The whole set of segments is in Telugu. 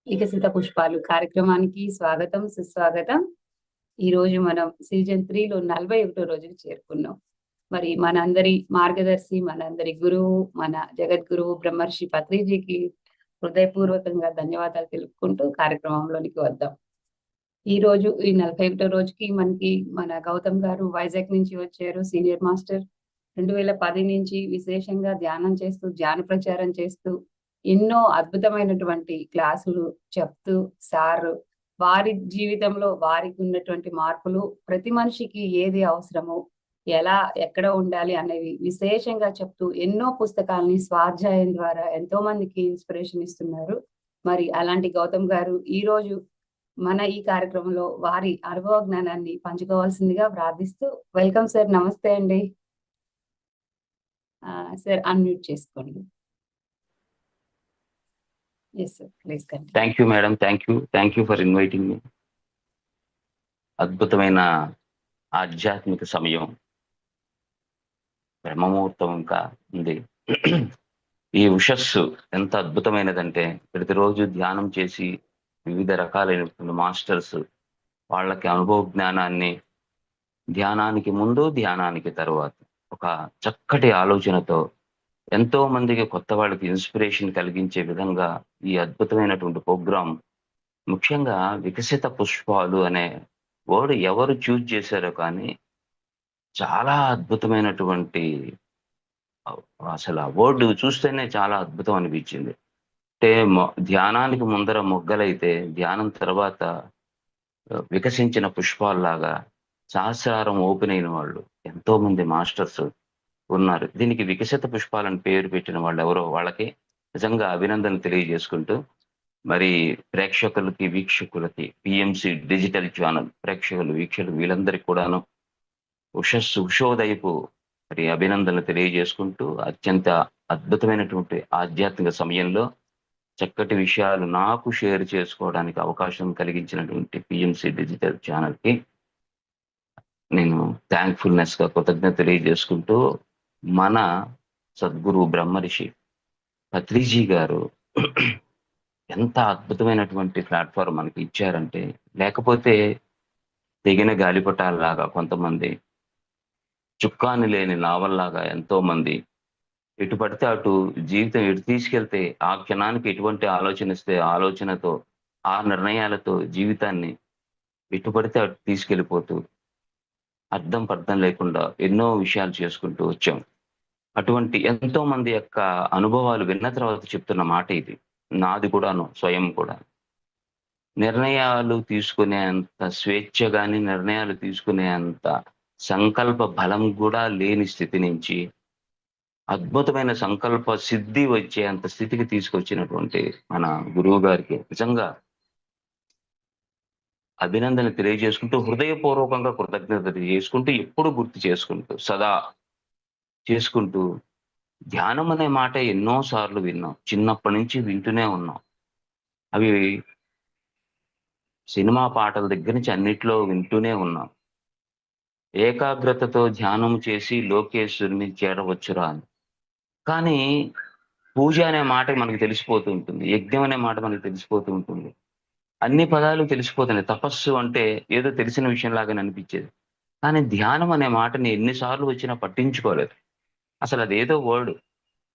వికసిత పుష్పాలు కార్యక్రమానికి స్వాగతం, సుస్వాగతం. ఈ రోజు మనం సీజన్ 3లో 41వ రోజుకి చేరుకున్నాం. మరి మనందరి మార్గదర్శి, మనందరి గురువు, మన జగద్గురువు బ్రహ్మర్షి పత్రిజీకి హృదయపూర్వకంగా ధన్యవాదాలు తెలుపుకుంటూ కార్యక్రమంలోనికి వద్దాం. ఈ రోజు ఈ 41వ రోజుకి మనకి మన గౌతమ్ గారు వైజాగ్ నుంచి వచ్చారు. సీనియర్ మాస్టర్ 2010 నుంచి విశేషంగా ధ్యానం చేస్తూ, ధ్యాన ప్రచారం చేస్తూ ఎన్నో అద్భుతమైనటువంటి క్లాసులు చెప్తూ సార్ వారి జీవితంలో వారికి ఉన్నటువంటి మార్పులు, ప్రతి మనిషికి ఏది అవసరమో, ఎలా ఎక్కడ ఉండాలి అనేవి విశేషంగా చెప్తూ ఎన్నో పుస్తకాలని స్వాధ్యాయం ద్వారా ఎంతో మందికి ఇన్స్పిరేషన్ ఇస్తున్నారు. మరి అలాంటి గౌతమ్ గారు ఈ రోజు మన ఈ కార్యక్రమంలో వారి అనుభవ జ్ఞానాన్ని పంచుకోవాల్సిందిగా ప్రార్థిస్తూ, వెల్కమ్ సార్. నమస్తే అండి. సార్ అన్మ్యూట్ చేసుకోండి. Yes, sir. Please continue. Thank you madam. Thank you for inviting me. అద్భుతమైన ఆధ్యాత్మిక సమయం, బ్రహ్మముహూర్తం ఇంకా ఉంది. ఈ ఉషస్సు ఎంత అద్భుతమైనదంటే ప్రతిరోజు ధ్యానం చేసి వివిధ రకాలైనటువంటి మాస్టర్స్ వాళ్ళకి అనుభవ జ్ఞానాన్ని ధ్యానానికి ముందు ధ్యానానికి తర్వాత ఒక చక్కటి ఆలోచనతో ఎంతో మందికి కొత్త వాళ్ళకి ఇన్స్పిరేషన్ కలిగించే విధంగా ఈ అద్భుతమైనటువంటి ప్రోగ్రాం, ముఖ్యంగా వికసిత పుష్పాలు అనే వర్డ్ ఎవరు చూజ్ చేశారో కానీ చాలా అద్భుతమైనటువంటి, అసలు ఆ వర్డ్ చూస్తేనే చాలా అద్భుతం అనిపించింది. అంటే ధ్యానానికి ముందర మొగ్గలైతే ధ్యానం తర్వాత వికసించిన పుష్పాల్లాగా సహస్రారం ఓపెన్ అయిన వాళ్ళు ఎంతో మంది మాస్టర్స్ ఉన్నారు. దీనికి వికసిత పుష్పాలను పేరు పెట్టిన వాళ్ళు ఎవరో వాళ్ళకి నిజంగా అభినందనలు తెలియజేసుకుంటూ, మరి ప్రేక్షకులకి వీక్షకులకి పిఎంసి డిజిటల్ ఛానల్ ప్రేక్షకులు వీక్షకులు వీళ్ళందరికీ కూడాను ఉషోదయపు మరి అభినందనలు తెలియజేసుకుంటూ, అత్యంత అద్భుతమైనటువంటి ఆధ్యాత్మిక సమయంలో చక్కటి విషయాలు నాకు షేర్ చేసుకోవడానికి అవకాశం కలిగించినటువంటి పిఎంసి డిజిటల్ ఛానల్కి నేను థ్యాంక్ఫుల్నెస్ గా కృతజ్ఞత తెలియజేసుకుంటూ, మన సద్గురు బ్రహ్మర్షి పత్రిజీ గారు ఎంత అద్భుతమైనటువంటి ప్లాట్ఫామ్ మనకి ఇచ్చారంటే, లేకపోతే తెగిన గాలిపటాల్లాగా కొంతమంది, చుక్కాని లేని నావల్లాగా ఎంతో మంది ఎటు పడితే అటు జీవితం ఎటు తీసుకెళ్తే ఆ క్షణానికి ఎటువంటి ఆలోచన ఇస్తే ఆలోచనతో ఆ నిర్ణయాలతో జీవితాన్ని ఎటు పడితే అటు తీసుకెళ్ళిపోతూ అర్థం పర్థం లేకుండా ఎన్నో విషయాలు చేసుకుంటూ వచ్చాం. అటువంటి ఎంతో మంది యొక్క అనుభవాలు విన్న తర్వాత చెప్తున్న మాట ఇది. నాది కూడాను, స్వయం కూడా. నిర్ణయాలు తీసుకునే అంత స్వేచ్ఛ కానీ, నిర్ణయాలు తీసుకునే అంత సంకల్ప బలం కూడా లేని స్థితి నుంచి అద్భుతమైన సంకల్ప సిద్ధి వచ్చే అంత స్థితికి తీసుకొచ్చినటువంటి మన గురువు గారికి నిజంగా అభినందన తెలియజేసుకుంటూ, హృదయపూర్వకంగా కృతజ్ఞత తెలియజేసుకుంటూ, ఎప్పుడు గుర్తు చేసుకుంటూ, సదా చేసుకుంటూ, ధ్యానం అనే మాట ఎన్నోసార్లు విన్నాం, చిన్నప్పటి నుంచి వింటూనే ఉన్నాం. అవి సినిమా పాటల దగ్గర నుంచి అన్నిట్లో వింటూనే ఉన్నాం. ఏకాగ్రతతో ధ్యానం చేసి లోకేశ్వరుని చేరవచ్చురా అని. కానీ పూజ అనే మాట మనకి తెలిసిపోతూ ఉంటుంది, యజ్ఞం అనే మాట మనకి తెలిసిపోతూ ఉంటుంది, అన్ని పదాలు తెలిసిపోతున్నాయి. తపస్సు అంటే ఏదో తెలిసిన విషయంలాగానే అనిపించేది. కానీ ధ్యానం అనే మాటని ఎన్నిసార్లు వచ్చినా పట్టించుకోలేదు. అసలు అదేదో వర్డ్.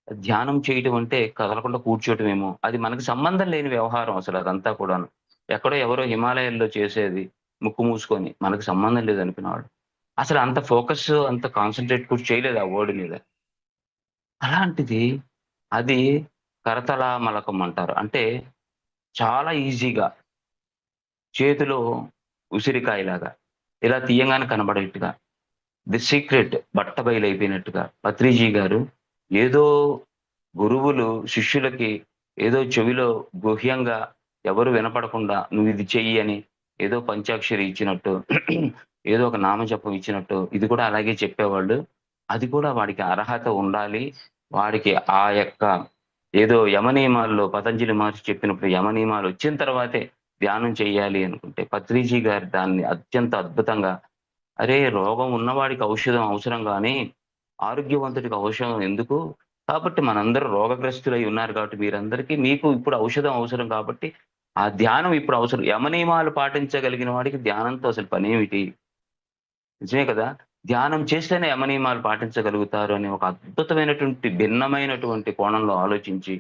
ధ్యానం చేయటం అంటే కదలకుండా కూర్చోటమేమో, అది మనకు సంబంధం లేని వ్యవహారం అసలు అదంతా కూడాను. ఎక్కడో ఎవరో హిమాలయాల్లో చేసేది ముక్కు మూసుకొని, మనకు సంబంధం లేదు అనుకునేవాడు. అసలు అంత ఫోకస్, అంత కాన్సన్ట్రేట్ కూడా చేయలేదు ఆ వర్డ్ మీద. అలాంటిది అది కరతల మలకం అంటారు. అంటే చాలా ఈజీగా చేతిలో ఉసిరికాయలాగా ఇలా తీయంగానే కనబడేట్టుగా, ది సీక్రెట్ బట్ట బయలైపోయినట్టుగా పత్రిజీ గారు ఏదో గురువులు శిష్యులకి ఏదో చెవిలో గుహ్యంగా ఎవరు వినపడకుండా నువ్వు ఇది చెయ్యి అని ఏదో పంచాక్షరి ఇచ్చినట్టు, ఏదో ఒక నామజపం ఇచ్చినట్టు ఇది కూడా అలాగే చెప్పేవాళ్ళు. అది కూడా వాడికి అర్హత ఉండాలి, వాడికి ఆ యొక్క ఏదో యమనియమాల్లో పతంజలి మహర్షి చెప్పినప్పుడు యమనియమాలు వచ్చిన తర్వాతే ధ్యానం చేయాలి అనుకుంటే, పత్రిజీ గారు దాన్ని అత్యంత అద్భుతంగా, అరే రోగం ఉన్నవాడికి ఔషధం అవసరం కానీ ఆరోగ్యవంతుడికి ఔషధం ఎందుకు, కాబట్టి మనందరూ రోగగ్రస్తులై ఉన్నారు కాబట్టి మీరందరికీ మీకు ఇప్పుడు ఔషధం అవసరం కాబట్టి ఆ ధ్యానం ఇప్పుడు అవసరం. యమనియమాలు పాటించగలిగిన వాడికి ధ్యానంతో అసలు పనేమిటి? నిజమే కదా! ధ్యానం చేస్తేనే యమనియమాలు పాటించగలుగుతారు అనే ఒక అద్భుతమైనటువంటి, భిన్నమైనటువంటి కోణంలో ఆలోచించి,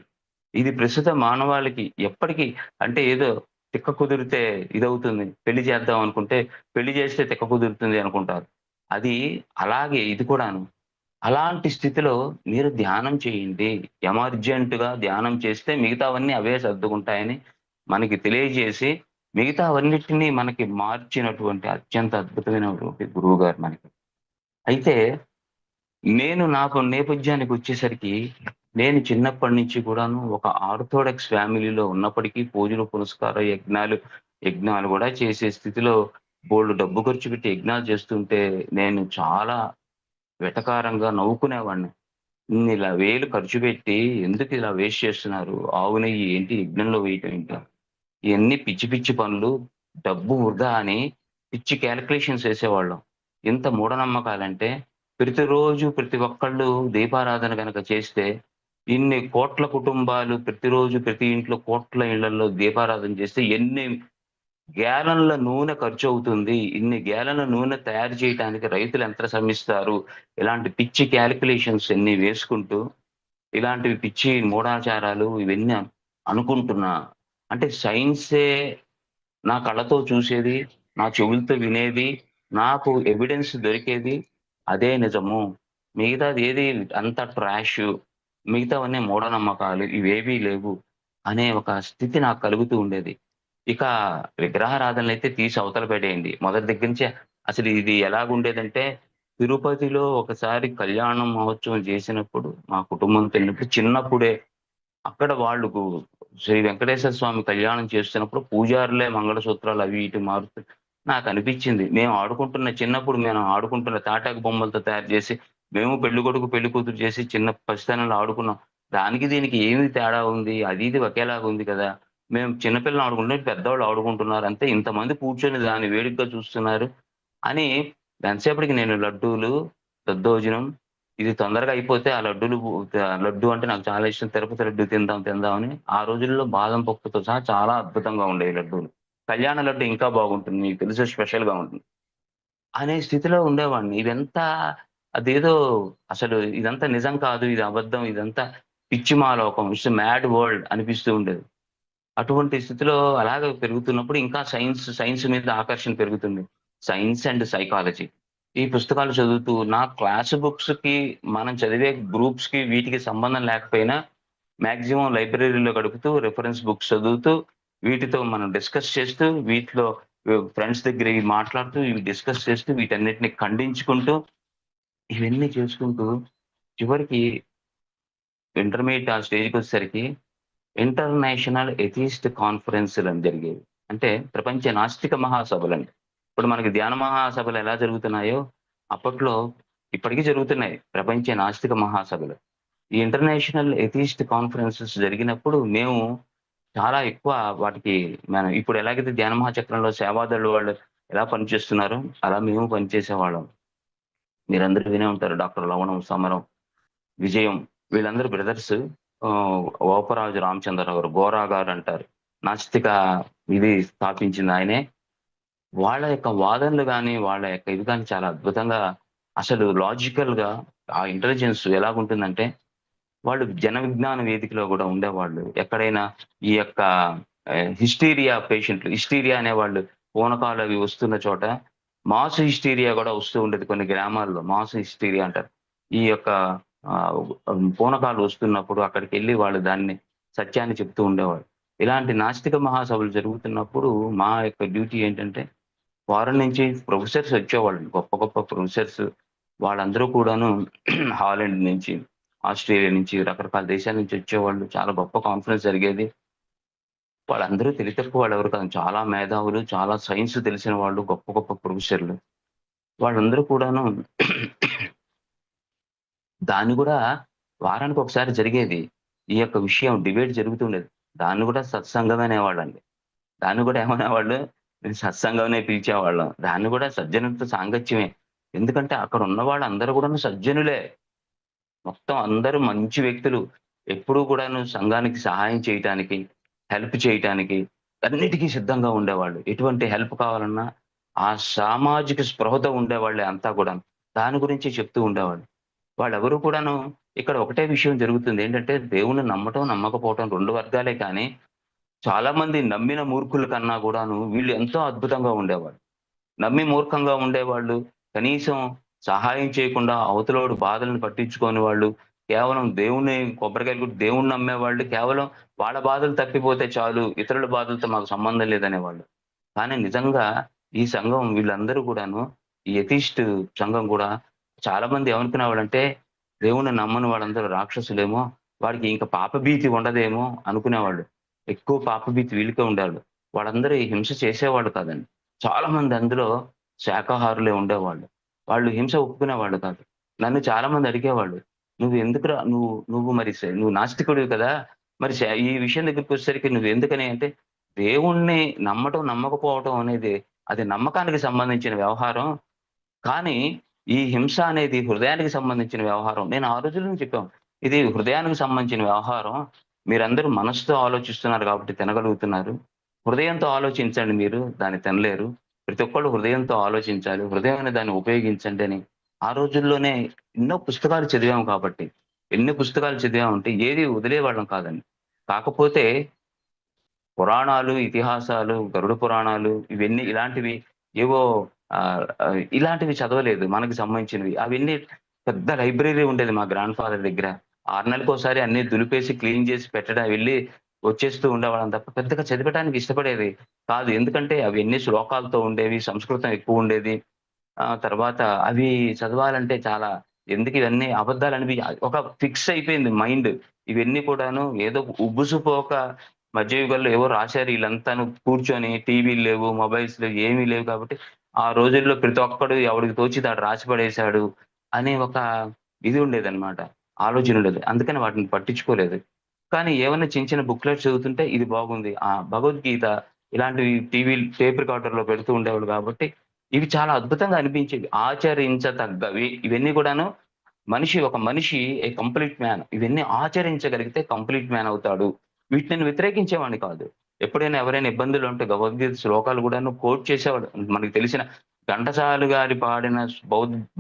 ఇది ప్రస్తుత మానవాళికి ఎప్పటికి అంటే ఏదో తిక్క కుదిరితే ఇదవుతుంది. పెళ్లి చేద్దాం అనుకుంటే, పెళ్లి చేస్తే తిక్క కుదురుతుంది అనుకుంటారు. అది అలాగే ఇది కూడాను. అలాంటి స్థితిలో మీరు ధ్యానం చేయండి. ఎమర్జెంట్‌గా ధ్యానం చేస్తే మిగతావన్నీ అవే సర్దుకుంటాయని మనకి తెలియజేసి, మిగతావన్నిటిని మనకి మార్చినటువంటి అత్యంత అద్భుతమైనటువంటి గురువుగారు మనకి. అయితే నాకు నేపథ్యానికొచ్చేసరికి నేను చిన్నప్పటి నుంచి కూడాను ఒక ఆర్థోడాక్స్ ఫ్యామిలీలో ఉన్నప్పటికీ పూజలు, పునస్కార యజ్ఞాలు గూడా చేసే స్థితిలో బోలెడు డబ్బు ఖర్చు పెట్టి యజ్ఞాలు చేస్తుంటే నేను చాలా వెటకారంగా నవ్వుకునేవాడిని. ఇన్నిలా వేలు ఖర్చు పెట్టి ఎందుకిలా వేస్ట్ చేస్తున్నారు? ఆవు నెయ్యి ఏంటి యజ్ఞంలో వేయటం ఏంటి? ఇయన్నీ పిచ్చి పిచ్చి పనులు, డబ్బు వృధా అని పిచ్చి కాలిక్యులేషన్స్ ఏసేవాళ్ళం. ఎంత మూఢనమ్మకాలంటే ప్రతిరోజు ప్రతి ఒక్కళ్ళు దీపారాధన గనక చేస్తే ఇన్ని కోట్ల కుటుంబాలు ప్రతిరోజు ప్రతి ఇంట్లో కోట్ల ఇళ్లల్లో దీపారాధన చేస్తే ఎన్ని గ్యాలన్ల నూనె ఖర్చవుతుంది. ఇన్ని గ్యాలన్ల నూనె తయారు చేయటానికి రైతులు ఎంత శ్రమిస్తారు? ఇలాంటి పిచ్చి కాలిక్యులేషన్స్ అన్ని వేసుకుంటూ, ఇలాంటివి పిచ్చి మూఢాచారాలు ఇవన్నీ అనుకుంటున్నా. అంటే సైన్సే నా కళ్ళతో చూసేది, నా చెవులతో వినేది, నాకు ఎవిడెన్స్ దొరికేది అదే నిజము. మిగతాది ఏది అంతా ట్రాషు. మిగతావన్నీ మూఢనమ్మకాలు. ఇవేవీ లేవు అనే ఒక స్థితి నాకు కలుగుతూ ఉండేది. ఇక విగ్రహారాధనలైతే తీసి అవతల పడేయండి. మొదటి దగ్గర నుంచే అసలు ఇది ఎలాగుండేదంటే, తిరుపతిలో ఒకసారి కళ్యాణ మహోత్సవం చేసినప్పుడు మా కుటుంబంతో ఎళ్ళినప్పుడు చిన్నప్పుడే అక్కడ శ్రీ వెంకటేశ్వర స్వామి కళ్యాణం చేస్తున్నప్పుడు పూజారులే మంగళసూత్రాలు అవి ఇటు మారుతూ నాకనిపిచ్చింది. చిన్నప్పుడు మేము ఆడుకుంటున్న తాటాకు బొమ్మలతో తయారు చేసి, మేము పెళ్ళికొడుకు, పెళ్ళికూతురు చేసి చిన్న పసితనంలో ఆడుకున్నాం. దానికి దీనికి ఏమి తేడా ఉంది? అది ఇది ఒకేలాగా ఉంది కదా! మేము చిన్న పిల్లలు ఆడుకుంటుంటే పెద్దవాళ్ళు ఆడుకుంటున్నారు. అంతే ఇంతమంది కూర్చొని దాన్ని వేడుకగా చూస్తున్నారు అని ఎంతసేపటికి నేను లడ్డూలు, దద్దోజనం ఇది తొందరగా అయిపోతే ఆ లడ్డు అంటే నాకు చాలా ఇష్టం. తిరుపతి లడ్డు తిందాం తిందాం అని. ఆ రోజుల్లో బాదం పప్పుతో సహా చాలా అద్భుతంగా ఉండేవి లడ్డూలు. కళ్యాణ లడ్డు ఇంకా బాగుంటుంది. మీకు తెలుసు స్పెషల్‌గా ఉంటుంది. అనే స్థితిలో ఉండేవాడిని. అదేదో అసలు ఇదంతా నిజం కాదు. ఇది అబద్ధం. ఇదంతా పిచ్చి మాలోకం. ఇట్స్ ఎ మ్యాడ్ వరల్డ్ అనిపిస్తూ ఉండేది. అటువంటి స్థితిలో అలాగే పెరుగుతున్నప్పుడు ఇంకా సైన్స్ మీద ఆకర్షణ పెరుగుతుంది. Science and psychology. ఈ పుస్తకాలు చదువుతూ నా క్లాస్ బుక్స్‌కి మనం చదివే గ్రూప్స్‌కి వీటికి సంబంధం లేకపోయినా మాక్సిమం లైబ్రరీలో గడుపుతూ రిఫరెన్స్ బుక్స్ చదువుతూ వీటితో మనం డిస్కస్ చేస్తూ వీటిలో ఫ్రెండ్స్ దగ్గర ఇవి మాట్లాడుతూ ఇవి డిస్కస్ చేస్తూ వీటన్నిటిని ఖండించుకుంటూ ఇవన్నీ చేసుకుంటూ చివరికి ఇంటర్మీడియేట్ ఆ స్టేజ్‌కొచ్చేసరికి ఇంటర్నేషనల్ ఎథిస్ట్ కాన్ఫరెన్స్‌లని జరిగేవి. అంటే ప్రపంచ నాస్తిక మహాసభలండి. ఇప్పుడు మనకి ధ్యాన మహాసభలు ఎలా జరుగుతున్నాయో, అప్పట్లో ఇప్పటికి జరుగుతున్నాయి. ప్రపంచ నాస్తిక మహాసభలు. ఈ ఇంటర్నేషనల్ ఎథిస్ట్ కాన్ఫరెన్సెస్ జరిగినప్పుడు మేము చాలా ఎక్కువ వాటికి మనం ఇప్పుడు ఎలాగైతే ధ్యాన మహాచక్రంలో సేవాదళ్ వాళ్ళు ఎలా పనిచేస్తున్నారో, అలా మేము పనిచేసేవాళ్ళం. మీరందరూ వినే ఉంటారు. డాక్టర్ లవణం, సమరం, విజయం వీళ్ళందరూ బ్రదర్స్. ఓపరాజు రామచంద్రరావు గారు, గోరా గారంటారు. నాస్తిక ఇది స్థాపించిందాయనే. వాళ్ళ యొక్క వాదనలు గాని, వాళ్ళ యొక్క ఇది గాని చాలా అద్భుతంగా అసలు లాజికల్‌గా ఆ ఇంటెలిజెన్స్ ఎలాగుంటుందంటే, వాళ్ళు జన విజ్ఞాన వేదికలో గూడా ఉండేవాళ్ళు. ఎక్కడైనా ఈ యొక్క హిస్టీరియా అనేవాళ్ళు పూనకాలు అవి వస్తున్న చోట, మాస్ హిస్టీరియా గూడా వస్తూ ఉండేది కొన్ని గ్రామాల్లో. మాస్ హిస్టీరియా అంటారు. ఈ యొక్క ఆహ్, పూనకాలు వస్తున్నప్పుడు అక్కడికెళ్ళి వాళ్ళు దాన్ని సత్యాన్ని చెప్తూ ఉండేవాళ్ళు. ఇలాంటి నాస్తిక మహాసభలు జరుగుతున్నప్పుడు మా యొక్క డ్యూటీ ఏంటంటే ఫారెన్ నుంచి ప్రొఫెసర్స్ వచ్చేవాళ్ళు. గొప్ప గొప్ప ప్రొఫెసర్స్ వాళ్ళందరూ కూడాను హాలండ్ నుంచి, ఆస్ట్రేలియా నుంచి రకరకాల దేశాల నుంచి వచ్చేవాళ్ళు. చాలా గొప్ప కాన్ఫరెన్స్ జరిగేది. వాళ్ళందరూ తెలివి తక్కువ వాళ్ళెవరు కాదు. చాలా మేధావులు, చాలా సైన్స్ తెలిసిన వాళ్ళు, గొప్ప గొప్ప ప్రొఫెసర్‌లు. వాళ్ళందరూ కూడాను దాన్ని గూడా వారానికొకసారి జరిగేది. ఈ యొక్క విషయం డిబేట్ జరుగుతుండేది. దాన్ని గూడా సత్సంగం అనేవాళ్ళండి. దాన్ని గూడా ఏమనేవాళ్ళు, సత్సంగమనే పిలిచేవాళ్ళం. దాన్ని గూడా సజ్జనులతో సాంగత్యమే. ఎందుకంటే అక్కడున్న వాళ్ళందరూ గూడాను సజ్జనులే. మొత్తం అందరూ మంచి వ్యక్తులు. ఎప్పుడూ కూడాను సంఘానికి సహాయం చేయటానికి, హెల్ప్ చేయటానికి, అన్నిటికీ సిద్ధంగా ఉండేవాళ్ళు. ఎటువంటి హెల్ప్ కావాలన్నా ఆ సామాజిక స్పృహతో ఉండేవాళ్ళే అంతా కూడాను. దాని గురించి చెప్తూ ఉండేవాళ్ళు. వాళ్ళెవరు కూడాను ఇక్కడ ఒకటే విషయం జరుగుతుంది. ఏంటంటే దేవుడిని నమ్మటం, నమ్మకపోవటం 2 వర్గాలే కానీ, చాలా మంది నమ్మిన మూర్ఖుల కన్నా గూడాను వీళ్ళు ఎంతో అద్భుతంగా ఉండేవాళ్ళు. నమ్మి మూర్ఖంగా ఉండేవాళ్ళు, కనీసం సహాయం చేయకుండా అవతలోడి బాధలను పట్టించుకోని వాళ్ళు, కేవలం దేవుడిని కొబ్బరికాయలు కొట్టి దేవుడిని నమ్మేవాళ్ళు, కేవలం వాళ్ళ బాధలు తప్పిపోతే చాలు, ఇతరుల బాధలతో మాకు సంబంధం లేదనేవాళ్ళు. కానీ నిజంగా ఈ సంఘం వీళ్ళందరూ కూడాను, ఈ యతీస్ట్ సంఘం కూడా చాలా మంది ఏమనుకునేవాళ్ళంటే, దేవుడిని నమ్మని వాళ్ళందరూ రాక్షసులేమో, వాడికి ఇంక పాపభీతి ఉండదేమో అనుకునేవాళ్ళు. ఎక్కువ పాపభీతి వీళ్ళకే ఉండేవాళ్ళు. వాళ్ళందరూ ఈ హింస చేసేవాళ్ళు కాదండి. చాలా మంది అందులో శాకాహారులే ఉండేవాళ్ళు. వాళ్ళు హింస ఒప్పుకునేవాళ్ళు కాదు. నన్ను చాలా మంది అడిగేవాళ్ళు. "నువ్వు ఎందుకురా నువ్వు మరి నువ్వు నాస్తికుడివి కదా! మరి ఈ విషయం దగ్గరికొచ్చేసరికి నువ్వెందుకని" అంటే, దేవుణ్ణి నమ్మటం, నమ్మకపోవటం అనేది అది నమ్మకానికి సంబంధించిన వ్యవహారం. కానీ, ఈ హింస అనేది హృదయానికి సంబంధించిన వ్యవహారం. నేను ఆ రోజుల్లోనే చెప్పాం. ఇది హృదయానికి సంబంధించిన వ్యవహారం. మీరందరూ మనసుతో ఆలోచిస్తున్నారు కాబట్టి తినగలుగుతున్నారు. హృదయంతో ఆలోచించండి మీరు, దాన్ని తినలేరు. ప్రతి ఒక్కళ్ళు హృదయంతో ఆలోచించాలి. హృదయం అనే దాన్ని ఉపయోగించండి అని ఆ రోజుల్లోనే ఎన్నో పుస్తకాలు చదివాము కాబట్టి, ఎన్ని పుస్తకాలు చదివామంటే ఏది వదిలేవాళ్ళం కాదండి. కాకపోతే పురాణాలు, ఇతిహాసాలు, గరుడ పురాణాలు ఇవన్నీ ఇలాంటివి ఏవో ఇలాంటివి చదవలేదు మనకి సంబంధించినవి. అవన్నీ పెద్ద లైబ్రరీ ఉండేది మా గ్రాండ్ ఫాదర్ దగ్గర. 6 నెలలకోసారి అన్నీ దులిపేసి, క్లీన్ చేసి పెట్టడం వెళ్లి వచ్చేస్తూ ఉండేవాళ్ళం తప్ప పెద్దగా చదవటానికి ఇష్టపడేది కాదు. ఎందుకంటే అవన్నీ శ్లోకాలతో ఉండేవి. సంస్కృతం ఎక్కువుండేది. తర్వాత అవి చదవాలంటే చాలా ఎందుకు ఇవన్నీ అబద్దాలనివి ఒక ఫిక్స్ అయిపోయింది మైండ్. ఇవన్నీ కూడాను ఏదో ఉబ్బుసుపోక మధ్యయుగంలో ఏవో రాశారు ఈళ్ళంతాను కూర్చొని టీవీలు లేవు, మొబైల్స్ లేవు, ఏమీ లేవు కాబట్టి, ఆ రోజుల్లో ప్రతి ఒక్కడు ఎవడికి తోచింది ఆడు రాసి పడేశాడు అనే ఒక ఇది ఉండేదనమాట. ఆలోచన ఉండేది. అందుకని వాటిని పట్టించుకోలేదు. కానీ ఏవన్నా చిన్న చిన్న బుక్‌లెట్స్ చదువుతుంటే ఇది బాగుంది. భగవద్గీత ఇలాంటివి టేప్ రికార్డర్‌లో పెడుతూ ఉండేవాళ్ళు కాబట్టి ఇవి చాలా అద్భుతంగా అనిపించేవి. ఆచరించతగ్గవి. ఇవన్నీ కూడాను ఒక మనిషి కంప్లీట్ మ్యాన్. ఇవన్నీ ఆచరించగలిగితే కంప్లీట్ మ్యాన్ అవుతాడు. వీటిని నేను వ్యతిరేకించేవాడిని కాదు. ఎప్పుడైనా ఎవరైనా ఇబ్బందులుంటే భగవద్గీత శ్లోకాలు కూడాను కోట్ చేసేవాడు. మనకు తెలిసిన ఘంటసాల గారి పాడిన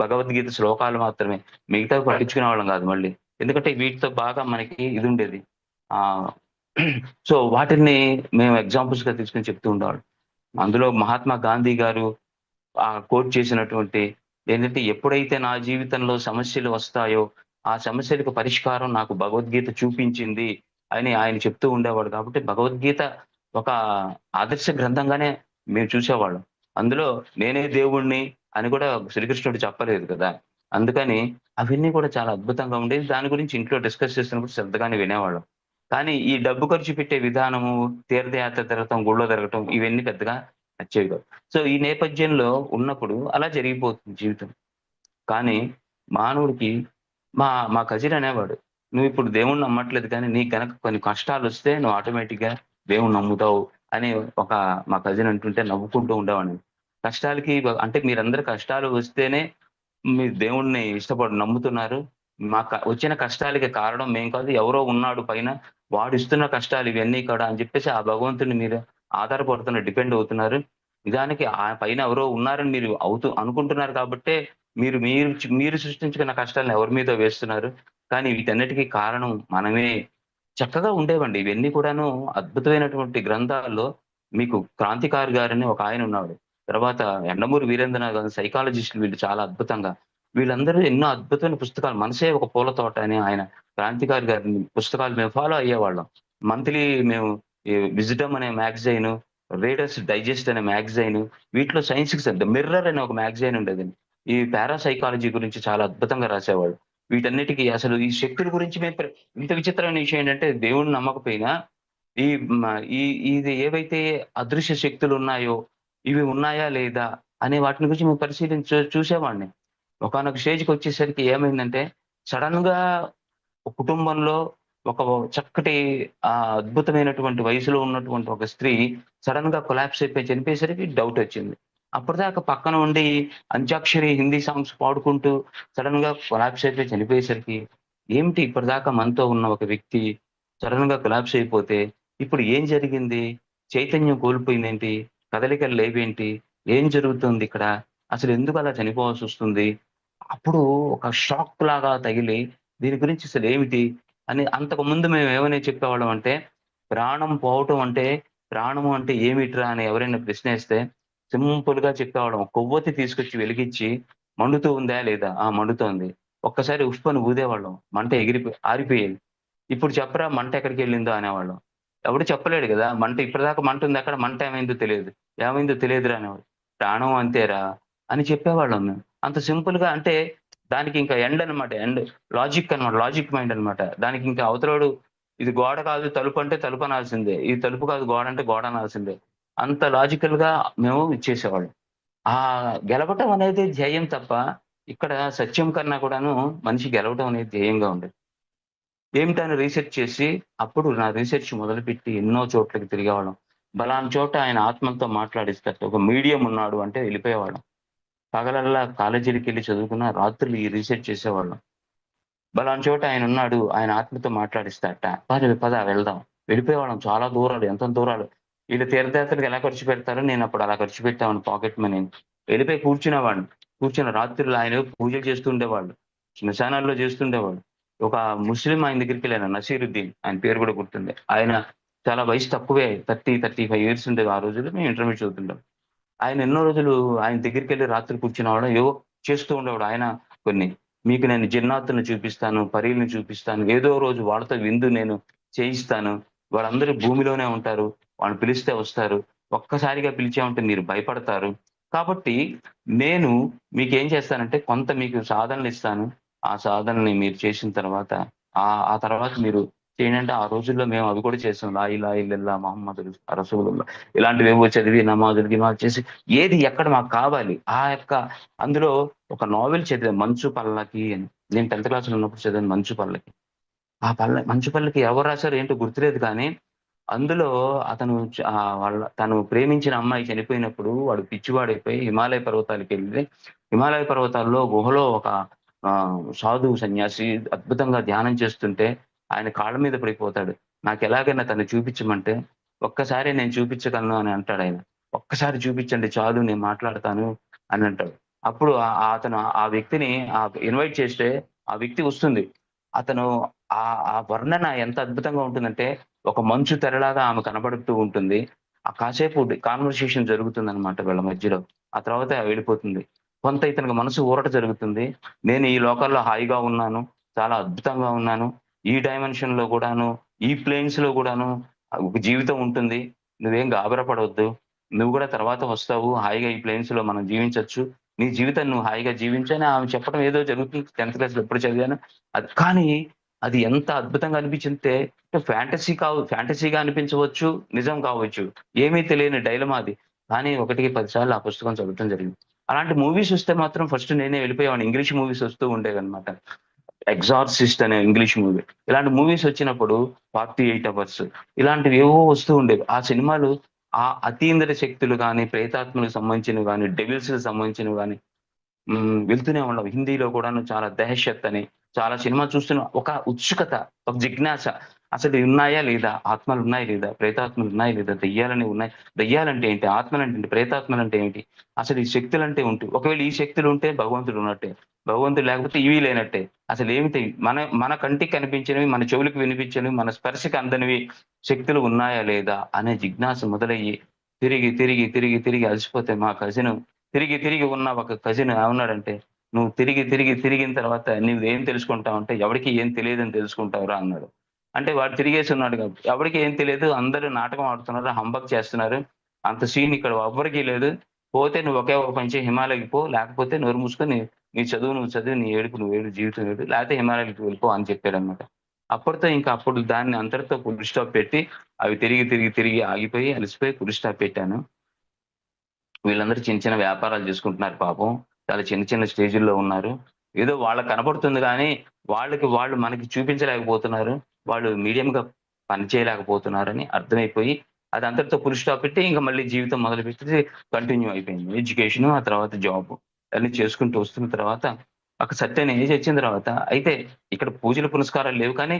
భగవద్గీత శ్లోకాలు మాత్రమే. మిగతావి పట్టించుకునేవాళ్ళం కాదు మళ్ళీ. ఎందుకంటే వీటితో బాగా మనకి ఇదుండేది. ఆహ్, సో వాటిల్ని మేము ఎగ్జాంపుల్స్‌గా తీసుకొని చెప్తూ ఉండేవాళ్ళం. అందులో మహాత్మా గాంధీ గారు కోట్ చేసినటువంటి ఏంటంటే, ఎప్పుడైతే నా జీవితంలో సమస్యలు వస్తాయో, ఆ సమస్యలకు పరిష్కారం నాకు భగవద్గీత చూపించింది అని ఆయన చెప్తూ ఉండేవాడు కాబట్టి, భగవద్గీత ఒక ఆదర్శ గ్రంథంగానే మేము చూసేవాళ్ళం. అందులో నేనే దేవుడిని అని కూడా శ్రీకృష్ణుడు చెప్పలేదు కదా! అందుకని అవన్నీ కూడా చాలా అద్భుతంగా ఉండేది. దాని గురించి ఇంట్లో డిస్కస్ చేస్తున్నప్పుడు శ్రద్ధగానే వినేవాళ్ళం. కానీ ఈ డబ్బు ఖర్చు పెట్టే విధానము, తీర్థయాత్ర తిరగటం, గుళ్ళో తిరగటం ఇవన్నీ పెద్దగా నచ్చేవి కావు. సో, ఈ నేపథ్యంలో ఉన్నప్పుడు అలా జరిగిపోతుంది జీవితం. కానీ మానవుడికి మా మా కజిన్ అనేవాడు. "నువ్విప్పుడు దేవుడిని నమ్మట్లేదు కానీ, నీకు గనక కొన్ని కష్టాలొస్తే నువ్వు ఆటోమేటిక్‌గా దేవుడిని నమ్ముతావు" అని ఒక మా కజిన్ అంటుంటే నవ్వుకుంటూ ఉండేవాడిని. కష్టాలకి అంటే మీరందరూ కష్టాలు వస్తేనే మీరు దేవుడిని నమ్ముతున్నారు. వచ్చిన కష్టాలకి కారణం మేము కాదు. ఎవరో ఉన్నాడు పైన. వాడిస్తున్న కష్టాలు ఇవన్నీ కూడా అని చెప్పేసి ఆ భగవంతుడిని మీరు డిపెండ్ అవుతున్నారు. నిజానికి ఆ పైన ఎవరో ఉన్నారని మీరు అనుకుంటున్నారు కాబట్టే మీరు సృష్టించుకున్న కష్టాలను ఎవరి మీదో వేస్తున్నారు. కానీ వీటన్నిటికి కారణం మనమే. చక్కగా ఉండేవండి. ఇవన్నీ కూడాను అద్భుతమైనటువంటి గ్రంథాల్లో మీకు 'క్రాంతికారి' గారని ఒక ఆయనున్నాడు. తర్వాత 'యండమూరి వీరేంద్రనాథ్' గారు సైకాలజిస్టులు వీళ్ళు చాలా అద్భుతంగా. వీళ్ళందరూ ఎన్నో అద్భుతమైన పుస్తకాలు 'మనసే ఒక పూల తోట' అని ఆయన 'క్రాంతికారి' గారి పుస్తకాలు మేము ఫాలో అయ్యేవాళ్ళం. మంత్లీ మేము ఈ 'విజ్డమ్' అనే మ్యాగజైను, 'రీడర్స్ డైజెస్ట్' అనే మ్యాగజైను వీటిలో సైన్స్‌కి 'మిర్రర్' అనే ఒక మ్యాగజైన్ ఉండేదండి. ఈ పారాసైకాలజీ గురించి చాలా అద్భుతంగా రాసేవాళ్ళు. వీటన్నిటికి అసలు ఈ శక్తుల గురించి ఇంత విచిత్రమైన విషయం ఏంటంటే దేవుడిని నమ్మకపోయినా ఈ మ ఈ ఇది ఏవైతే అదృశ్య శక్తులున్నాయో, ఇవి ఉన్నాయా లేదా అనే వాటిని గురించి మేము చూసేవాడిని. ఒకానొక స్టేజ్‌కొచ్చేసరికి ఏమైందంటే సడెన్‌గా ఒక కుటుంబంలో ఒక చక్కటి అద్భుతమైనటువంటి వయసులో ఉన్నటువంటి ఒక స్త్రీ సడెన్‌గా కొలాప్స్ అయిపోయి చనిపోయేసరికి డౌటొచ్చింది. అప్పటిదాకా పక్కన ఉండి అంత్యాక్షరి హిందీ సాంగ్స్ పాడుకుంటూ సడెన్‌గా కొలాప్స్ అయిపోయి చనిపోయేసరికి, ఏమిటి ఇప్పటిదాకా మనతో ఉన్న ఒక వ్యక్తి సడెన్‌గా కొలాప్స్ అయిపోతే ఇప్పుడు ఏం జరిగింది? చైతన్యం కోల్పోయిందేంటి? కదలికలు లేవేంటి? ఏం జరుగుతుంది ఇక్కడ? అసలు ఎందుకు అలా చనిపోవాల్సి వస్తుంది? అప్పుడు ఒక షాక్ లాగా తగిలి దీని గురించి అసలేమిటి అని అంతకుముందు మేము ఏమని చెప్పేవాళ్ళం అంటే, ప్రాణం పోవటం అంటే, ప్రాణము అంటే ఏమిట్రా అని ఎవరైనా ప్రశ్నేస్తే సింపుల్‌గా చెప్పేవాళ్ళం. కొవ్వొత్తి తీసుకొచ్చి వెలిగించి మండుతూ ఉందా? లేదా? ఆ! మండుతోంది. ఒక్కసారి ఉఫ్ అని ఊదేవాళ్ళం. మంట ఆరిపోయేది. ఇప్పుడు చెప్పరా మంట ఎక్కడికెళ్ళిందో అనేవాళ్ళం. ఎవడు చెప్పలేడు గదా! మంట ఇప్పటిదాకా మంటుందెక్కడ? మంట ఏమైందో తెలియదు. ఏమైందో తెలియదురా అనేవాడు. ప్రాణం అంతేరా అని చెప్పేవాళ్ళం మేము. అంత సింపుల్‌గా అంటే దానికింక ఎండ్ అనమాట. ఎండ్. లాజిక్ అనమాట. లాజిక్ మైండ్ అనమాట. దానికింక అవతలోడు ఇది గోడ కాదు తలుపంటే తలుపనాల్సిందే. ఇది తలుపు కాదు గోడంటే గోడ అనాల్సిందే. అంత లాజికల్‌గా మేము ఇచ్చేసేవాళ్ళం. గెలవటం అనేది ధ్యేయం తప్ప, ఇక్కడ సత్యం కన్నా కూడాను మనిషి గెలవటం అనేది ధ్యేయంగా ఉండేది. ఏమిటని రీసెర్చ్ చేసి, అప్పుడు నా రీసెర్చ్ మొదలుపెట్టి ఎన్నో చోట్లకి తిరిగేవాళ్ళం. పలానా చోట ఆయన ఆత్మలతో మాట్లాడిస్తారట. ఒక మీడియం ఉన్నాడు అంటే వెళ్ళిపోయేవాళ్ళం. పగలల్లా కాలేజీలకెళ్ళి చదువుకున్న, రాత్రులు ఈ రీసెర్చ్ చేసేవాళ్ళం. పలానా చోట ఆయనున్నాడు, ఆయన ఆత్మతో మాట్లాడిస్తాడట. పద వెళ్దాం. వెళ్ళిపోయేవాళ్ళం చాలా దూరాలు, ఎంత దూరాలు. ఈళ్ళు తీర్థయాత్రలకు ఎలా ఖర్చు పెడతారో నేనప్పుడు అలా ఖర్చు పెట్టేవాడిని పాకెట్ మనీని. వెళ్ళిపోయి కూర్చునేవాడిని. కూర్చొని రాత్రులు ఆయన పూజలు చేస్తూ ఉండేవాళ్ళు. శ్మశానాల్లో చేస్తుండేవాడు. ఒక ముస్లిం ఆయన దగ్గరికెళ్ళాను నసీరుద్దీన్. ఆయన పేరు కూడా గుర్తుంది. ఆయన చాలా వయసు తక్కువే 30, 35 ఇయర్స్ ఉండేవి ఆ రోజుల్లో. మేము ఇంటర్మీడియేట్ చదువుతుంటాం. ఆయన ఎన్నో రోజులు ఆయన దగ్గరికెళ్ళి రాత్రి కూర్చునేవాళ్ళం. ఏవో చేస్తూ ఉండేవాడు. ఆయన కొన్ని మీకు నేను జిన్నాతుల్ని చూపిస్తాను, పరీలని చూపిస్తాను. ఏదో రోజు వాళ్ళతో విందు నేను చేయిస్తాను. వాళ్ళందరూ భూమిలోనే ఉంటారు. వాళ్ళని పిలిస్తే వస్తారు. ఒక్కసారిగా పిలిచామంటే మీరు భయపడతారు. కాబట్టి నేను మీకేం చేస్తానంటే కొంత మీకు సాధనలిస్తాను. ఆ సాధనని మీరు చేసిన తర్వాత ఆ తర్వాత మీరు చేయండంటే ఆ రోజుల్లో మేము అవి కూడా చేసాం. లా ఇలాహ ఇల్లల్లాహ్ ముహమ్మదుర్ రసూలుల్లాహ్ ఇలాంటివేవో చదివి నమాజులు గిమాజులు చేసి ఏది ఎక్కడ మాకు కావాలి. అందులో ఒక నావెల్ చదివాను 'మంచు పల్లకి' అని. నేను 10థ్ క్లాస్‌లో ఉన్నప్పుడు చదివాను 'మంచు పల్లకి'. 'మంచు పల్లకి' ఎవరు రాసారో ఏంటో గుర్తులేదు కానీ, అందులో తను ప్రేమించిన అమ్మాయి చనిపోయినప్పుడు వాడు పిచ్చివాడైపోయి హిమాలయ పర్వతాలకెళ్ళి, హిమాలయ పర్వతాల్లో గుహలో ఒక సాధువు సన్యాసి అద్భుతంగా ధ్యానం చేస్తుంటే, ఆయన కాళ్ళ మీద పడిపోతాడు. నాకెలాగైనా తన్ని చూపించమంటే, ఒక్కసారే నేను చూపించగలను అని అంటాడాయన. ఒక్కసారి చూపించండి చాలు నేను మాట్లాడతాను అని అంటాడు. అప్పుడు అతను ఆ వ్యక్తిని ఇన్వైట్ చేస్తే ఆ వ్యక్తి వస్తుంది. అతను ఆ వర్ణన ఎంత అద్భుతంగా ఉంటుందంటే, ఒక మంచు తెరలాగా ఆమె కనబడుతూ ఉంటుంది. కాసేపు కాన్వర్సేషన్ జరుగుతుందనమాట వీళ్ళ మధ్యలో. ఆ తర్వాత వెళ్ళిపోతుంది. కొంత ఇతనికి మనసు ఊరట జరుగుతుంది. నేను ఈ లోకాల్లో హాయిగా ఉన్నాను. చాలా అద్భుతంగా ఉన్నాను. ఈ డైమెన్షన్‌లో గూడాను, ఈ ప్లేన్స్‌లో గూడాను ఒక జీవితం ఉంటుంది. నువ్వేం గాబరా పడొద్దు. నువ్వు గూడా తర్వాత వస్తావు. హాయిగా ఈ ప్లేన్స్‌లో మనం జీవించొచ్చు. నీ జీవితాన్ని నువ్వు హాయిగా జీవించు అని ఆమె చెప్పడం ఏదో జరుగుతుంది. 10థ్ క్లాస్‌లో ఎప్పుడు చదివాను. కానీ అది ఎంత అద్భుతంగా అనిపించిందంటే ఫ్యాంటసీగా అనిపించవచ్చు, నిజం కావచ్చు. ఏమీ తెలియని డైలమా అది. కానీ 1కి 10 సార్లు ఆ పుస్తకం చదవటం జరిగింది. అలాంటి మూవీస్ వస్తే మాత్రం ఫస్ట్ నేనే వెళ్ళిపోయేవాడిని. ఇంగ్లీష్ మూవీస్ వస్తూ ఉండేవన్నమాట. 'ఎగ్జార్సిస్ట్' అనే ఇంగ్లీష్ మూవీ. ఇలాంటి మూవీస్ వచ్చినప్పుడు 48 అవర్స్ ఇలాంటివేవో వస్తూ ఉండేవి. ఆ సినిమాలు అతీంద్ర శక్తులు గాని, ప్రేతాత్మలకు సంబంధించినవి గాని, డెవిల్స్‌కి సంబంధించినవి గాని వెళ్తూనే ఉన్నాం. హిందీలో కూడాను చాలా 'దహషత్' అని చాలా సినిమా చూస్తున్న ఒక ఉత్సుకత, ఒక జిజ్ఞాస. అసలు ఉన్నాయా లేదా? ఆత్మలున్నాయా లేదా? ప్రేతాత్మలు ఉన్నాయా లేదా? దెయ్యాలనేవి ఉన్నాయి. దెయ్యాలంటే ఏంటి? ఆత్మలంటే ఏంటి? ప్రేతాత్మలంటే ఏంటి? అసలు ఈ శక్తులంటే ఏంటి? ఒకవేళ ఈ శక్తులుంటే భగవంతుడు ఉన్నట్టే. భగవంతుడు లేకపోతే ఇవి లేనట్టే. అసలేమిటి? మన మన కంటికి కనిపించినవి, మన చెవులకు వినిపించినవి, మన స్పర్శకి అందనివి శక్తులు ఉన్నాయా లేదా? అనే జిజ్ఞాస మొదలయ్యి తిరిగి అలసిపోతే మా కజిను తిరిగి ఉన్న ఒక కజిన్ ఏమన్నాడంటే, "నువ్వు తిరిగిన తర్వాత నువ్వేం తెలుసుకుంటావంటే, ఎవడికి ఏం తెలీదని తెలుసుకుంటావురా" అన్నాడు. అంటే వాడు తిరిగేసి ఉన్నాడు కాబట్టి. ఎవడికి ఏం తెలీదు. అందరూ నాటకం ఆడుతున్నారు. హంబక్ చేస్తున్నారు. అంత సీన్ ఇక్కడ ఎవ్వరికీ లేదు. పోతే నువ్వు ఒకే ఒక పని చెయి హిమాలయకి పో. లేకపోతే నోరు మూసుకొని నీ చదువు నువ్వు చదివి, నీ ఏడుపు నువ్వు ఏడు, జీవితం ఏడు. లేకపోతే హిమాలయాలకి వెళ్ళిపో అని చెప్పాడన్నమాట. అప్పుడు దాన్ని అంతటితో ఫుల్ స్టాప్ పెట్టి, అవి తిరిగి ఆగిపోయి, అలసిపోయి ఫుల్ స్టాప్ పెట్టాను. వీళ్ళందరూ చిన్న వ్యాపారాలు చేసుకుంటున్నారు పాపం. చాలా చిన్న స్టేజుల్లో ఉన్నారు. ఏదో వాళ్ళకి కనపడుతుంది గానీ, వాళ్ళు మనకి చూపించలేకపోతున్నారు. వాళ్ళు మీడియంగా పని చేయలేకపోతున్నారని అర్థమైపోయి, అది అంతటితో ఫుల్ స్టాప్ పెట్టి, ఇంక మళ్ళీ జీవితం మొదలుపెట్టి కంటిన్యూ అయిపోయింది. ఎడ్యుకేషను, ఆ తర్వాత జాబు. అన్నీ చేసుకుంటూ వస్తున్న తర్వాత, ఒక సర్టెన్ ఏజ్ వచ్చిన తర్వాత అయితే ఇక్కడ పూజలు పునస్కారాలు లేవు కానీ,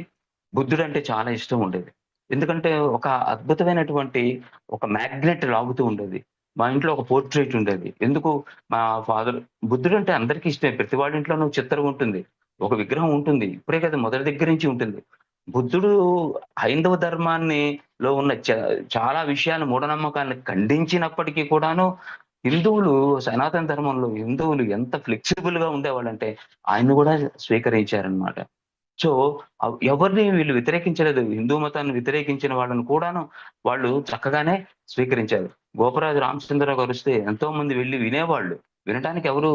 బుద్ధుడంటే చాలా ఇష్టం ఉండేది. ఎందుకంటే ఒక అద్భుతమైనటువంటి ఒక మ్యాగ్నెట్ లాగుతూ ఉండేది. మా ఇంట్లో ఒక పోర్ట్రెయిట్ ఉండేది. ఎందుకు మా ఫాదర్ బుద్ధుడు అంటే అందరికీ ఇష్టమే. ప్రతి వాళ్ళ ఇంట్లోనూ చిత్రం ఉంటుంది. ఒక విగ్రహం ఉంటుంది. ఇప్పుడే కాదు మొదటి దగ్గర నుంచి ఉంటుంది. బుద్ధుడు హైందవ ధర్మాన్ని లో ఉన్న చాలా విషయాలు మూఢనమ్మకాలను ఖండించినప్పటికీ కూడాను హిందువులు సనాతన ధర్మంలో హిందువులు ఎంత ఫ్లెక్సిబుల్‌గా ఉండేవాళ్ళంటే ఆయన్ని గూడా స్వీకరించారనమాట. సో, ఎవరిని వీళ్ళు వ్యతిరేకించలేదు. హిందూ మతాన్ని వ్యతిరేకించిన వాళ్ళని కూడాను వాళ్ళు చక్కగానే స్వీకరించారు. గోపరాజు రామచంద్రరావు గారొస్తే ఎంతోమంది వెళ్లి వినేవాళ్ళు. వినటానికి ఎవరు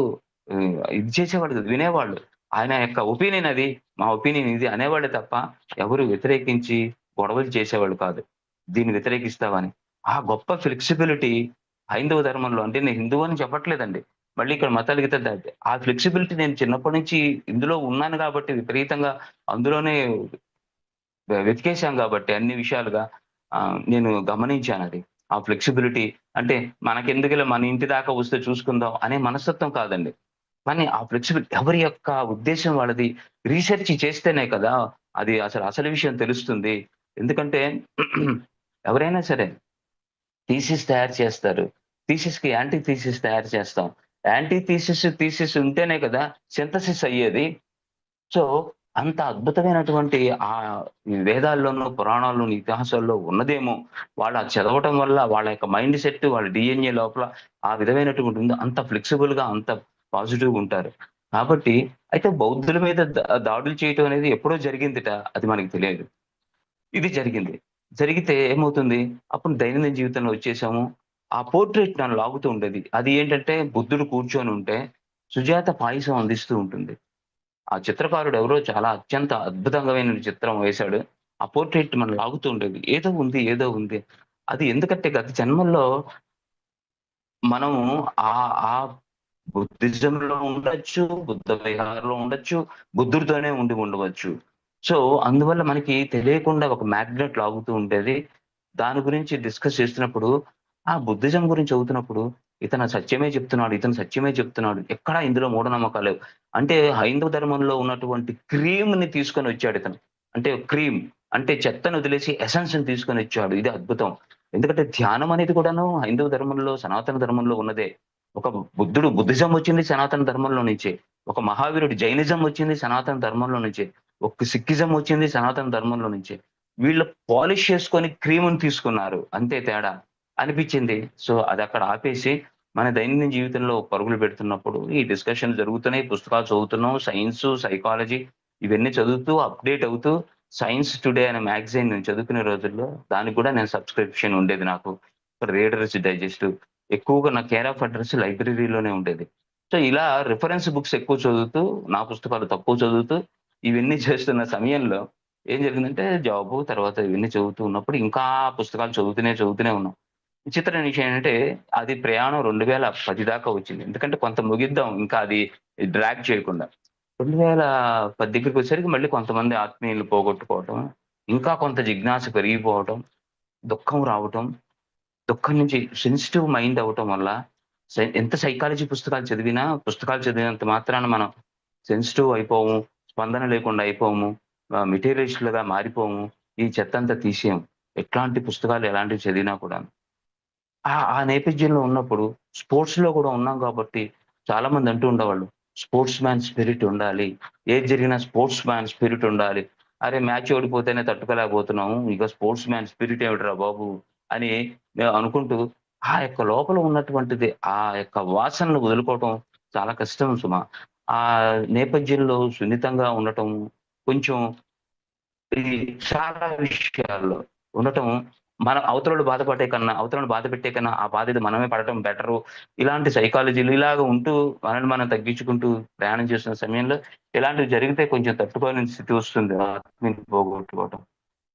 ఇది చేసేవాళ్ళు కాదు. వినేవాళ్ళు. ఆయన యొక్క ఒపీనియన్ అది. మా ఒపీనియన్ ఇది అనేవాళ్ళే తప్ప ఎవరు వ్యతిరేకించి గొడవలు చేసేవాళ్ళు కాదు. దీన్ని వ్యతిరేకిస్తావని. ఆ గొప్ప ఫ్లెక్సిబిలిటీ హైందవ ధర్మంలో అంటే నేను హిందువు అని చెప్పట్లేదండి. మళ్ళీ ఇక్కడ మతాలు గితాలు దాటి ఆ ఫ్లెక్సిబిలిటీ నేను చిన్నప్పటి నుంచి ఇందులో ఉన్నాను కాబట్టి విపరీతంగా అందులోనే వెతికేసాం కాబట్టి అన్ని విషయాలుగా నేను గమనించానది. ఆ ఫ్లెక్సిబిలిటీ అంటే మనకెందుకులే మన ఇంటి దాకా వస్తే చూసుకుందాం అనే మనస్తత్వం కాదండి. కానీ ఆ ఫ్లెక్సిబిలిటీ ఎవరి యొక్క ఉద్దేశ్యం వాళ్ళది రీసెర్చ్ చేస్తేనే కదా! అది అసలు విషయం తెలుస్తుంది. ఎందుకంటే ఎవరైనా సరే థీసిస్ తయారు చేస్తారు. థీసిస్‌కి యాంటీ థీసిస్ తయారు చేస్తాం. యాంటీ థీసిస్ ఉంటేనే కదా సింథసిస్ అయ్యేది. సో, అంత అద్భుతమైనటువంటి ఈ వేదాల్లోనూ, పురాణాల్లోను, ఇతిహాసాల్లో ఉన్నదేమో, వాళ్ళు అది చదవటం వల్ల వాళ్ళ యొక్క మైండ్ సెట్, వాళ్ళ డీఎన్ఏ లోపల ఆ విధమైనటువంటి ఉంది. అంత ఫ్లెక్సిబుల్‌గా, అంత పాజిటివ్‌గా ఉంటారు. కాబట్టి అయితే బౌద్ధుల మీద దాడులు చేయటం అనేది ఎప్పుడో జరిగిందిట. అది మనకు తెలియదు. ఇది జరిగింది. జరిగితే ఏమవుతుంది? అప్పుడు దైనందిన జీవితంలో వచ్చేసాము. ఆ పోర్ట్రెయిట్ నన్ను లాగుతూ ఉండేది. అది ఏంటంటే బుద్ధుడు కూర్చొనుంటే, సుజాత పాయసం అందిస్తూ ఉంటుంది. ఆ చిత్రకారుడు ఎవరో చాలా అత్యంత అద్భుతంగమైన చిత్రం వేశాడు. ఆ పోర్ట్రెయిట్ మనల్ని లాగుతూ ఉండేది. ఏదో ఉంది, ఏదో ఉంది. అది ఎందుకంటే గత జన్మల్లో మనము ఆ బుద్ధిజంలో ఉండొచ్చు, బుద్ధ విహారంలో ఉండొచ్చు, బుద్ధుడితోనే ఉండవచ్చు. సో, అందువల్ల మనకి తెలియకుండా ఒక మ్యాగ్నెట్ లాగుతూ ఉండేది. దాని గురించి డిస్కస్ చేస్తున్నప్పుడు, ఆ బుద్ధిజం గురించి చదువుతున్నప్పుడు, ఇతను సత్యమే చెప్తున్నాడు, ఇతను సత్యమే చెప్తున్నాడు. ఎక్కడా ఇందులో మూఢనమ్మకాలు లేవు. అంటే హైందవ ధర్మంలో ఉన్నటువంటి క్రీమ్‌ని తీసుకొనొచ్చాడితను. అంటే క్రీమ్ అంటే చెత్తను వదిలేసి ఎసెన్స్‌ని తీసుకొనొచ్చాడు. ఇది అద్భుతం. ఎందుకంటే ధ్యానం అనేది కూడాను హైందవ ధర్మంలో, సనాతన ధర్మంలో ఉన్నదే. ఒక బుద్ధుడు బుద్ధిజం వచ్చింది సనాతన ధర్మంలో నుంచే. ఒక మహావీరుడు జైనిజం వచ్చింది సనాతన ధర్మంలో నుంచే. ఒక సిక్కిజం వచ్చింది సనాతన ధర్మంలో నుంచే. వీళ్ళు పాలిష్ చేసుకొని క్రీముని తీసుకున్నారు. అంతే తేడా అనిపిచ్చింది. సో, అదక్కడ ఆపేసి మన దైనందిన జీవితంలో పరుగులు పెడుతున్నప్పుడు ఈ డిస్కషన్ జరుగుతున్నాయి. పుస్తకాలు చదువుతున్నాం. సైన్సు, సైకాలజీ ఇవన్నీ చదువుతూ అప్‌డేట్ అవుతూ సైన్స్ టుడే అనే మ్యాగజైన్ నేను చదువుకునే రోజుల్లో దానికి కూడా నేను సబ్‌స్క్రిప్షన్ ఉండేది నాకు. రీడర్స్ డైజెస్ట్ ఎక్కువగా నా కేర్ ఆఫ్ అడ్రెస్ లైబ్రరీలోనే ఉండేది. సో, ఇలా రిఫరెన్స్ బుక్స్ ఎక్కువ చదువుతూ, నా పుస్తకాలు తక్కువ చదువుతూ, ఇవన్నీ చేస్తున్న సమయంలో ఏం జరిగిందంటే జాబు తర్వాత ఇవన్నీ చదువుతూ ఉన్నప్పుడు ఇంకా పుస్తకాలు చదువుతూనే ఉన్నాం. విచిత్రమైన విషయం ఏంటంటే అది ప్రయాణం 2010 దాకా వచ్చింది. ఎందుకంటే కొంత ముగిద్దాం ఇంకా అది డ్రాగ్ చేయకుండా. 2010 దగ్గరికొచ్చేసరికి మళ్ళీ కొంతమంది ఆత్మీయులు పోగొట్టుకోవటం, ఇంకా కొంత జిజ్ఞాస పెరిగిపోవటం, దుఃఖం రావటం, దుఃఖం నుంచి సెన్సిటివ్ మైండ్ అవ్వటం వల్ల ఎంత సైకాలజీ పుస్తకాలు చదివినా, పుస్తకాలు చదివినంత మాత్రాన మనం సెన్సిటివ్ అయిపోము, స్పందన లేకుండా అయిపోము, మెటీరియలిస్ట్‌లుగా మారిపోము. ఈ చెత్తంతా తీసేయం. ఎట్లాంటి పుస్తకాలు ఎలాంటివి చదివినా కూడాను. ఆ నేపథ్యంలో ఉన్నప్పుడు స్పోర్ట్స్‌లో కూడా ఉన్నాం కాబట్టి చాలామంది అంటూ ఉండేవాళ్ళు. స్పోర్ట్స్ మ్యాన్ స్పిరిట్ ఉండాలి. ఏది జరిగినా స్పోర్ట్స్ మ్యాన్ స్పిరిట్ ఉండాలి. అరే! మ్యాచ్ ఓడిపోతేనే తట్టుకోలేకపోతున్నాము. ఇక స్పోర్ట్స్ మ్యాన్ స్పిరిట్ ఏమిటిరా బాబు! అని మేము అనుకుంటూ ఆ యొక్క లోపల ఉన్నటువంటిది ఆ యొక్క వాసనను వదులుకోవటం చాలా కష్టం సుమ. ఆ నేపథ్యంలో సున్నితంగా ఉండటం కొంచెం ఇది చాలా విషయాల్లో ఉండటం మన అవతలోళ్ళు బాధపడే కన్నా, అవతలోళ్ళని బాధ పెట్టే కన్నా, ఆ బాధ ఏదో మనమే పడటం బెటరు. ఇలాంటి సైకాలజీలు ఇలాగ ఉంటూ మనల్ని మనం తగ్గించుకుంటూ ప్రయాణం చేస్తున్న సమయంలో ఇలాంటివి జరిగితే కొంచెం తట్టుకోలేని స్థితి వస్తుంది. ఆత్మీయుని పోగొట్టుకోవటం.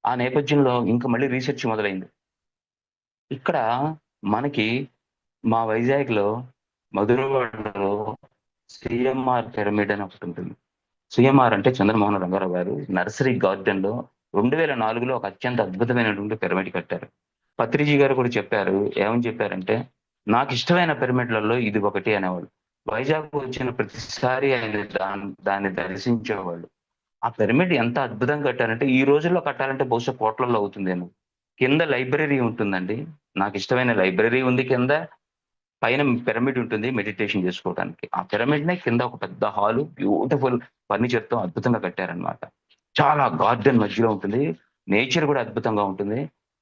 ఆ నేపథ్యంలో ఇంక మళ్ళీ రీసెర్చ్ మొదలైంది. ఇక్కడ మనకి మా వైజాగ్‌లో మధురవాడలో సీఎంఆర్ పిరమిడ్ అని ఒకటుంటుంది. సీఎంఆర్ అంటే చంద్రమోహన రంగారావు గారు నర్సరీ గార్డెన్‌లో 2004లో ఒక అత్యంత అద్భుతమైనటువంటి పిరమిడ్ కట్టారు. పత్రిజీ గారు కూడా చెప్పారు. ఏమని చెప్పారంటే, "నాకిష్టమైన పిరమిడ్‌లలో ఇది ఒకటి" అనేవాళ్ళు. వైజాగ్ వచ్చిన ప్రతిసారి ఆయన దాన్ని దర్శించేవాళ్ళు. ఆ పిరమిడ్ ఎంత అద్భుతంగా కట్టారంటే, ఈ రోజుల్లో కట్టాలంటే బహుశా కోట్లల్లో అవుతుందేమో. కింద లైబ్రరీ ఉంటుందండి. నాకు ఇష్టమైన లైబ్రరీ ఉంది కింద. పైన పిరమిడ్ ఉంటుంది మెడిటేషన్ చేసుకోవడానికి. ఆ పిరమిడ్‌నే కింద ఒక పెద్ద హాలు బ్యూటిఫుల్ ఫర్నిచర్‌తో అద్భుతంగా కట్టారనమాట. చాలా గార్డెన్ మధ్యలో ఉంటుంది. నేచర్ గూడా అద్భుతంగా ఉంటుంది.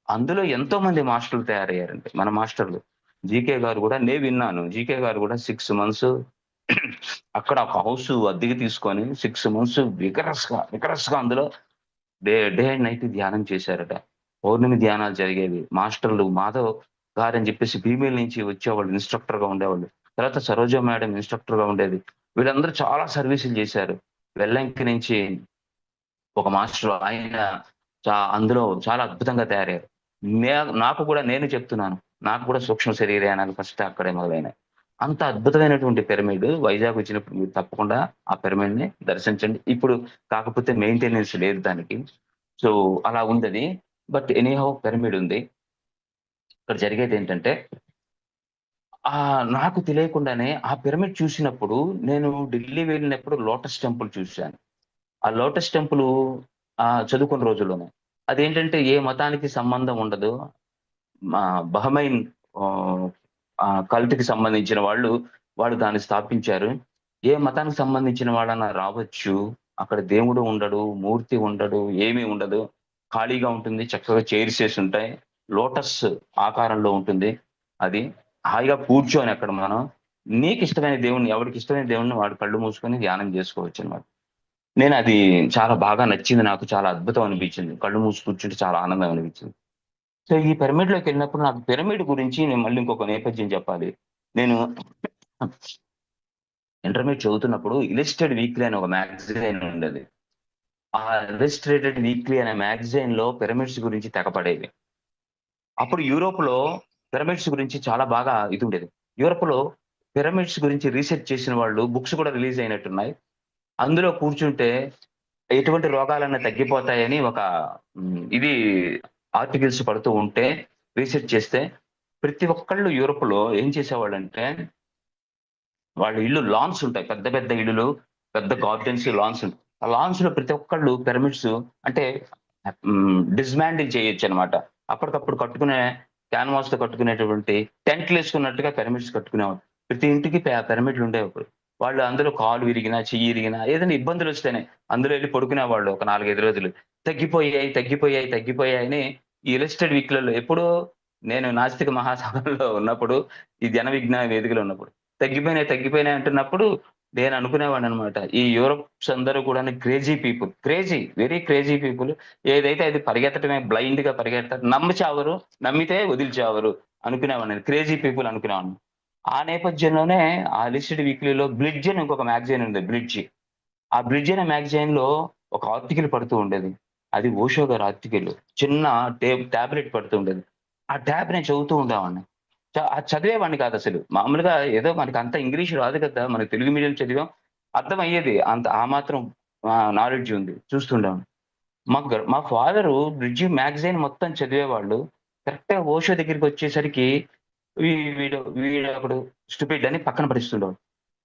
అందులో ఎంతో మంది మాస్టర్‌లు తయారయ్యారండి. మన మాస్టర్‌లు. జీకే గారు గూడా విన్నాను. జీకే గారు గూడా 6 మంత్స్ అక్కడ ఒక హౌస్ అద్దెకి తీసుకొని 6 మంత్స్ విగరస్‌గా అందులో డే అండ్ నైట్ ధ్యానం చేశారట. పౌర్ణమి ధ్యానాలు జరిగేవి. మాస్టర్‌లు మాధవ్ గారని చెప్పేసి ఫీమేల్ నుంచి వచ్చేవాళ్ళు ఇన్‌స్ట్రక్టర్‌గా ఉండేవాళ్ళు. తర్వాత సరోజ మేడం ఇన్‌స్ట్రక్టర్‌గా ఉండేది. వీళ్ళందరూ చాలా సర్వీసులు చేశారు. వెల్లంకి నుంచి ఒక మాస్టర్ ఆయన అందులో చాలా అద్భుతంగా తయారయ్యారు. నే నాకు కూడా నేను చెప్తున్నాను. నాకు కూడా సూక్ష్మ శరీరయానాలు ఫస్ట్ అక్కడే మొదలైనాయి. అంత అద్భుతమైనటువంటి పిరమిడ్ వైజాగ్ వచ్చినప్పుడు మీరు తప్పకుండా ఆ పిరమిడ్‌ని దర్శించండి. ఇప్పుడు కాకపోతే మెయింటెనెన్స్ లేదు దానికి. సో, అలా ఉందది. బట్ ఎనీహౌ పిరమిడ్ ఉంది. ఇక్కడ జరిగేదేంటంటే నాకు తెలియకుండానే ఆ పిరమిడ్ చూసినప్పుడు నేను ఢిల్లీ వెళ్ళినప్పుడు లోటస్ టెంపుల్ చూశాను. ఆ లోటస్ టెంపులు చదువుకున్న రోజుల్లోనే. అదేంటంటే ఏ మతానికి సంబంధం ఉండదు. మా బహమైన్ ఆహ్, కల్ట్‌కి సంబంధించిన వాళ్ళు దాన్ని స్థాపించారు. ఏ మతానికి సంబంధించిన వాళ్ళన్నా రావచ్చు. అక్కడ దేవుడు ఉండడు, మూర్తి ఉండడు, ఏమీ ఉండదు. ఖాళీగా ఉంటుంది. చక్కగా చైర్స్ ఏసుంటాయి. లోటస్ ఆకారంలో ఉంటుంది అది. హాయిగా కూర్చొని అక్కడ మనం నీకిష్టమైన దేవుడిని ఎవడికిష్టమైన దేవుడిని వాడు కళ్ళు మూసుకొని ధ్యానం జేసుకోవచ్చనమాట. నేనది చాలా బాగా నచ్చింది నాకు. చాలా అద్భుతం అనిపించింది. కళ్ళు మూసి కూర్చుంటే చాలా ఆనందం అనిపించింది. సో, ఈ పిరమిడ్‌లోకెళ్ళినప్పుడు నాకు పిరమిడ్ గురించి నేను మళ్ళీ ఇంకొక నేపథ్యం చెప్పాలి. నేను ఇంటర్మీడియేట్ చదువుతున్నప్పుడు 'ఇలిస్ట్రేటెడ్ వీక్లీ' అని ఒక మ్యాగజైన్ ఉండేది. ఆ 'ఇలిస్ట్రేటెడ్ వీక్లీ' అనే మ్యాగజైన్‌లో పిరమిడ్స్ గురించి తెగ పడేవి. అప్పుడు యూరోప్‌లో పిరమిడ్స్ గురించి చాలా బాగా ఇదుండేది. యూరోప్‌లో పిరమిడ్స్ గురించి రీసెర్చ్ చేసిన వాళ్ళు బుక్స్ కూడా రిలీజ్ అయినట్టున్నాయి. అందులో కూర్చుంటే ఎటువంటి రోగాలన్నా తగ్గిపోతాయని ఒక ఇది ఆర్టికల్స్ పడుతూ ఉంటే రీసెర్చ్ చేస్తే ప్రతి ఒక్కళ్ళు యూరోప్‌లో ఏం చేసేవాళ్ళంటే వాళ్ళ ఇల్లు లాన్స్ ఉంటాయి. పెద్ద పెద్ద ఇల్లులు, పెద్ద గార్డెన్స్, లాన్స్ ఉంటాయి. ఆ లాన్స్‌లో ప్రతి ఒక్కళ్ళు పిరమిడ్స్ అంటే డిస్మాంటిల్ చేయొచ్చనమాట. అప్పటికప్పుడు కట్టుకునే క్యాన్వాస్‌తో కట్టుకునేటువంటి టెంట్‌లేసుకున్నట్టుగా పిరమిడ్స్ కట్టుకునేవాళ్ళు. ప్రతి ఇంటికి పిరమిడ్‌లు ఉండేవప్పుడు. వాళ్ళు అందులో కాలు విరిగినా, చెయ్యి ఇరిగినా ఏదైనా ఇబ్బందులొస్తేనే అందులో ఎళ్లి పడుకునేవాళ్ళు ఒక 4, 5 రోజులు. తగ్గిపోయాయని ఈ ఇలస్ట్రేటెడ్ వీక్‌లలో ఎప్పుడో నేను నాస్తిక మహాసభలో ఉన్నప్పుడు, ఈ జన విజ్ఞాన వేదికలో ఉన్నప్పుడు తగ్గిపోయినాయి అంటున్నప్పుడు నేను అనుకునేవాడిననమాట. ఈ యూరోప్స్ అందరూ కూడాను crazy people. Very crazy people. ఏదైతే అది పరిగెత్తటమే బ్లైండ్‌గా పరిగెడతారు. నమ్మి చావరు. నమ్మితే వదిలి చావరు అనుకునేవాడిని. క్రేజీ పీపుల్ అనుకునేవాడిని. ఆ నేపథ్యంలోనే ఆ లిస్టెడ్ వీక్లీలో 'బ్లిడ్జ్' అని ఇంకొక మ్యాగజైన్ ఉంది 'బ్లిడ్జ్.' ఆ 'బ్లిడ్జ్' అనే మ్యాగజైన్‌లో ఒక ఆర్టికల్ పడుతూ ఉండేది. అది ఓషో గారి ఆర్టికల్. చిన్న టాబ్లెట్ పడుతూ ఉండేది. ఆ టాబ్ నేను చదువుతూ ఉండేవాడిని. అది చదివేవాడిని కాదసలు. మామూలుగా ఏదో మనకంత ఇంగ్లీష్ రాదు కదా! మనకు తెలుగు మీడియం చదివాం. అర్థమయ్యేది. ఆ మాత్రం నాలెడ్జ్ ఉంది. చూస్తుండేవాడిని. మా ఫాదరు 'బ్లిడ్జ్' మ్యాగజైన్ మొత్తం చదివేవాళ్ళు. కరెక్ట్‌గా ఓషో దగ్గరికొచ్చేసరికి వీ వీడు వీడొకడు స్టూపిడ్ అని పక్కన పడేస్తుండేవాడు.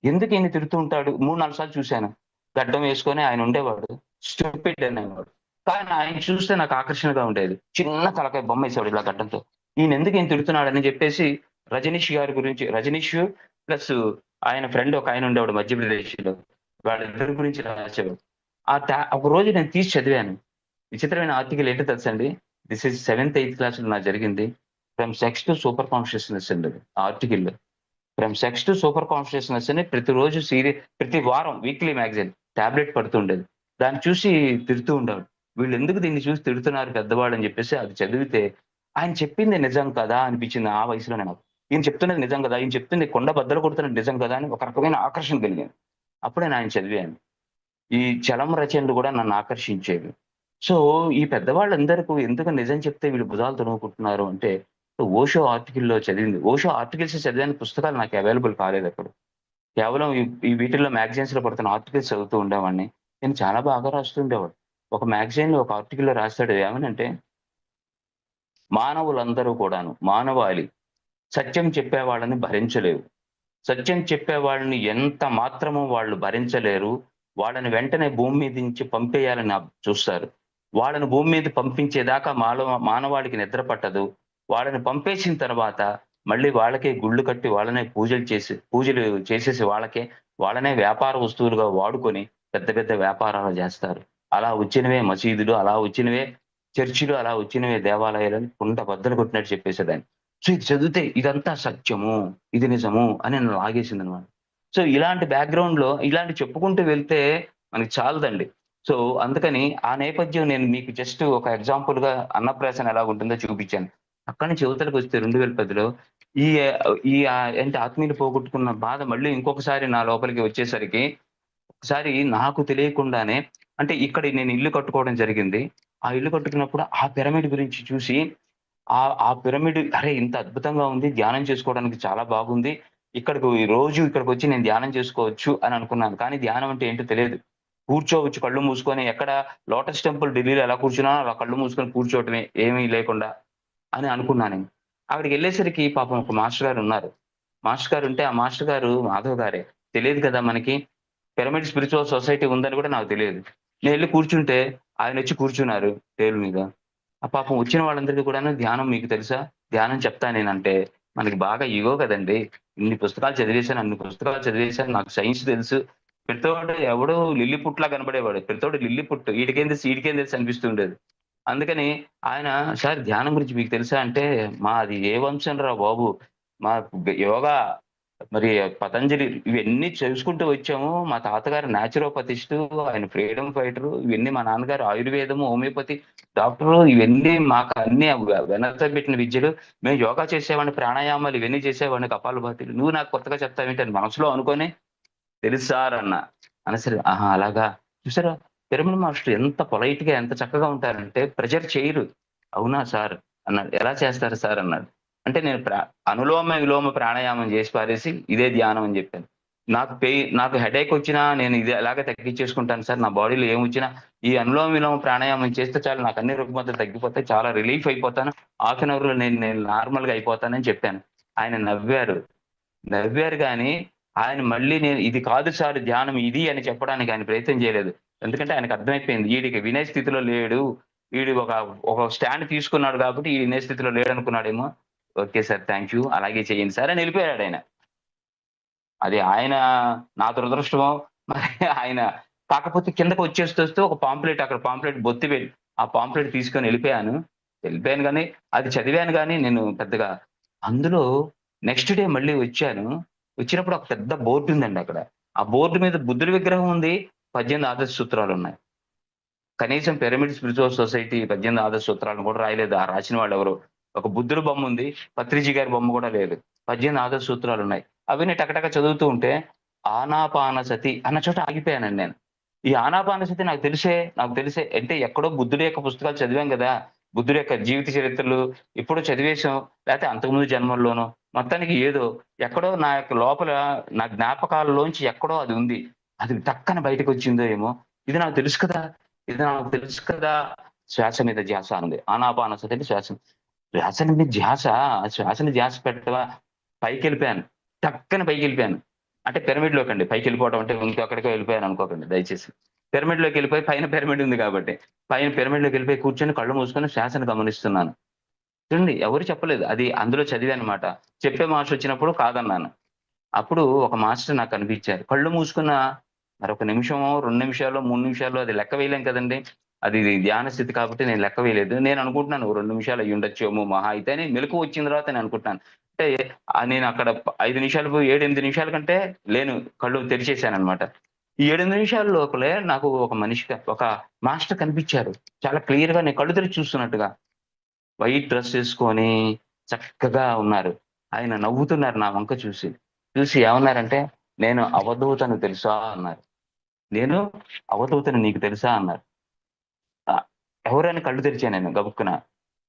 ఎందుకు ఈయన్ని తిడుతూ ఉంటాడు? 3, 4 సార్లు చూసాను. గడ్డం వేసుకొని ఆయన ఉండేవాడు. స్టూపిడ్ అనేవాడు. కానీ ఆయన్ని చూస్తే నాకు ఆకర్షణగా ఉండేది. చిన్న తలకాయ బొమ్మేసాడు ఇలా గడ్డంతో. ఈయనెందుకు ఈయన తిడుతున్నాడని జెప్పేసి 'రజనీష్' గారి గురించి 'రజనీష్' ప్లస్ ఆయన ఫ్రెండ్ ఒకాయన ఉండేవాడు మధ్యప్రదేశ్‌లో. వాళ్ళిద్దరి గురించి రాసేవాడు. ఒకరోజు నేను తీసి చదివాను. విచిత్రమైన ఆర్టికల్ ఏంటో తెలుసండి? దిస్ ఈజ్ సెవెంత్, ఎయిత్ క్లాస్‌లో నాకు జరిగింది. From sex to super consciousness అండి అది. ఆ article. From sex to super consciousness అని ప్రతిరోజు ప్రతి వారం వీక్లీ మ్యాగజైన్ టాబ్లెట్ పడుతుండేది. దాన్ని చూసి తిడుతూ ఉండేవాడు. వీళ్ళెందుకు దీన్ని చూసి తిడుతున్నారు పెద్దవాళ్ళని జెప్పేసి అది చదివితే, ఆయన చెప్పింది నిజం కదా! అనిపించింది ఆ వయసులోనే నాకు. ఈయన చెప్తున్నది నిజం గదా! ఈయన చెప్తుంది కొండ బద్దలు కొడుతున్నది నిజం కదా! అని ఒక రకమైన ఆకర్షణ కలిగింది. అప్పుడే నేను ఆయన చదివాను. ఈ చలం రచనలు గూడా నన్ను ఆకర్షించేవి. సో, ఈ పెద్దవాళ్ళందరకు ఎందుకు నిజం చెప్తే వీళ్ళు భుజాలు తడుముకుంటున్నారు అంటే, ఓషో ఆర్టికల్‌లో చదివింది. ఓషో ఆర్టికల్స్ చదివాను పుస్తకాలు నాకు అవైలబుల్ కాలేదప్పుడు. కేవలం ఈ వీటిల్లో మ్యాగజైన్స్‌లో పడుతున్న ఆర్టికల్స్ చదువుతూ ఉండేవాడిని. నేను చాలా బాగా రాస్తూ ఉండేవాడిని. ఒక మ్యాగజైన్‌లో ఒక ఆర్టికల్‌లో రాసాడు ఏమనంటే, మానవులందరూ కూడాను మానవాళి సత్యం చెప్పేవాళ్ళని భరించలేవు. సత్యం చెప్పేవాళ్ళని ఎంత మాత్రము వాళ్ళు భరించలేరు. వాళ్ళని వెంటనే భూమి మీద నుంచి పంపేయాలని చూస్తారు. వాళ్ళని భూమి మీద పంపించేదాకా మానవాళికి నిద్ర పట్టదు. వాళ్ళని పంపేసిన తర్వాత మళ్ళీ వాళ్ళకే గుళ్ళు కట్టి వాళ్ళనే పూజలు చేసేసి వాళ్ళనే వ్యాపార వస్తువులుగా వాడుకొని పెద్ద పెద్ద వ్యాపారాలు జేస్తారు. అలా వచ్చినవే మసీదులు, అలా వచ్చినవే చర్చిలు, అలా వచ్చినవే దేవాలయాలని కుండ బద్దలు కొట్టినట్టు చెప్పేసేదాన్ని. సో ఇది చదివితే ఇదంతా సత్యము, ఇది నిజము అని నన్ను లాగేసిందనమాట. సో ఇలాంటి బ్యాక్‌గ్రౌండ్‌లో ఇలాంటివి చెప్పుకుంటూ వెళ్తే మనకి చాలదండి. సో అందుకని ఆ నేపథ్యం నేను మీకు జస్ట్ ఒక ఎగ్జాంపుల్‌గా అన్నప్రాసన ఎలాగుంటుందో చూపిచ్చాను. అక్కడి నుంచి యువతలకొస్తే 2010లో ఈ ఏంటి ఆత్మీయులు పోగొట్టుకున్న బాధ మళ్ళీ ఇంకొకసారి నా లోపలికి వచ్చేసరికి, ఒకసారి నాకు తెలియకుండానే అంటే ఇక్కడ నేను ఇల్లు కట్టుకోవడం జరిగింది. ఆ ఇల్లు కట్టుకున్నప్పుడు ఆ పిరమిడ్ గురించి చూసి ఆ పిరమిడ్ అరే! ఇంత అద్భుతంగా ఉంది. ధ్యానం చేసుకోవడానికి చాలా బాగుంది. రోజు ఇక్కడికొచ్చి నేను ధ్యానం చేసుకోవచ్చు అని అనుకున్నాను. కానీ ధ్యానం అంటే ఏంటో తెలియదు. కూర్చోవచ్చు కళ్ళు మూసుకొని ఎక్కడ లోటస్ టెంపుల్ ఢిల్లీలో ఎలా కూర్చున్నానో అలా కళ్ళు మూసుకొని కూర్చోవటమే ఏమీ లేకుండా అని అనుకున్నా నేను. అక్కడికెళ్ళేసరికి పాపం ఒక మాస్టర్ గారున్నారు. మాస్టర్ గారుంటే ఆ మాస్టర్ గారు మాధవ్ గారే. తెలీదు కదా మనకి. పిరమిడ్ స్పిరిచువల్ సొసైటీ ఉందని కూడా నాకు తెలియదు. నేనెళ్లి కూర్చుంటే ఆయనొచ్చి కూర్చున్నారు టేబుల్ మీద. ఆ పాపం వచ్చిన వాళ్ళందరికీ కూడాను ధ్యానం మీకు తెలుసా? ధ్యానం చెప్తా నేనంటే, మనకి బాగా ఇగో కదండీ! ఇన్ని పుస్తకాలు చదివేశాను, అన్ని పుస్తకాలు చదివేశాను. నాకు సైన్స్ తెలుసు. ప్రతోడు ఎవడో లిల్లీపుట్లా కనపడేవాడు. ప్రతోడు లిల్లీపుట్టు. ఈడికేం తెలుసు అనిపిస్తుండేది. అందుకని ఆయన సార్ ధ్యానం గురించి మీకు తెలుసా? అంటే, మాది ఏ వంశంరా బాబు! మాకు యోగా మరి పతంజలి ఇవన్నీ చేసుకుంటూ వచ్చాము. మా తాతగారు న్యాచురోపతిస్టు, ఆయన ఫ్రీడమ్ ఫైటరు. ఇవన్నీ మా నాన్నగారు ఆయుర్వేదము, హోమియోపతి డాక్టరు ఇవన్నీ మాకన్నీ వెనకబెట్టిన విద్యలు. మేము యోగా చేసేవాడిని, ప్రాణాయామాలు ఇవన్నీ చేసేవాడిని, కపాలభాతులు. నువ్వు నాకు కొత్తగా చెప్తావేంటి అని మనసులో అనుకోని, తెలుసు సార్ అన్నా. అనేసరికి ఆహా! అలాగా. చూసారా పిరమిడ్ మాస్టర్ ఎంత పొలైట్‌గా, ఎంత చక్కగా ఉంటారంటే ప్రెషర్ చేయరు. అవునా సార్ అన్నాడు. ఎలా చేస్తారు సార్ అన్నాడు. అంటే నేను అనులోమ, విలోమ ప్రాణాయామం చేసి పారేసి ఇదే ధ్యానం అని చెప్పాను. నాకు హెడేక్ వచ్చినా నేను ఇది అలాగే తగ్గించేసుకుంటాను సార్. నా బాడీలో ఏమొచ్చినా ఈ అనులోమ, విలోమ ప్రాణాయామం చేస్తే చాలు నాకు అన్ని రుగ్మతలు తగ్గిపోతాయి. చాలా రిలీఫ్ అయిపోతాను. హాఫ్ అన్ అవర్‌లో నేను నేను నార్మల్‌గా అయిపోతానని చెప్పాను. ఆయన నవ్వారు. నవ్వారు గానీ, ఆయన మళ్ళీ నేను ఇది కాదు సార్ ధ్యానం ఇది అని చెప్పడానికి ఆయన ప్రయత్నం చేయలేదు. ఎందుకంటే ఆయనకు అర్థమైపోయింది. ఈడికి వినే స్థితిలో లేడు. ఈడు ఒక స్టాండ్ తీసుకున్నాడు కాబట్టి ఈడు వినే స్థితిలో లేడనుకున్నాడేమో. Okay sir. Thank you. అలాగే చేయండి సార్ అని ఎళ్ళిపోయాడాయన. అది ఆయన నా దురదృష్టమో మరి ఆయన కాకపోతే కిందకొచ్చేస్తొస్తూ ఒక పాంప్లెట్ అక్కడ పాంప్లెట్ బొత్తి ఆ పాంప్లెట్ తీసుకొని ఎళ్ళిపోయాను. ఎళ్ళిపోయాను గానీ, అది చదివాను గానీ నేను పెద్దగా అందులో నెక్స్ట్ డే మళ్ళీ వచ్చాను. వచ్చినప్పుడు ఒక పెద్ద బోర్డుందండి అక్కడ. ఆ బోర్డ్ మీద బుద్ధుడి విగ్రహం ఉంది. 18 ఆదర్శ సూత్రాలున్నాయి. కనీసం పిరమిడ్ స్పిరిచువల్ సొసైటీ 18 ఆదర్శ సూత్రాలను కూడా రాయలేదు. ఆ రాసిన వాళ్ళెవరు? ఒక బుద్ధుడి బొమ్ముంది. పత్రిజీ గారి బొమ్మ కూడా లేదు. 18 ఆదర్శ సూత్రాలున్నాయి. అవన్నీ టకటక చదువుతూ ఉంటే, ఆనాపానసతి అన్న చోట ఆగిపోయానండి నేను. ఈ ఆనాపానసతి నాకు తెలిసే అంటే ఎక్కడో బుద్ధుడి యొక్క పుస్తకాలు చదివాం గదా! బుద్ధుడి యొక్క జీవిత చరిత్రలు ఎప్పుడో చదివేశాం. లేతే అంతకుముందు జన్మల్లోనో. మొత్తానికి ఏదో ఎక్కడో నా యొక్క లోపల నా జ్ఞాపకాల్లోంచి ఎక్కడో అది ఉంది. అది టక్కన బయటకొచ్చిందో ఏమో! ఇది నాకు తెలుసు కదా! ఇది నాకు తెలుసు కదా! శ్వాస మీద ధ్యాస ఉంది. ఆనాపానసతి అంటే శ్వాస. శ్వాస మీద ధ్యాస, శ్వాస మీద ధ్యాస పెట్టవా పైకెళ్ళిపోయాను. టక్కన పైకెళ్ళిపోయాను. అంటే పిరమిడ్‌లోకండి. పైకెళ్ళిపోవడం అంటే ఇంకెక్కడికో వెళ్ళిపోయాననుకోకండి దయచేసి. పిరమిడ్‌లోకెళ్ళిపోయి పైన పిరమిడ్ ఉంది కాబట్టి. పైన పిరమిడ్‌లోకెళ్ళిపోయి కూర్చొని కళ్ళు మూసుకొని శ్వాసను గమనిస్తున్నాను. చూడండి ఎవరు చెప్పలేదు. అది అందులో చదివానమాట. చెప్పే మాస్టరొచ్చినప్పుడు కాదన్నాను. అప్పుడు ఒక మాస్టర్ నాకు కనిపించారు. కళ్ళు మూసుకున్న మరొక నిమిషమో, 2 నిమిషాలో, 3 నిమిషాలో అది లెక్క వేయలేం కదండీ! అది ధ్యాన స్థితి కాబట్టి నేను లెక్క వేయలేదు. నేను అనుకుంటున్నాను ఓ 2 నిమిషాలు అయ్యుండొచ్చేమో మహా అయితే అని మెలుకువ వచ్చిన తర్వాత నేను అనుకుంటున్నాను. అంటే నేను అక్కడ 5 నిమిషాలు 7, 8 నిమిషాల కంటే లేను. కళ్ళు తెరిచేసాననమాట. ఈ 7, 8 నిమిషాల లోపలే నాకు ఒక మాస్టర్ కనిపించారు. చాలా క్లియర్‌గా నేను కళ్ళు తెరిచి చూస్తున్నట్టుగా. వైట్ డ్రెస్ ఏసుకొని చక్కగా ఉన్నారు. ఆయన నవ్వుతున్నారు నా వంక చూసి. చూసి ఏమన్నారంటే, "నేను అవధూతను తెలుసా?" అన్నారు. "నేను అవధూతని నీకు తెలుసా?" అన్నారు. ఆహ్, ఎవరని కళ్ళు తెరిచాను నేను గబుక్కున.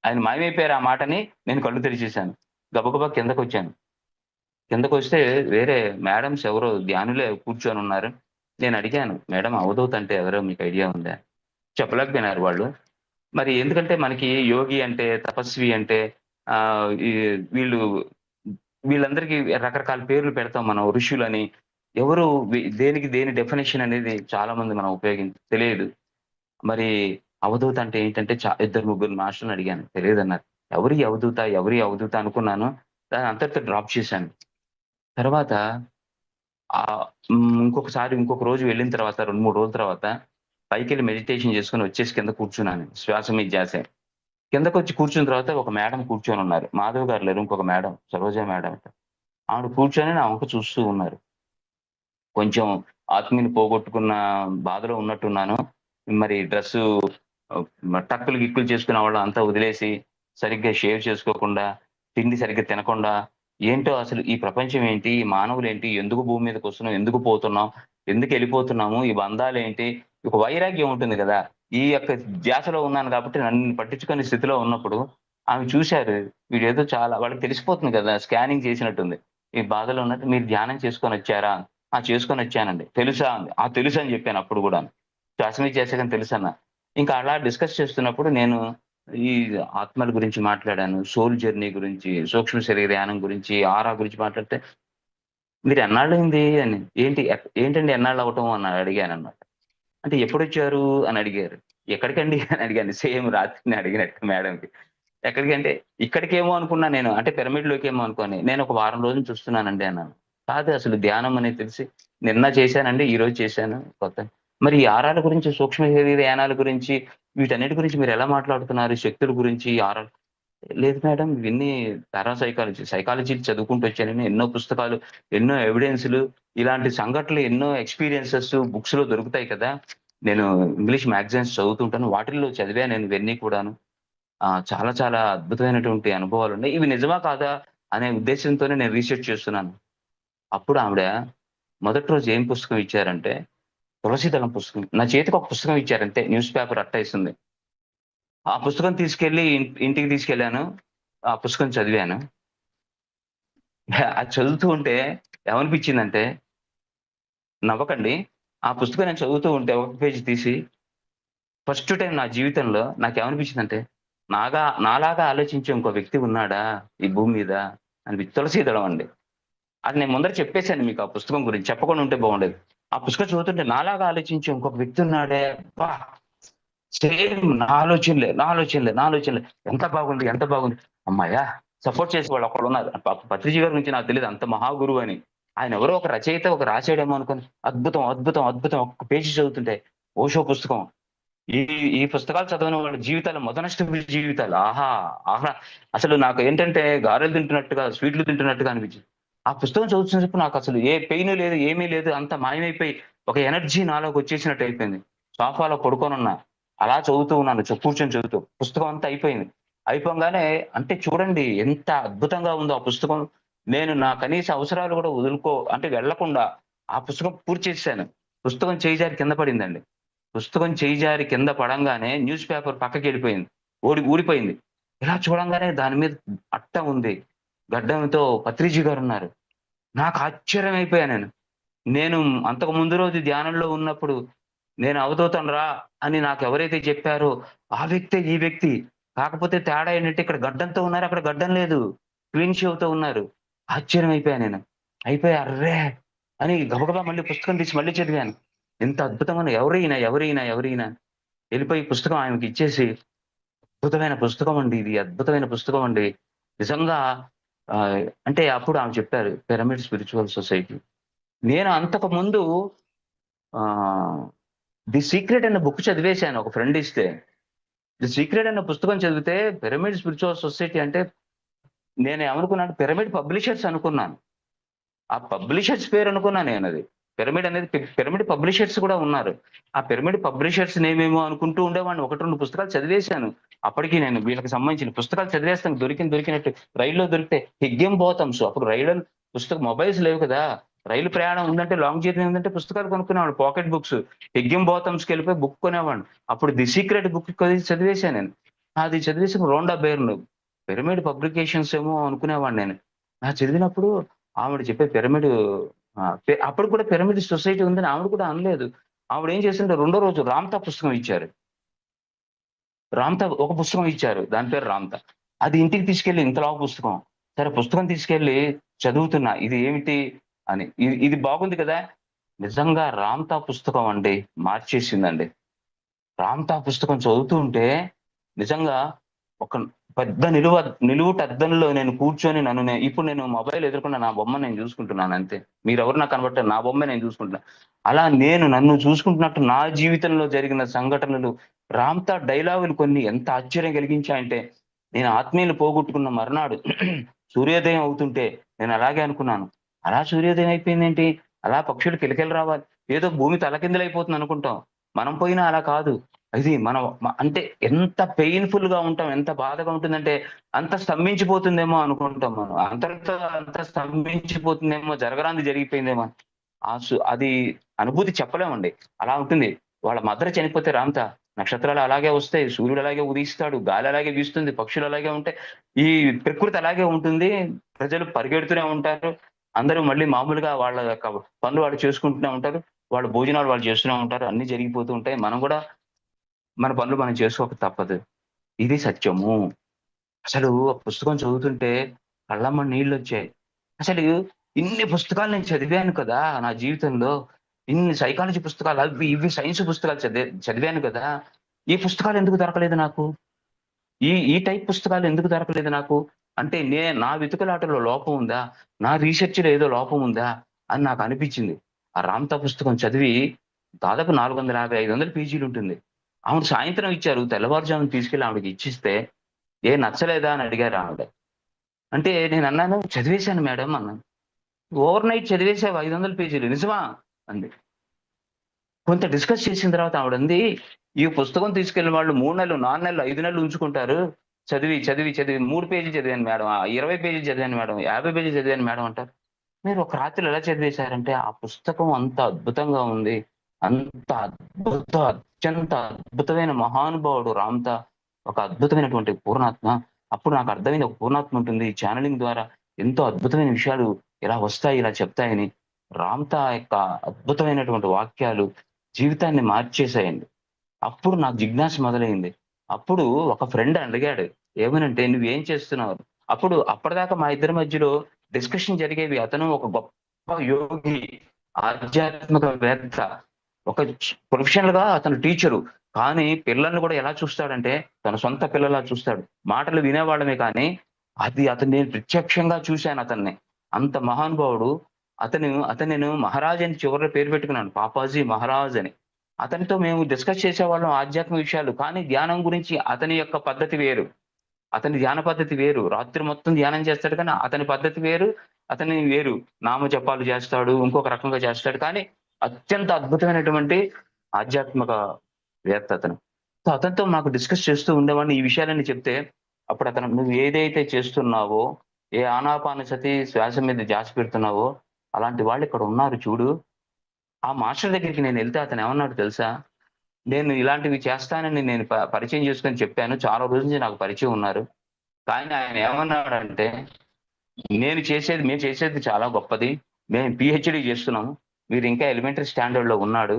ఆయన మాయమైపోయారు ఆ మాటని నేను కళ్ళు తెరిచేసాను. గబగబా కిందకొచ్చాను. కిందకొస్తే వేరే మేడమ్స్ ఎవరో ధ్యానులే కూర్చొనున్నారు. నేనడిగాను, "మేడం అవధూత అంటే ఎవరో మీకు ఐడియా ఉందా?" చెప్పలేకపోయినారు వాళ్ళు. మరి ఎందుకంటే మనకి యోగి అంటే, తపస్వి అంటే ఆహ్, ఈ వీళ్ళు వీళ్ళందరికీ రకరకాల పేర్లు పెడతాం మనం ఋషులని. ఎవరు దేనికి దేని డెఫినిషన్ అనేది చాలా మంది మనం తెలియదు. మరి అవధూత అంటే ఏంటంటే ఇద్దరు ముగ్గురు మాస్టర్‌ని అడిగాను. తెలీదన్నారు. ఎవరు ఈ అవధూత? ఎవరు ఈ అవధూత అనుకున్నాను. దాన్ని అంతటితో డ్రాప్ చేశాను. తర్వాత ఇంకొక రోజు వెళ్ళిన తర్వాత 2, 3 రోజుల తర్వాత పైకెళ్ళి మెడిటేషన్ చేసుకొని వచ్చేసి కింద కూర్చున్నాను. శ్వాస మీద ధ్యాస. కిందకొచ్చి కూర్చున్న తర్వాత ఒక మేడం కూర్చొనున్నారు. మాధవ్ గారు లేరు. ఇంకొక మేడం సరోజ మేడం. ఆవిడ కూర్చొని నా వంక చూస్తూ ఉన్నారు. కొంచెం ఆత్మీయని పోగొట్టుకున్న బాధలో ఉన్నట్టున్నాను. మరి డ్రెస్సు టక్కులు, గిక్కులు చేసుకునేవాళ్ళం అంతా వదిలేసి, సరిగ్గా షేవ్ చేసుకోకుండా, తిండి సరిగ్గా తినకుండా, ఏంటో అసలు ఈ ప్రపంచం ఏంటి? ఈ మానవులేంటి? ఎందుకు భూమి మీదకొస్తున్నాం? ఎందుకు పోతున్నాం? ఎందుకెళ్ళిపోతున్నాము? ఈ బంధాలేంటి? ఒక వైరాగ్యం ఉంటుంది గదా! ఈ యొక్క ధ్యాసలో ఉన్నాను కాబట్టి నన్ను పట్టించుకునే స్థితిలో ఉన్నప్పుడు, ఆమె చూసారు. వీడేదో చాలా వాళ్ళకి తెలిసిపోతుంది గదా! స్కానింగ్ చేసినట్టుంది. ఈ బాధలో ఉన్నట్టు మీరు ధ్యానం చేసుకొనొచ్చారా? ఆ! చేసుకొనొచ్చానండి. తెలుసా అంది. ఆ! తెలుసని జెప్పాను అప్పుడు గూడాను. శ్వాస చేశాకని తెలుసన్నా. ఇంకా అలా డిస్కస్ చేస్తున్నప్పుడు నేను ఈ ఆత్మల గురించి మాట్లాడాను. సోల్ జర్నీ గురించి, సూక్ష్మ శరీర ధ్యానం గురించి, ఆరా గురించి మాట్లాడితే, "మీరు ఎన్నాళ్ళయింది" అని. ఏంటండి ఎన్నాళ్ళవ్వటం అని అడిగాననమాట. అంటే ఎప్పుడొచ్చారు అని అడిగారు. ఎక్కడికండి అని అడిగాను. సేమ్ రాత్రి నేను అడిగినట్టు మేడంకి. ఎక్కడికంటే, ఇక్కడికేమో అనుకున్నా నేను. అంటే పిరమిడ్‌లోకేమో అనుకోని. నేనొక వారం రోజుల నుంచి చూస్తున్నానండి అన్నాను. కాదు అసలు ధ్యానం అనేది తెలిసి నిన్న చేశానండి, ఈరోజు చేశాను కొత్త. మరి ఈ ఆరాల గురించి, సూక్ష్మ శరీర యానాల గురించి, వీటన్నిటి గురించి మీరెలా మాట్లాడుతున్నారు? శక్తుల గురించి, ఆరాలు లేదు మేడం ఇవన్నీ సైకాలజీ చదువుకుంటూ వచ్చానని ఎన్నో పుస్తకాలు, ఎన్నో ఎవిడెన్స్‌లు, ఇలాంటి సంఘటనలు ఎన్నో ఎక్స్‌పీరియన్సెస్ బుక్స్‌లో దొరుకుతాయి కదా! నేను ఇంగ్లీష్ మ్యాగజైన్స్ చదువుతుంటాను. వాటిల్లో చదివాను నేను ఇవన్నీ కూడాను. చాలా చాలా అద్భుతమైనటువంటి అనుభవాలున్నాయి. ఇవి నిజమా కాదా అనే ఉద్దేశ్యంతోనే నేను రిసర్చ్ చేస్తున్నాను. అప్పుడు ఆవిడ మొదటి రోజు ఏం పుస్తకం ఇచ్చారంటే, తులసీదళం పుస్తకం. నా చేతికి ఒక పుస్తకం ఇచ్చారంతే. News paper అట్టేసింది. ఆ పుస్తకం తీసుకెళ్ళి ఇంటికి తీసుకెళ్ళాను. ఆ పుస్తకం చదివాను. అది చదువుతూ ఉంటే ఏమనిపించిందంటే, నవ్వకండి. ఆ పుస్తకం నేను చదువుతూ ఉంటే ఒక పేజ్ తీసి ఫస్ట్ టైమ్ నా జీవితంలో నాకేమనిపించిందంటే, నాలాగా ఆలోచించే ఇంకో వ్యక్తి ఉన్నాడా ఈ భూమి మీద తులసీదళం అండి. అది నేను ముందర చెప్పేసాను మీకు ఆ పుస్తకం గురించి. చెప్పకుండా ఉంటే బాగుండేది. ఆ పుస్తకం చదువుతుంటే నాలాగా ఆలోచించే ఇంకొక వ్యక్తి ఉన్నాడే అబ్బా! సేమ్ నా ఆలోచనలే. ఎంత బాగుంది, ఎంత బాగుంది. హమ్మయ్య! సపోర్ట్ చేసేవాళ్ళు ఒకళ్ళున్నారు. పత్రిజీ గారి గురించి నాకు తెలీదు అంత మహాగురువు అని. ఆయన ఎవరో ఒక రచయిత రాసాడేమో అనుకోని అద్భుతం, అద్భుతం, అద్భుతం ఒక్క పేజీ చదువుతుంటే ఓషో పుస్తకం. ఈ ఈ పుస్తకాలు చదవని వాళ్ళ జీవితాలు మొదనష్టపు జీవితాలు. ఆహా! ఆహా! అసలు నాకు ఏంటంటే గారెలు తింటున్నట్టుగా, స్వీట్లు తింటున్నట్టుగా అనిపించింది. ఆ పుస్తకం చదువుతున్నప్పుడు నాకసలు ఏ పెయిన్ లేదు, ఏమీ లేదు. అంతా మాయమైపోయి ఒక ఎనర్జీ నాలోకొచ్చేసినట్టు అయిపోయింది. సోఫాలో పడుకొనున్నా. అలా చదువుతూ ఉన్నాను. కూర్చొని చదువుతూ. పుస్తకం అంతా అయిపోయింది. అయిపోంగానే అంటే చూడండి ఎంత అద్భుతంగా ఉందో ఆ పుస్తకం. నేను నా కనీస అవసరాలు గూడా అంటే వెళ్ళకుండా ఆ పుస్తకం పూర్తి చేసేసాను. పుస్తకం చెయ్యి జారి కింద పడిందండి. పుస్తకం చెయ్యి జారి కింద పడంగానే న్యూస్ పేపర్ పక్కకెళ్ళిపోయింది. ఊడిపోయింది. ఇలా చూడంగానే దాని మీద అట్ట ఉంది. గడ్డంతో పత్రిజీ గారున్నారు. నాకు ఆశ్చర్యమైపోయా నేను. నేను అంతకు ముందు రోజు ధ్యానంలో ఉన్నప్పుడు, నేను అవధూతనురా అని నాకెవరైతే చెప్పారో, ఆ వ్యక్తే ఈ వ్యక్తి. కాకపోతే తేడా ఏంటంటే ఇక్కడ గడ్డంతో ఉన్నారు, అక్కడ గడ్డం లేదు. క్లీన్ షేవ్‌తో ఉన్నారు. ఆశ్చర్యమైపోయా నేను. అయిపోయి అర్రే! అని గబగబా మళ్ళీ పుస్తకం తీసి మళ్ళీ చదివాను. ఎంత అద్భుతంగా ఎవరీయన? ఎళ్ళిపోయి పుస్తకం ఆయనకిచ్చేసి, అద్భుతమైన పుస్తకం అండి ఇది. అద్భుతమైన పుస్తకం అండి. నిజంగా అంటే అప్పుడు ఆమె చెప్పారు. Pyramid spiritual society. నేను అంతకు ముందు ఆహ్, 'ది సీక్రెట్' అనే బుక్ చదివేశాను ఒక ఫ్రెండ్ ఇస్తే. 'ది సీక్రెట్' అనే పుస్తకం చదివితే పిరమిడ్ స్పిరిచువల్ సొసైటీ అంటే నేనేమనుకున్నాను పిరమిడ్ పబ్లిషర్స్ అనుకున్నాను. ఆ పబ్లిషర్స్ పేరనుకున్నా నేనది. పిరమిడ్ అనేది పిరమిడ్ పబ్లిషర్స్ కూడా ఉన్నారు. ఆ పిరమిడ్ పబ్లిషర్స్ నేమేమో అనుకుంటూ ఉండేవాడిని. 1, 2 పుస్తకాలు చదివేశాను. అప్పటికి నేను వీళ్ళకి సంబంధించిన పుస్తకాలు చదివేస్తాను. దొరికినట్టు రైల్లో దొరికితే హిగ్గెంబోతమ్స్ అప్పుడు మొబైల్స్ లేవు కదా! రైలు ప్రయాణం ఉందంటే లాంగ్ జర్నీ ఉందంటే పుస్తకాలు కొనుక్కునేవాడిని. Pocket books. హిగ్గెంబోతమ్స్‌కెళ్ళిపోయి బుక్ కొనేవాడిని. అప్పుడు 'ది సీక్రెట్' బుక్ చదివేశా నేను. అది చదివేసి 'రోండా బేర్న్' పిరమిడ్ పబ్లికేషన్స్ ఏమో అనుకునేవాడిని నేను. చదివినప్పుడు ఆవిడ చెప్పే పిరమిడ్ అప్పుడు కూడా పిరమిడ్ సొసైటీ ఉందని ఆవిడ కూడా అనలేదు. ఆవిడేం చేసిందంటే రెండో రోజు 'రామ్‌తా' పుస్తకం ఇచ్చారు. 'రామ్‌తా' ఒక పుస్తకం ఇచ్చారు. దాని పేరు 'రామ్‌తా.' అది ఇంటికి తీసుకెళ్ళి ఇంత లావు పుస్తకం. సరే పుస్తకం తీసుకెళ్ళి చదువుతున్నా. ఇది ఏమిటి? అని. ఇది బాగుంది కదా! నిజంగా 'రామ్‌తా' పుస్తకం అండి మార్చేసిందండి. 'రామ్‌తా' పుస్తకం చదువుతూ ఉంటే నిజంగా ఒక పెద్ద నిలువుటద్దంలో నేను కూర్చొని ఇప్పుడు నేను మొబైల్ ఎదురుకున్న నా బొమ్మ నేను చూసుకుంటున్నాను అంతే. మీరెవరు నాకు కనపడట్లేదు. నా బొమ్మే నేను చూసుకుంటున్నా. అలా నేను నన్ను చూసుకుంటున్నట్టు నా జీవితంలో జరిగిన సంఘటనలు 'రామ్‌తా' డైలాగులు కొన్ని ఎంత ఆశ్చర్యం కలిగించాయంటే, నేను ఆత్మీయులు పోగొట్టుకున్న మర్నాడు సూర్యోదయం అవుతుంటే నేను అలాగే అనుకున్నాను. అలా సూర్యోదయం అయిపోయిందేంటి? అలా పక్షులు కిలకిల రావాలి. ఏదో భూమి తలకిందులైపోతుంది అనుకుంటాం. మనం పోయినా అలా కాదు. ఇది మనం అంటే ఎంత పెయిన్‌ఫుల్‌గా ఉంటాం. ఎంత బాధగా ఉంటుందంటే అంత స్తంభించిపోతుందేమో అనుకుంటాం మనం. అంతటితో అంత స్తంభించిపోతుందేమో, జరగరానిది జరిగిపోయిందేమో అని. అది అనుభూతి చెప్పలేమండి. అలా ఉంటుంది. వాళ్ళ మదర్ చనిపోతే రాంత నక్షత్రాలు అలాగే వస్తాయి. సూర్యుడు అలాగే ఉదయిస్తాడు. గాలి అలాగే వీస్తుంది. పక్షులు అలాగే ఉంటాయి. ఈ ప్రకృతి అలాగే ఉంటుంది. ప్రజలు పరిగెడుతూనే ఉంటారు. అందరూ మళ్ళీ మామూలుగా వాళ్ళ యొక్క పనులు వాళ్ళు చేసుకుంటూనే ఉంటారు. వాళ్ళ భోజనాలు వాళ్ళు చేస్తూనే ఉంటారు. అన్నీ జరిగిపోతూ ఉంటాయి. మనం గూడా మన పనులు మనం చేసుకోక తప్పదు. ఇది సత్యము. అసలు ఆ పుస్తకం చదువుతుంటే కళ్ళమ్మట నీళ్ళొచ్చాయి. అసలు ఇన్ని పుస్తకాలు నేను చదివాను కదా! నా జీవితంలో. ఇన్ని సైకాలజీ పుస్తకాలు అవి ఇవి సైన్స్ పుస్తకాలు చదివాను కదా! ఈ పుస్తకాలు ఎందుకు దొరకలేదు నాకు? ఈ టైప్ పుస్తకాలు ఎందుకు దొరకలేదు నాకు? అంటే నా వెతుకులాటలో లోపం ఉందా? నా రిసెర్చ్‌లో ఏదో లోపం ఉందా? అని నాకు అనిపించింది. ఆ 'రామ్‌తా' పుస్తకం చదివి దాదాపు 450, 500 పేజీలుంటుంది. ఆవిడ సాయంత్రం ఇచ్చారు. తెల్లవారుజామున తీసుకెళ్ళి ఆవిడకి ఇచ్చిస్తే, నచ్చలేదా అని అడిగారు ఆవిడ. అంటే నేనన్నాను, "చదివేశాను మేడమ్" అన్నాను. "ఓవర్ నైట్ చదివేశావు 500 పేజీలు నిజమా?" అంది. కొంత డిస్కస్ చేసిన తర్వాత ఆవిడంది, "ఈ పుస్తకం తీసుకెళ్ళిన వాళ్ళు 3 నెలలు, 4 నెలలు, 5 నెలలు ఉంచుకుంటారు. చదివి 3 పేజీలు చదివాను మేడమ్. 20 పేజీలు చదివాను మేడమ్. 50 పేజీలు చదివాను మేడమ్" అంటారు. మీరు ఒక రాత్రిలో ఎలా చదివేశారంటే, ఆ పుస్తకం అంత అద్భుతంగా ఉంది. అంత అత్యంత అద్భుతమైన మహానుభావుడు 'రామ్‌తా'. ఒక అద్భుతమైనటువంటి పూర్ణాత్మ. అప్పుడు నాకు అర్థమైంది ఒక పూర్ణాత్మ ఉంటుంది. ఈ ఛానెలింగ్ ద్వారా ఎంతో అద్భుతమైన విషయాలు ఇలా వస్తాయి, ఇలా చెప్తాయని. 'రామ్‌తా' యొక్క అద్భుతమైనటువంటి వాక్యాలు జీవితాన్ని మార్చేసాయండి. అప్పుడు నాకు జిజ్ఞాస మొదలైంది. అప్పుడు ఒక ఫ్రెండ్ అడిగాడు. ఏమనంటే, "నువ్వేం చేస్తున్నావు?" అప్పటిదాకా మా ఇద్దరి మధ్యలో డిస్కషన్ జరిగేవి. అతను ఒక గొప్ప యోగి, ఆధ్యాత్మికవేత్త. ఒక ప్రొఫెషనల్‌గా అతను టీచరు. కానీ పిల్లల్ని కూడా ఎలా చూస్తాడంటే, తన సొంత పిల్లలా చూస్తాడు. మాటలు వినేవాళ్ళమే కానీ, అతన్ని నేను ప్రత్యక్షంగా చూశానతన్ని. అంత మహానుభావుడు. అతను నేను మహారాజ్ అని చివరిలో పేరు పెట్టుకున్నాను. పాపాజీ మహారాజ్ అని. అతనితో మేము డిస్కస్ చేసేవాళ్ళం ఆధ్యాత్మిక విషయాలు. కానీ ధ్యానం గురించి అతని యొక్క పద్ధతి వేరు. అతని ధ్యాన పద్ధతి వేరు. రాత్రి మొత్తం ధ్యానం చేస్తాడు కానీ అతని పద్ధతి వేరు. వేరు. నామజపాలు చేస్తాడు. ఇంకొక రకంగా చేస్తాడు. కానీ అత్యంత అద్భుతమైనటువంటి ఆధ్యాత్మిక వేత్త అతను. సో, అతనితో మాకు డిస్కస్ చేస్తూ ఉండేవాడిని. ఈ విషయాలన్నీ చెప్తే అప్పుడు అతను "నువ్వు ఏదైతే చేస్తున్నావో, ఏ ఆనాపానసతి శ్వాస మీద ధ్యాస పెడుతున్నావో అలాంటి వాళ్ళు ఇక్కడ ఉన్నారు చూడు." ఆ మాస్టర్ దగ్గరికి నేనెళ్తే అతనేమన్నాడో తెలుసా? నేను ఇలాంటివి చేస్తానని నేను పరిచయం చేసుకొని చెప్పాను. చాలా రోజుల నుంచి నాకు పరిచయం ఉన్నారు. కానీ ఆయన ఏమన్నాడంటే, మేము చేసేది చాలా గొప్పది. మేము పీహెచ్‌డీ చేస్తున్నాము. మీరింకా ఎలిమెంటరీ స్టాండర్డ్‌లో ఉన్నారు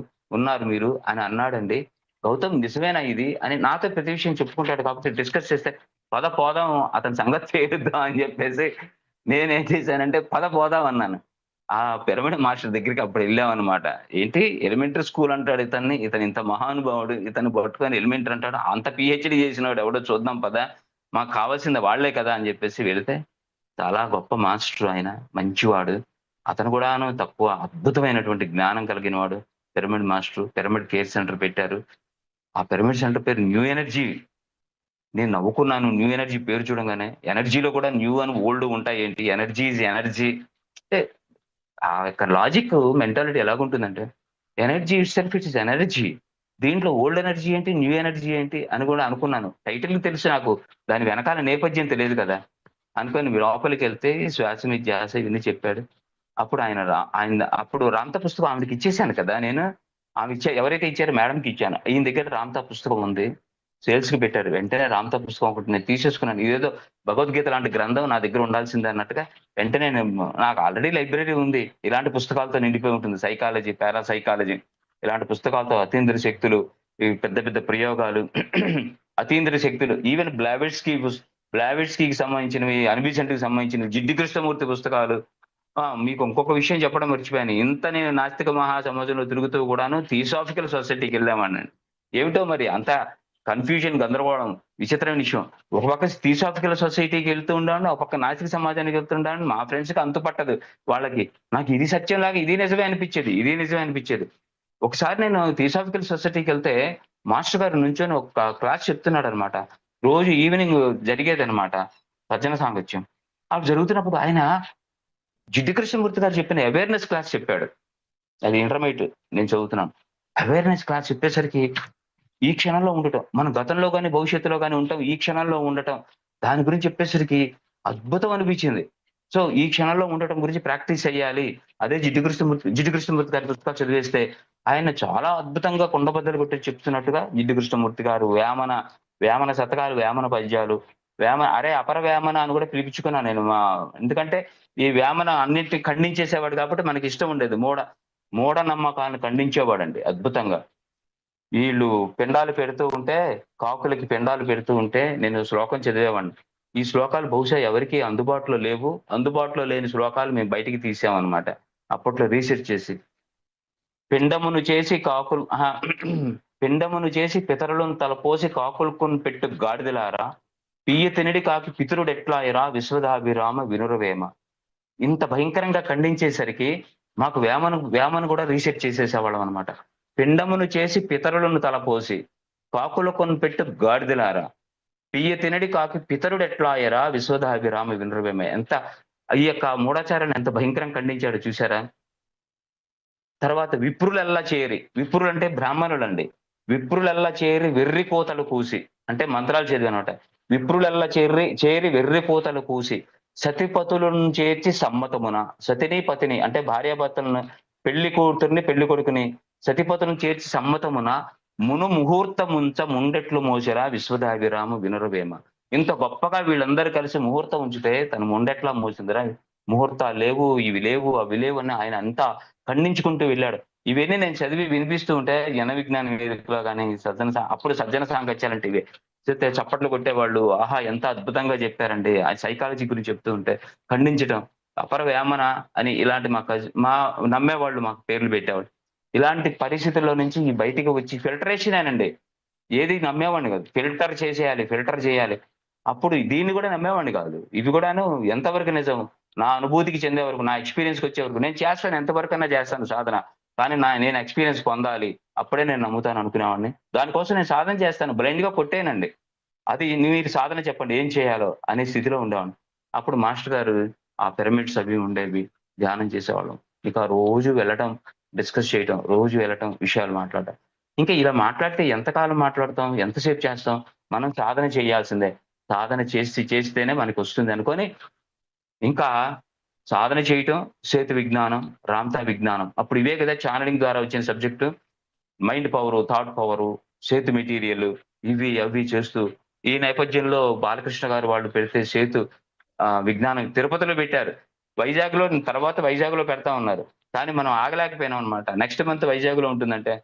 మీరు అని అన్నాడండి. గౌతమ్ నిజమేనా ఇది? అని నాతో ప్రతి విషయం చెప్పుకుంటాడు కాబట్టి డిస్కస్ చేస్తే, పద పోదాం అతని సంగతి తేలుద్దాం అని చెప్పేసి నేనేం చేశానంటే, పద పోదాం అన్నాను. ఆ పిరమిడ్ మాస్టర్ దగ్గరికి అప్పుడు ఎళ్ళామనమాట. ఏంటి ఎలిమెంటరీ స్కూల్ అంటాడు ఇతన్ని. ఇతను ఇంత మహానుభావుడు. ఇతన్ని పట్టుకొని ఎలిమెంటరీ అంటాడు. అంత పీహెచ్‌డీ చేసినోడు ఎవడో చూద్దాం పద. మాకు కావాల్సింది వాళ్ళే కదా! అని చెప్పేసి వెళితే, చాలా గొప్ప మాస్టర్ ఆయన. మంచివాడు. అతను కూడాను తక్కువ అద్భుతమైనటువంటి జ్ఞానం కలిగినవాడు. Pyramid master. Pyramid care centre పెట్టారు. ఆ పిరమిడ్ సెంటర్ పేరు న్యూ ఎనర్జీ. నేను నవ్వుకున్నాను. న్యూ ఎనర్జీ పేరు చూడంగానే. ఎనర్జీలో కూడా న్యూ అని ఓల్డ్ ఉంటాయేంటి? Energy is energy. అంటే ఆ యొక్క లాజిక్ మెంటాలిటీ ఎలాగుంటుందంటే, energy itself it is energy. దీంట్లో ఓల్డ్ ఎనర్జీ ఏంటి? న్యూ ఎనర్జీ ఏంటి? అని కూడా అనుకున్నాను. టైటిల్ తెలుసు నాకు. దాని వెనకాల నేపథ్యం తెలీదు కదా! అనుకోని లోపలికెళ్తే శ్వాస మీద ధ్యాస ఇవన్నీ చెప్పాడు. అప్పుడు 'రామ్‌తా' పుస్తకం ఆవిడకి ఇచ్చేసాను కదా నేను. ఎవరైతే ఇచ్చారో మేడమ్‌కి ఇచ్చాను. ఈయన దగ్గర 'రామ్‌తా' పుస్తకం ఉంది. సేల్స్‌కి పెట్టారు. వెంటనే 'రామ్‌తా' పుస్తకం ఒకటి నేను తీసేసుకున్నాను. ఇదేదో భగవద్గీత లాంటి గ్రంథం నా దగ్గర ఉండాల్సిందే అన్నట్టుగా వెంటనే నాకు ఆల్రెడీ లైబ్రరీ ఉంది. ఇలాంటి పుస్తకాలతో నిండిపోయి ఉంటుంది. సైకాలజీ, పారాసైకాలజీ ఇలాంటి పుస్తకాలతో అతీంద్రియ శక్తులు, ఈ పెద్ద పెద్ద ప్రయోగాలు, అతీంద్రియ శక్తులు ఈవెన్ బ్లావెట్స్‌కీకి సంబంధించినవి, అన్‌బీసెంట్‌కి సంబంధించినవి, జిడ్డు కృష్ణమూర్తి పుస్తకాలు, మీకు ఇంకొక విషయం చెప్పడం మర్చిపోయాను. ఇంత నేను నాస్తిక మహాసమాజంలో తిరుగుతూ కూడాను థియోసాఫికల్ సొసైటీకి వెళ్ళామన్నాను. ఏమిటో మరి అంత కన్ఫ్యూజన్, గందరగోళం, విచిత్రమైన విషయం. ఒక పక్క థియోసాఫికల్ సొసైటీకి వెళ్తూ ఉండాను, ఒక పక్క నాస్తిక సమాజానికి వెళ్తుండాను. మా ఫ్రెండ్స్‌కి అంతు పట్టదు వాళ్ళకి. నాకు ఇది సత్యంలాగా ఇది నిజమే అనిపించేది. ఇది నిజమే అనిపించేది. ఒకసారి నేను థియోసాఫికల్ సొసైటీకి వెళ్తే మాస్టర్ గారు నుంచొని ఒక క్లాస్ చెప్తున్నాడనమాట. రోజు ఈవినింగ్ జరిగేదనమాట భజన సాంగత్యం. అలా జరుగుతున్నప్పుడు ఆయన జిడ్డు కృష్ణమూర్తి గారు చెప్పిన అవేర్‌నెస్ క్లాస్ చెప్పాడు. అది ఇంటర్మీడియేట్ నేను చదువుతున్నాను. అవేర్‌నెస్ క్లాస్ చెప్పేసరికి ఈ క్షణంలో ఉండటం. మనం గతంలో గాని, భవిష్యత్తులో గాని ఉంటాం. ఈ క్షణంలో ఉండటం. దాని గురించి చెప్పేసరికి అద్భుతం అనిపించింది. సో, ఈ క్షణంలో ఉండటం గురించి ప్రాక్టీస్ చేయాలి. అదే జిడ్డు కృష్ణమూర్తి గారి పుస్తకాలు చదివేస్తే ఆయన చాలా అద్భుతంగా కుండబద్దలు కొట్టి చెప్తున్నట్టుగా జిడ్డు కృష్ణమూర్తి గారు వేమన శతకాలు, వేమన పద్యాలు, అరే అపర వేమన అని కూడా పిలిపించుకున్నాను నేను. ఎందుకంటే ఈ వేమన అన్నిటిని ఖండించేసేవాడు కాబట్టి మనకిష్టం ఉండేది. మూఢ నమ్మకాలను ఖండించేవాడండి అద్భుతంగా. వీళ్ళు పిండాలు పెడుతూ ఉంటే, కాకులకి పిండాలు పెడుతూ ఉంటే నేను శ్లోకం చదివేవాడిని. ఈ శ్లోకాలు బహుశా ఎవరికీ అందుబాటులో లేవు. అందుబాటులో లేని శ్లోకాలు మేము బయటికి తీసామనమాట. అప్పట్లో రీసెర్చ్ చేసి. పిండమును చేసి కాకులు అహా! పిండమును చేసి పితరులను తలపోసి కాకులుకొన్ పెట్టు గాడిదలారా, పియ్య తినడి కాకి పితరుడెట్లాయరా విశ్వదాభిరామ వినురవేమ. ఇంత భయంకరంగా ఖండించేసరికి మాకు వేమను కూడా రీసెర్చ్ చేసేసేవాళ్ళం అనమాట. పిండమును చేసి పితరులను తలపోసి కాకుల కొనిపెట్టు గాడిదలారా, పియ్య తినడి కాకి పితరుడెట్లాయరా విశ్వదాభిరామ వినురవేమ. ఈ యొక్క మూఢాచారాన్ని ఎంత భయంకరంగా ఖండించాడో చూసారా? తర్వాత విప్రులు అంటే బ్రాహ్మణులండి. విప్రులెల్లా చేరి వెర్రి కోతలు కూసి, అంటే మంత్రాలు చదివనమాట. విప్రులెల్లా చేరి వెర్రి కోతలు కూసి సతిపతులను చేర్చి సమ్మతమున, సతిని పతిని అంటే భార్యాభర్తలను, పెళ్లి కూతుర్ని పెళ్లి కొడుకుని సతిపతులను చేర్చి సమ్మతమున ముహూర్తముంచ ముండెట్లు మోసిరా విశ్వదాభిరామ వినురవేమ. ఇంత గొప్పగా వీళ్ళందరూ కలిసి ముహూర్తం ఉంచితే తను ముండెట్లా మోసిందిరా, ముహూర్తాలు లేవు, ఇవి లేవు, అవి లేవు అని ఆయన అంతా ఖండించుకుంటూ వెళ్ళాడు. ఇవన్నీ నేను చదివి వినిపిస్తూ ఉంటే జన విజ్ఞాన వేదికలో గాని, అప్పుడు సజ్జన సాంగత్యాలంటే ఇవే. చెప్తే చప్పట్లు కొట్టేవాళ్ళు. ఆహా! ఎంత అద్భుతంగా చెప్పారండి. ఆ సైకాలజీ గురించి చెప్తూ ఉంటే ఖండించటం. అపర వేమన అని ఇలాంటి మా నమ్మేవాళ్ళు మాకు పేర్లు పెట్టేవాళ్ళు. ఇలాంటి పరిస్థితుల్లో నుంచి బయటికి వచ్చి ఫిల్టరేషనేనండి. ఏది నమ్మేవాడిని కాదు. ఫిల్టర్ చేయాలి. అప్పుడు దీన్ని కూడా నమ్మేవాడిని కాదు. ఇవి కూడాను ఎంతవరకు నిజం? నా అనుభూతికి చెందే వరకు, నా ఎక్స్‌పీరియన్స్‌కి వచ్చే వరకు నేను చేస్తాను. ఎంతవరకన్నా చేస్తాను సాధన. కానీ నేను ఎక్స్‌పీరియన్స్ పొందాలి. అప్పుడే నేను నమ్ముతాను అనుకునేవాడిని. దానికోసం నేను సాధన చేస్తాను. బ్లైండ్‌గా కొట్టేయనండి. అది మీరు సాధన చెప్పండి ఏం చేయాలో అనే స్థితిలో ఉండేవాడిని. అప్పుడు మాస్టర్ గారు ఆ పిరమిడ్స్ అవి ఉండేవి. ధ్యానం చేసేవాళ్ళం. ఇక రోజు వెళ్ళటం, డిస్కస్ చేయటం, రోజు వెళ్ళటం, విషయాలు మాట్లాడటం. ఇంకా ఇలా మాట్లాడితే ఎంతకాలం మాట్లాడతాం? ఎంతసేపు చేస్తాం? మనం సాధన చేయాల్సిందే. సాధన చేస్తేనే మనకొస్తుంది అనుకోని ఇంకా సాధన చేయటం, సేతు విజ్ఞానం, రామ్తా విజ్ఞానం. అప్పుడు ఇవే కదా ఛానెలింగ్ ద్వారా వచ్చిన subject. Mind power, thought power, సేతు మెటీరియల్ ఇవి అవి చేస్తూ ఈ నేపథ్యంలో బాలకృష్ణ గారు వాళ్ళు పెడితే సేతు విజ్ఞానం తిరుపతిలో పెట్టారు. వైజాగ్‌లో పెడతా ఉన్నారు. కానీ మనం ఆగలేకపోయినాం అన్నమాట. నెక్స్ట్ మంత్ వైజాగ్‌లో ఉంటుందంటే,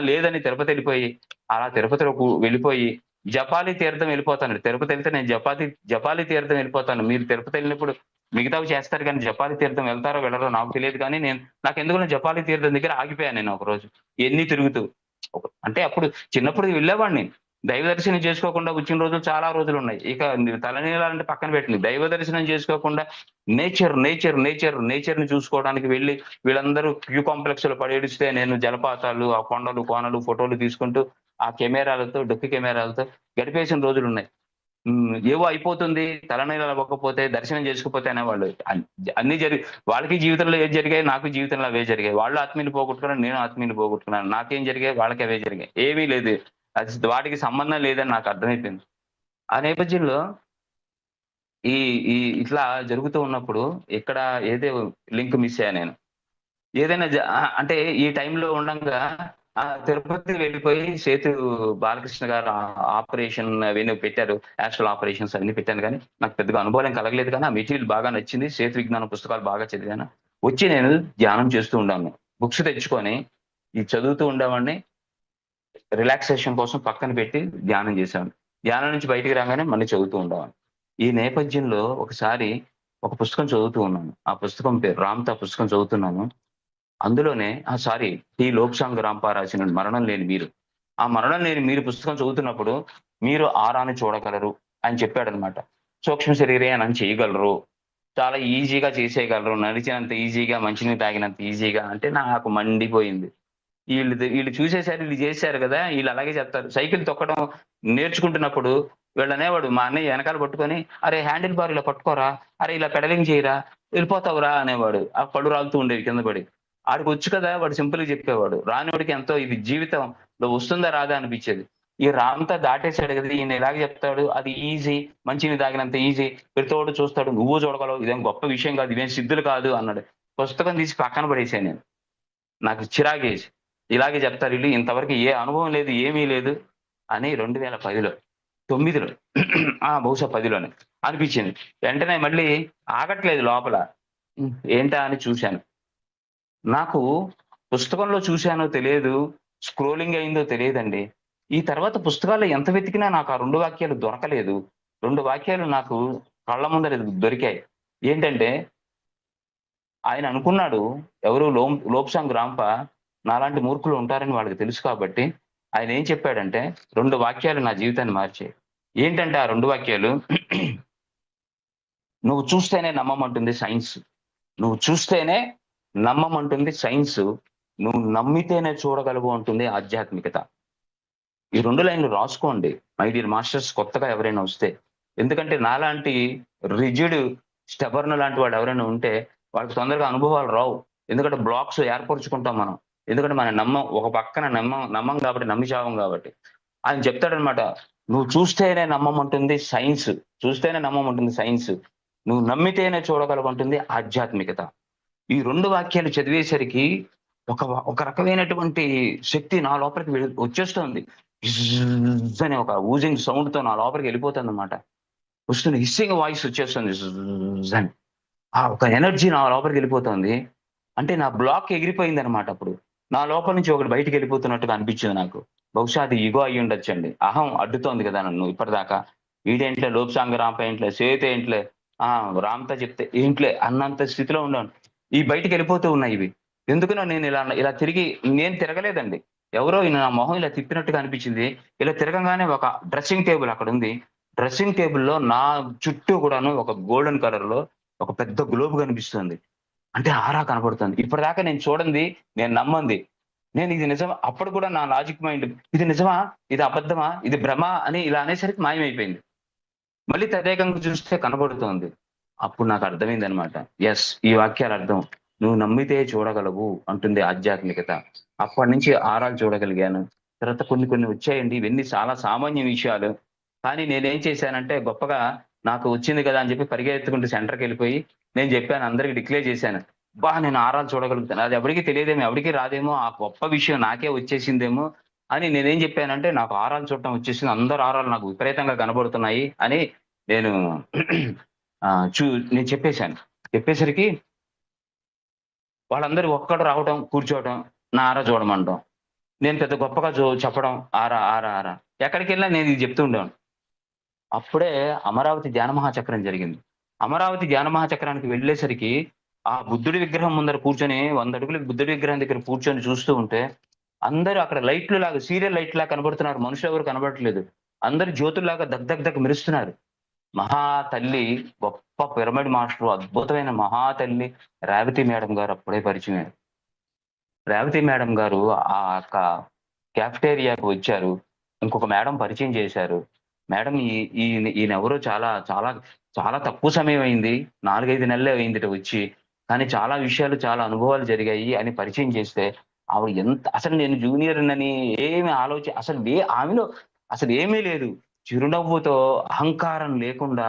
లేదని తిరుపతి వెళ్ళిపోయి, అలా తిరుపతిలో వెళ్ళిపోయి జపాలి తీర్థం వెళ్ళిపోతాను. తిరుపతి వెళ్తే నేను జపాలి తీర్థం వెళ్ళిపోతాను. మీరు తిరుపతి వెళ్ళినప్పుడు మిగతావి చేస్తారు కానీ జపాలి తీర్థం వెళ్తారో వెళ్ళరో నాకు తెలియదు కానీ నాకెందుకో జపాలి తీర్థం దగ్గర ఆగిపోయాను నేను ఒకరోజు. ఇయన్నీ తిరుగుతూ. అంటే అప్పుడు చిన్నప్పుడు వెళ్ళేవాడిని. దైవ దర్శనం చేసుకోకుండా వచ్చిన రోజులు చాలా రోజులున్నాయి. ఇక తలనీలాలంటే పక్కన పెట్టండి. దైవ దర్శనం చేసుకోకుండా నేచర్‌ని చూసుకోవడానికి వెళ్లి వీళ్ళందరూ క్యూ కాంప్లెక్స్‌లో పడి ఏడిస్తే నేను జలపాతాలు, ఆ కొండలు, కోనలు ఫోటోలు తీసుకుంటూ ఆ కెమెరాలతో డొక్కు కెమెరాలతో గడిపేసిన రోజులున్నాయి. ఏవో అయిపోతుంది తలనీలాలు అవ్వకపోతే దర్శనం చేసుకోకపోతే అనేవాళ్ళు. అన్నీ వాళ్ళకి జీవితంలో ఏది జరిగాయి, నాకు జీవితంలో అవే జరిగాయి. వాళ్ళు ఆత్మీయుని పోగొట్టుకున్నారు, నేను ఆత్మీయుని పోగొట్టుకున్నాను. నాకేం జరిగాయి, వాళ్ళకి అవే జరిగాయి. ఏమీ లేదు. అది వాటికి సంబంధం లేదని నాకు అర్థమైపోయింది. ఆ నేపథ్యంలో ఈ ఈ ఇట్లా జరుగుతూ ఉన్నప్పుడు ఇక్కడ ఏదో లింక్ మిస్ అయ్యా నేను. ఏదైనా అంటే ఈ టైంలో ఉండంగా తిరుపతి వెళ్ళిపోయి సేతు బాలకృష్ణ గారు ఆపరేషన్ అవన్నీ పెట్టారు. యాస్ట్రల్ ఆపరేషన్స్ అన్నీ పెట్టాను గానీ, నాకు పెద్దగా అనుభవం కలగలేదు కానీ, ఆ మెటీరియల్ బాగా నచ్చింది. సేతు విజ్ఞానం పుస్తకాలు బాగా చదివాను. వచ్చి నేను ధ్యానం చేస్తూ ఉండాను. బుక్స్ తెచ్చుకొని ఇది చదువుతూ ఉండేవాడిని. రిలాక్సేషన్ కోసం పక్కన పెట్టి ధ్యానం చేసేవాడిని. ధ్యానం నుంచి బయటికి రాగానే మళ్ళీ చదువుతూ ఉండేవాడిని. ఈ నేపథ్యంలో ఒకసారి ఒక పుస్తకం చదువుతూ ఉన్నాను. ఆ పుస్తకం పేరు 'రామ్‌తా' పుస్తకం చదువుతున్నాను. అందులోనే సారీ, టి. లోక్సాంగ్ రాంపా రాసిన 'మరణం లేని మీరు.' ఆ 'మరణం లేని మీరు' పుస్తకం చదువుతున్నప్పుడు మీరు ఆరాని చూడగలరు అని చెప్పాడనమాట. సూక్ష్మ శరీరయానం చేయగలరు. చాలా ఈజీగా చేసేయగలరు. నడిచినంత ఈజీగా, మంచినీళ్ళు తాగినంత ఈజీగా అంటే నాకు మండిపోయింది. వీళ్ళు చూసేసారు, వీళ్ళు చేసేసారు గదా! ఈళ్ళు అలాగే చెప్తారు. సైకిల్ తొక్కడం నేర్చుకుంటున్నప్పుడు వీళ్ళనేవాడు మా అన్నయ్య ఎనకాల పట్టుకొని, "అరేయ్! హ్యాండిల్ బార్ ఇలా పట్టుకోరా! అరె ఇలా పెడలింగ్ చేయరా! వెళ్ళిపోతావురా" అనేవాడు. ఆ పళ్ళు రాలుతూ ఉండేవి కింద పడి. ఆడికొచ్చు కదా! వాడు సింపుల్‌గా చెప్పేవాడు. రానోడికి ఎంతో ఇది జీవితంలో వస్తుందా రాదా అనిపిచ్చేది. ఈ రాంతా దాటేసాడు గదా! ఈయన ఇలాగ చెప్తాడు. అది ఈజీ. మంచినీళ్ళు తాగినంత ఈజీ. ప్రతోడు చూస్తాడు. నువ్వు చూడగలవు. ఇదేం గొప్ప విషయం కాదు. ఇవేం సిద్ధులు కాదు అన్నాడు. పుస్తకం తీసి పక్కన పడేసాను నేను. నాకు చిరాకేసి. ఇలాగే చెప్తారు ఈళ్ళు. ఇంతవరకు ఏ అనుభవం లేదు. ఏమీ లేదు అని 2010లో, 9లో బహుశా 10లోనే అనిపిచ్చింది. వెంటనే మళ్ళీ ఆగట్లేదు లోపల. ఏంటా అని చూశాను. నాకు పుస్తకంలో చూశానో తెలియదు. స్క్రోలింగ్ అయిందో తెలియదండి. ఈ తర్వాత పుస్తకాల్లో ఎంత వెతికినా నాకు ఆ 2 వాక్యాలు దొరకలేదు. 2 వాక్యాలు నాకు కళ్ళ ముందర దొరికాయి. ఏంటంటే ఆయన అనుకున్నాడు, ఎవరు లోబ్సాంగ్ రాంపా నాలాంటి మూర్ఖులు ఉంటారని వాళ్ళకి తెలుసు కాబట్టి ఆయనేం చెప్పాడంటే 2 వాక్యాలు నా జీవితాన్ని మార్చాయి. ఏంటంటే ఆ 2 వాక్యాలు "నువ్వు చూస్తేనే నమ్మమంటుంది సైన్స్. నువ్వు చూస్తేనే నమ్మమంటుంది సైన్స్. నువ్వు నమ్మితేనే చూడగలవు అంటుంది ఆధ్యాత్మికత." ఈ 2 లైన్‌లు రాసుకోండి మై డియర్ మాస్టర్స్ కొత్తగా ఎవరైనా వస్తే. ఎందుకంటే నాలాంటి రిజిడ్, స్టబర్న్ లాంటి వాడు ఎవరైనా ఉంటే వాళ్ళకి తొందరగా అనుభవాలు రావు. ఎందుకంటే బ్లాక్స్ ఏర్పరుచుకుంటాం మనం. ఎందుకంటే మనం నమ్మం. ఒక పక్కన నమ్మం నమ్మం కాబట్టి నమ్మి చావం కాబట్టి. ఆయన చెప్తాడనమాట. "నువ్వు చూస్తేనే నమ్మమంటుంది సైన్స్. చూస్తేనే నమ్మమంటుంది సైన్స్. నువ్వు నమ్మితేనే చూడగలవంటుంది ఆధ్యాత్మికత." ఈ 2 వాక్యాలు చదివేసరికి ఒక రకమైనటువంటి శక్తి నా లోపలికి వచ్చేస్తోంది. జిజ్ అనే ఒక ఊజింగ్ సౌండ్‌తో నా లోపలికి వెళ్ళిపోతుందన్నమాట. వస్తుంది హిస్సింగ్ వాయిస్ వచ్చేస్తుంది జిజ్ అని. ఒక ఎనర్జీ నా లోపలికి వెళ్ళిపోతోంది. అంటే నా బ్లాక్ ఎగిరిపోయిందన్నమాట అప్పుడు. నా లోపల నుంచి ఒకటి బయటికెళ్ళిపోతున్నట్టుగా అనిపించింది నాకు. బహుశా అది ఇగో అయ్యుండొచ్చండి. అహం అడ్డుతోంది కదా నన్ను ఇప్పటిదాకా. ఈడేంట్లే లోప్సాంగ్ రాంప ఏంట్లే, సేతు ఏంట్లే, ఆ! రామ్‌తో చెప్తే ఏంట్లే అన్నంత స్థితిలో ఉన్నాను. ఈ బయటికెళ్ళిపోతూ ఉన్నాయి ఇవి. ఎందుకనో నేను ఇలా తిరిగి నేను తిరగలేదండి. ఎవరో నా మొహం ఇలా తిప్పినట్టుగా అనిపించింది. ఇలా తిరగంగానే ఒక డ్రెస్సింగ్ టేబుల్ అక్కడుంది. డ్రెస్సింగ్ టేబుల్‌లో నా చుట్టూ కూడాను ఒక గోల్డెన్ కలర్‌లో ఒక పెద్ద గ్లోబ్ కనిపిస్తుంది. అంటే ఆరా కనపడుతుంది. ఇప్పటిదాకా నేను చూడంది, నేను నమ్మంది. నేను ఇది నిజమా అప్పుడు కూడా నా లాజిక్ మైండ్ ఇది నిజమా? ఇది అబద్ధమా? ఇది భ్రమ అని ఇలా అనేసరికి మాయమైపోయింది. మళ్ళీ తదేకంగా చూస్తే కనబడుతోంది. అప్పుడు నాకు అర్థమైందనమాట. యెస్. ఈ వాక్యాల అర్థం. "నువ్వు నమ్మితే చూడగలవు" అంటుంది ఆధ్యాత్మికత. అప్పటినుంచి ఆరాలు చూడగలిగాను. తర్వాత కొన్ని కొన్ని వచ్చాయండి. ఇవన్నీ చాలా సామాన్య విషయాలు. కానీ నేనేం చేశానంటే గొప్పగా నాకు వచ్చింది కదా! అని చెప్పి పరిగెత్తుకుంటూ సెంటర్‌కెళ్ళిపోయి నేను జెప్పాను అందరికి డిక్లేర్ చేశాను. అబ్బా! నేను ఆరాలు చూడగలుగుతాను. అది ఎవరికీ తెలియదేమో, ఎవరికీ రాదేమో, ఆ గొప్ప విషయం నాకే వచ్చేసిందేమో అని నేనేం జెప్పానంటే, నాకు ఆరాలు చూడటం వచ్చేసింది. అందరి ఆరాలు నాకు విపరీతంగా కనబడుతున్నాయి అని నేను ఆహ్, చు నేను చెప్పేసాను. చెప్పేసరికి వాళ్ళందరూ ఒక్కొక్కడు రావటం, కూర్చోవటం, నా ఆరా చూడమంటం. నేను పెద్ద గొప్పగా చెప్పడం ఆరా, ఆరా, ఆరా. ఎక్కడికెళ్ళినా నేను ఇది జెప్తూ ఉండేవాడిని. అప్పుడే అమరావతి ధ్యాన మహాచక్రం జరిగింది. అమరావతి ధ్యాన మహాచక్రానికి వెళ్ళేసరికి, ఆ బుద్ధుడి విగ్రహం ముందర కూర్చొని 100 అడుగుల బుద్ధుడి విగ్రహం దగ్గర కూర్చొని చూస్తూ ఉంటే, అందరూ అక్కడ లైట్లులాగా సీరియల్ లైట్‌లాగా కనబడుతున్నారు. మనుషులెవరు కనబడట్లేదు. అందరూ జ్యోతుల్లాగా దగ్ దగ్ దగ్ మెరుస్తున్నారు. మహా తల్లి, గొప్ప పిరమిడ్ మాస్టరు, అద్భుతమైన మహా తల్లి రేవతి మేడం గారు అప్పుడే పరిచయమయ్యారు. రేవతి మేడం గారు ఆ యొక్క కాఫెటేరియాకి వచ్చారు. ఇంకొక మేడం పరిచయం చేశారు. మేడం ఈయనెవరో చాలా చాలా చాలా తక్కువ సమయం అయింది. 4, 5 నెలలే అయిందిట వచ్చి. కానీ చాలా విషయాలు, చాలా అనుభవాలు జరిగాయి అని పరిచయం చేస్తే, ఆవిడ అసలు నేను జూనియర్‌నని ఏమి అసలు ఆమెలో అసలేమీ లేదు. చిరునవ్వుతో అహంకారం లేకుండా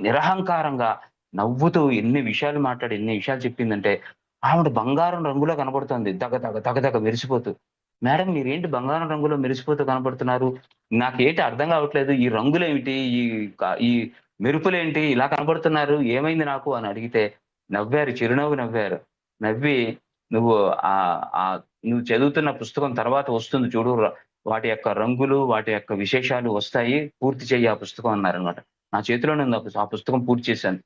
నిరహంకారంగా నవ్వుతూ ఎన్ని విషయాలు మాట్లాడి, ఎన్ని విషయాలు చెప్పిందంటే, ఆవిడ బంగారం రంగులో కనపడుతోంది. దగ దగ దగ దగ మెరిసిపోతూ. మేడం మీరేంటి బంగారం రంగులో మెరిసిపోతూ కనపడుతున్నారు? నాకేంటి అర్థం కావట్లేదు. ఈ రంగులేమిటి? ఈ మెరుపులేంటి ఇలా కనపడుతున్నారు? ఏమైంది నాకు అని అడిగితే నవ్వారు. చిరునవ్వు నవ్వారు. నవ్వి "నువ్వు ఆహ్, ఆహ్, నువ్వు చదువుతున్న పుస్తకం తర్వాత వస్తుంది చూడు. వాటి యొక్క రంగులు, వాటి యొక్క విశేషాలు వస్తాయి. పూర్తి చెయ్యి ఆ పుస్తకం" అన్నారనమాట. నా చేతిలోనే ఉంది ఆ పుస్తకం పూర్తి చేశాను.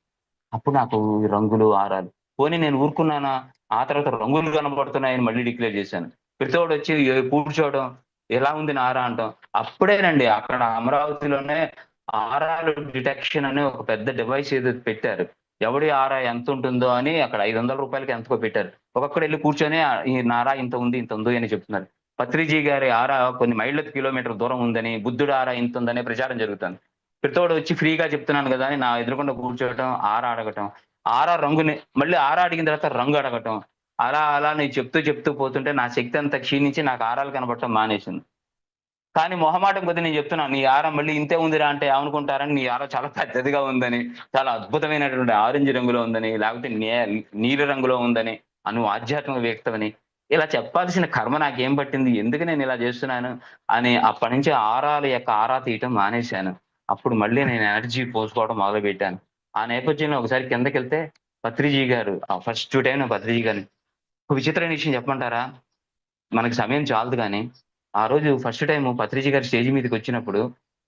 అప్పుడు నాకు ఈ రంగులు ఆరాలు పోనీ నేను ఊరుకున్నానా, ఆ తర్వాత రంగులు కనబడుతున్నాయని మళ్ళీ డిక్లేర్ చేశాను. ప్రతివాడు వచ్చి కూర్చోవడం, ఎలా ఉంది నా ఆరా అంటాం. అప్పుడేనండి అక్కడ అమరావతిలోనే ఆరాలు డిటెక్షన్ అనే ఒక పెద్ద డివైస్ ఏదో పెట్టారు. ఎవడి ఆరా ఎంత ఉంటుందో అని అక్కడ ₹500కి ఎంతకో పెట్టారు. ఒక్కొక్కడు ఎళ్లి కూర్చొని ఈ నా ఆరా ఇంత ఉంది, ఇంత ఉంది అని చెప్తున్నారు. పత్రిజీ గారి ఆరా కొన్ని మైళ్ళ కిలోమీటర్ల దూరం ఉందని, బుద్ధుడి ఆరా ఇంత ఉందని ప్రచారం జరుగుతుంది. ప్రతోడు వచ్చి ఫ్రీగా చెప్తున్నాను కదా అని నా ఎదురుగుండా కూర్చోవటం, ఆరా అడగటం. ఆరా రంగుని మళ్ళీ ఆరా అడిగిన తర్వాత రంగు అడగటం. అలా అలా నేను చెప్తూ పోతుంటే నా శక్తి అంతా క్షీణించి నాకు ఆరాలు కనపడటం మానేసింది. కానీ మొహమాటం కొద్దీ నేను చెప్తున్నాను. నీ ఆర మళ్ళీ ఇంతే ఉందిరా అంటే ఏమనుకుంటారని, నీ ఆర చాలా పెద్దదిగా ఉందని, చాలా అద్భుతమైనటువంటి ఆరెంజ్ రంగులో ఉందని, లేకపోతే నీలి రంగులో ఉందని, నువ్వు ఆధ్యాత్మికవేత్తవని, ఇలా చెప్పాల్సిన కర్మ నాకేం పట్టింది? ఎందుకు నేను ఇలా చేస్తున్నాను? అని అప్పటి నుంచి ఆరాల యొక్క ఆరా తీయటం మానేశాను. అప్పుడు మళ్ళీ నేను ఎనర్జీ పోసుకోవడం మొదలుపెట్టాను. ఆ నేపథ్యంలో ఒకసారి కిందకెళ్తే పత్రిజీ గారు ఫస్ట్ టైమ్ నేను పత్రిజీ గారిని ఒక విచిత్రమైన విషయం చెప్పమంటారా? మనకి సమయం చాలదు గానీ, ఆ రోజు ఫస్ట్ టైము పత్రిజీ గారు స్టేజ్ మీదకొచ్చినప్పుడు,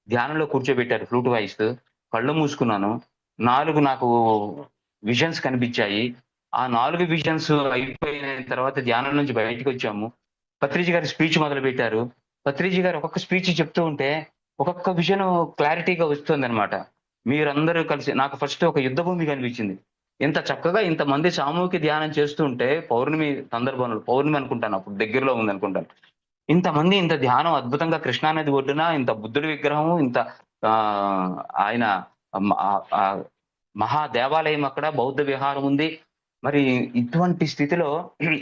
ధ్యానంలో కూర్చోబెట్టారు ఫ్లూట్ వాయిస్తూ. కళ్ళు మూసుకున్నాను. 4 నాకు విజన్స్ కనిపిచ్చాయి. ఆ 4 విజన్స్ అయిపోయిన తర్వాత ధ్యానం నుంచి బయటికొచ్చాము. పత్రిజీ గారు స్పీచ్ మొదలుపెట్టారు. పత్రిజీ గారు ఒక్కొక్క స్పీచ్ చెప్తూ ఉంటే, ఒక్కొక్క విజను క్లారిటీగా వస్తుందనమాట. మీరందరూ కలిసి నాకు ఫస్ట్ ఒక యుద్ధ భూమి కనిపించింది. ఇంత చక్కగా ఇంతమంది సామూహిక ధ్యానం చేస్తూ ఉంటే, పౌర్ణమి సందర్భంలో పౌర్ణమి అనుకుంటాను అప్పుడు దగ్గరలో ఉందనుకుంటాను. ఇంతమంది ఇంత ధ్యానం అద్భుతంగా కృష్ణానది ఒడ్డున ఇంత బుద్ధుడి విగ్రహం, ఇంత ఆయన మహా దేవాలయం అక్కడ బౌద్ధ విహారం ఉంది. మరి ఇటువంటి స్థితిలో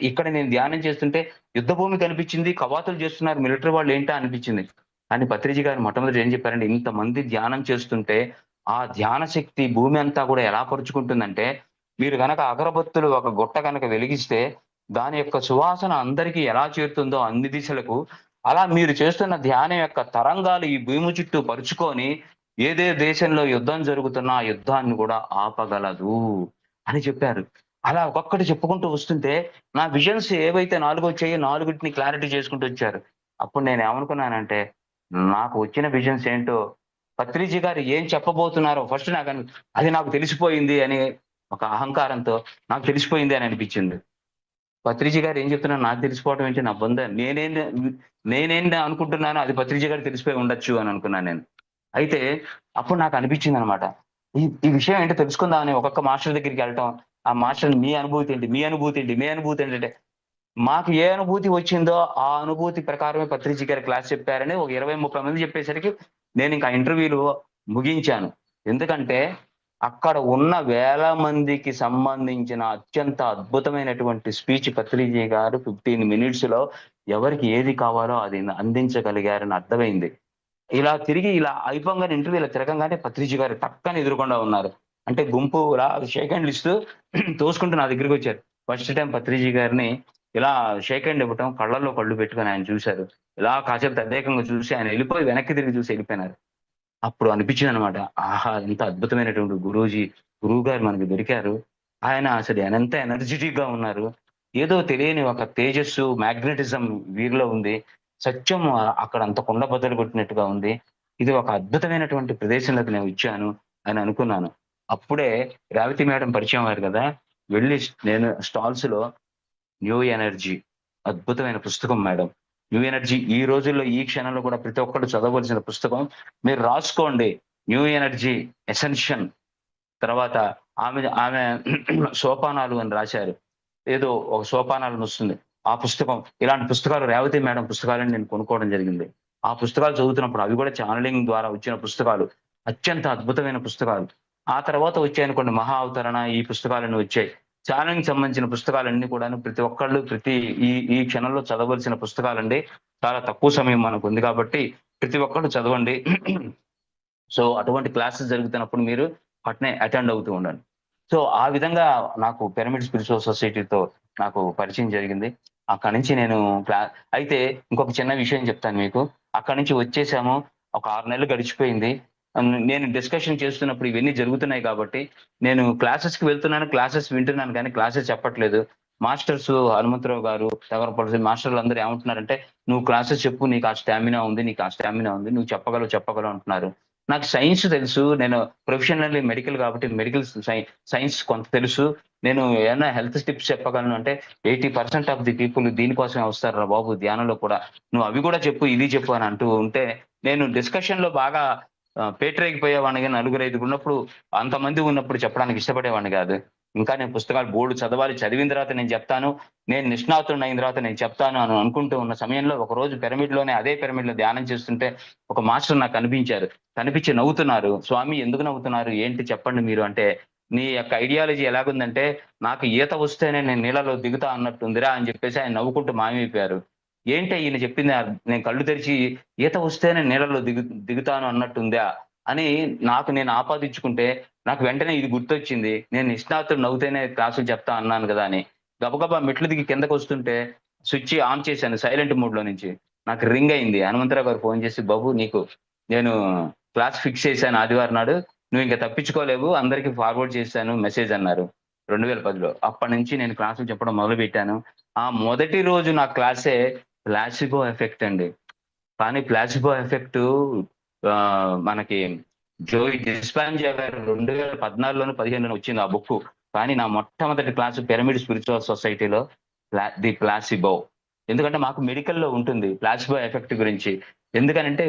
ఇక్కడ నేను ధ్యానం చేస్తుంటే యుద్ధ భూమి కనిపించింది. కవాతులు చేస్తున్నారు మిలిటరీ వాళ్ళు ఏంటా అనిపించింది. కానీ పత్రిజీ గారు మొట్టమొదట ఏం చెప్పారంటే, ఇంతమంది ధ్యానం చేస్తుంటే ఆ ధ్యాన శక్తి భూమి అంతా కూడా ఎలా పరుచుకుంటుందంటే, మీరు గనక అగరబత్తులు ఒక గుట్ట గనక వెలిగిస్తే దాని యొక్క సువాసన అందరికి ఎలా చేరుతుందో అన్ని దిశలకు, అలా మీరు చేస్తున్న ధ్యానం యొక్క తరంగాలు ఈ భూమి చుట్టూ పరుచుకొని, ఏదే దేశంలో యుద్ధం జరుగుతున్నా ఆ యుద్ధాన్ని కూడా ఆపగలదు అని చెప్పారు. అలా ఒక్కొక్కటి చెప్పుకుంటూ వస్తుంటే, నా విజన్స్ ఏవైతే 4 వచ్చాయో 4 క్లారిటీ చేసుకుంటూ వచ్చారు. అప్పుడు నేనేమనుకున్నానంటే, నాకు వచ్చిన విజన్స్ ఏంటో, పత్రిజీ గారు ఏం చెప్పబోతున్నారో ఫస్ట్ అది నాకు తెలిసిపోయింది అని ఒక అహంకారంతో నాకు తెలిసిపోయింది అని అనిపించింది. పత్రిజీ గారు ఏం చెప్తున్నారో నాకు తెలిసిపోవడం ఏంటి నా బొంద. నేనేంటి అనుకుంటున్నానో అది పత్రిజీ గారికి తెలిసిపోయి ఉండొచ్చు అని అనుకున్నాను నేను. అయితే అప్పుడు నాకు అనిపించిందనమాట. ఈ విషయం ఏంటో తెలుసుకుందామని ఒక్కొక్క మాస్టర్ దగ్గరికెళ్ళటం. ఆ మాస్టర్ మీ అనుభూతి ఏంటి? మీ అనుభూతి ఏంటి? మీ అనుభూతి ఏంటంటే, మాకు ఏ అనుభూతి వచ్చిందో ఆ అనుభూతి ప్రకారమే పత్రిజీ గారు క్లాస్ చెప్పారని ఒక 20, 30 మంది చెప్పేసరికి నేనింక ఆ ఇంటర్వ్యూలు ముగించాను. ఎందుకంటే అక్కడ ఉన్న వేల మందికి సంబంధించిన అత్యంత అద్భుతమైనటువంటి స్పీచ్ పత్రిజీ గారు 15 మినిట్స్‌లో ఎవరికి ఏది కావాలో అది అందించగలిగారని అర్థమైంది. ఇలా తిరిగి ఇలా అయిపోంగానే ఇంటర్వ్యూ ఇలా తిరగంగానే పత్రిజీ గారు టక్కని ఎదురుగుండా ఉన్నారు. అంటే గుంపు ఇలా షేక్ హ్యాండ్‌లు ఇస్తూ తోసుకుంటూ నా దగ్గరికొచ్చారు. ఫస్ట్ టైమ్ పత్రిజీ గారిని ఇలా షేక్ హ్యాండ్ ఇవ్వటం, కళ్ళల్లో కళ్ళు పెట్టుకొని ఆయన చూసారు. ఇలా కాసేపు తదేకంగా చూసి ఆయన ఎళ్ళిపోయి వెనక్కి తిరిగి చూసి ఎళ్ళిపోయినారు. అప్పుడు అనిపించిందనమాట. ఆహా! ఎంత అద్భుతమైనటువంటి గురువుగారు మనకు దొరికారు. ఆయన అసలు ఎంత ఎనర్జిటిక్‌గా ఉన్నారు. ఏదో తెలియని ఒక తేజస్సు, మాగ్నెటిజం వీరిలో ఉంది. సత్యం అక్కడ అంత కుండ బద్దలు కొట్టినట్టుగా ఉంది. ఇది ఒక అద్భుతమైనటువంటి ప్రదేశంలోకి నేను వచ్చాను అని అనుకున్నాను. అప్పుడే రేవతి మేడం పరిచయం అయ్యారు కదా! వెళ్లి నేను స్టాల్స్‌లో న్యూ ఎనర్జీ అద్భుతమైన పుస్తకం మేడం. న్యూ ఎనర్జీ ఈ రోజుల్లో ఈ క్షణంలో కూడా ప్రతి ఒక్కళ్ళు చదవవలసిన పుస్తకం. మీరు రాసుకోండి. న్యూ ఎనర్జీ ఎసెన్షన్ తర్వాత ఆమె ఆమె సోపానాలు అని రాశారు. ఏదో ఒక సోపానాలని వస్తుంది. ఆ పుస్తకం ఇలాంటి పుస్తకాలు రేవతి మేడం పుస్తకాలని నేను కొనుక్కోవడం జరిగింది. ఆ పుస్తకాలు చదువుతున్నప్పుడు అవి కూడా ఛానెలింగ్ ద్వారా వచ్చిన పుస్తకాలు. అత్యంత అద్భుతమైన పుస్తకాలు. ఆ తర్వాత వచ్చాయనుకోండి 'మహా అవతరణ' ఈ పుస్తకాలన్నీ వచ్చాయి. ఛానెలింగ్‌కి సంబంధించిన పుస్తకాలన్నీ కూడాను ప్రతి ఒక్కళ్ళు ఈ ఈ క్షణంలో చదవవలసిన పుస్తకాలండి. చాలా తక్కువ సమయం మనకుంది కాబట్టి ప్రతి ఒక్కళ్ళు చదవండి. సో, అటువంటి క్లాసెస్ జరుగుతున్నప్పుడు మీరు అట్నే అటెండ్ అవుతూ ఉండండి. సో, ఆ విధంగా నాకు పిరమిడ్ స్పిరిచువల్ సొసైటీతో నాకు పరిచయం జరిగింది. అక్కడి నుంచి నేను అయితే ఇంకొక చిన్న విషయం చెప్తాను మీకు. అక్కడి నుంచి వచ్చేసాము. ఒక 6 నెలలు గడిచిపోయింది. నేను డిస్కషన్ చేస్తున్నప్పుడు ఇవన్నీ జరుగుతున్నాయి కాబట్టి, నేను క్లాసెస్‌కి వెళ్తున్నాను, క్లాసెస్ వింటున్నాను కానీ క్లాసెస్ చెప్పట్లేదు. మాస్టర్స్ హనుమంతరావు గారు, తెగరపల్లి మాస్టర్‌లందరూ ఏమంటున్నారంటే, "నువ్వు క్లాసెస్ చెప్పు. నీకు ఆ స్టామినా ఉంది. నీకు ఆ స్టామినా ఉంది. నువ్వు చెప్పగలవు, చెప్పగలవు" అంటున్నారు. నాకు సైన్స్ తెలుసు. నేను ప్రొఫెషనల్లీ మెడికల్ కాబట్టి మెడికల్ సైన్స్ కొంత తెలుసు. నేను ఏమన్నా హెల్త్ టిప్స్ చెప్పగలను అంటే 80% ఆఫ్ ది పీపుల్ దీనికోసమే వస్తారురా బాబు ధ్యానంలో కూడా. నువ్వు అవి కూడా చెప్పు, ఇది చెప్పు అని అంటూ ఉంటే నేను డిస్కషన్‌లో బాగా పేటరేగిపోయేవాడిని గాని నలుగురు, ఐదుగురు ఉన్నప్పుడు అంతమంది ఉన్నప్పుడు చెప్పడానికి ఇష్టపడేవాడిని కాదు. ఇంకా నేను పుస్తకాలు బోలెడు చదవాలి. చదివిన తర్వాత నేను చెప్తాను. నేను నిష్ణాతుడిని అయిన తర్వాత నేను చెప్తాను అని అనుకుంటూ ఉన్న సమయంలో ఒకరోజు పిరమిడ్‌లోనే అదే పిరమిడ్‌లో ధ్యానం చేస్తుంటే ఒక మాస్టర్ నాకు కనిపించారు. కనిపించి నవ్వుతున్నారు. "స్వామి ఎందుకు నవ్వుతున్నారు? ఏంటి చెప్పండి మీరు" అంటే, "నీ యొక్క ఐడియాలజీ ఎలాగుందంటే, నాకు ఈత వస్తేనే నేను నీళ్ళలో దిగుతా అన్నట్టుందిరా" అని చెప్పేసి ఆయన నవ్వుకుంటూ మాయమైపోయారు. ఏంటి ఈయన చెప్పింది నేను కళ్ళు తెరిచి ఈత వస్తేనే నీళ్ళలో దిగుతాను అన్నట్టుందా? అని నాకు నేను ఆపాదించుకుంటే, నాకు వెంటనే ఇది గుర్తొచ్చింది. నేను నిష్ణాతుడిని అవుతేనే క్లాసులు చెప్తా అన్నాను గదా! అని. గబగబా మెట్లు దిగి కిందకొస్తుంటే స్విచ్ ఆన్ చేశాను సైలెంట్ మోడ్‌లో నుంచి. నాకు రింగ్ అయింది. హనుమంతరావు గారు ఫోను చేసి, "బాబు నీకు నేను క్లాస్ ఫిక్స్ చేశాను ఆదివారం నాడు. నువ్వింక తప్పించుకోలేవు. అందరికి ఫార్వర్డ్ చేశాను మెసేజ్" అన్నారు. 2010లో. అప్పటినుంచి నేను క్లాసులు చెప్పడం మొదలుపెట్టాను. ఆ మొదటి రోజు నా క్లాసే ప్లాసిబో ఎఫెక్ట్ అండి. కానీ ప్లాసిబో ఎఫెక్టు మనకి జోయ్ డిస్పాంజా గారు 2014లోనో, 15లోనో వచ్చింది ఆ బుక్కు. కానీ నా మొట్టమొదటి క్లాసు పిరమిడ్ స్పిరిచువల్ సొసైటీలో ది ప్లాసిబో. ఎందుకంటే మాకు మెడికల్‌లో ఉంటుంది ప్లాసిబో ఎఫెక్ట్ గురించి. ఎందుకనంటే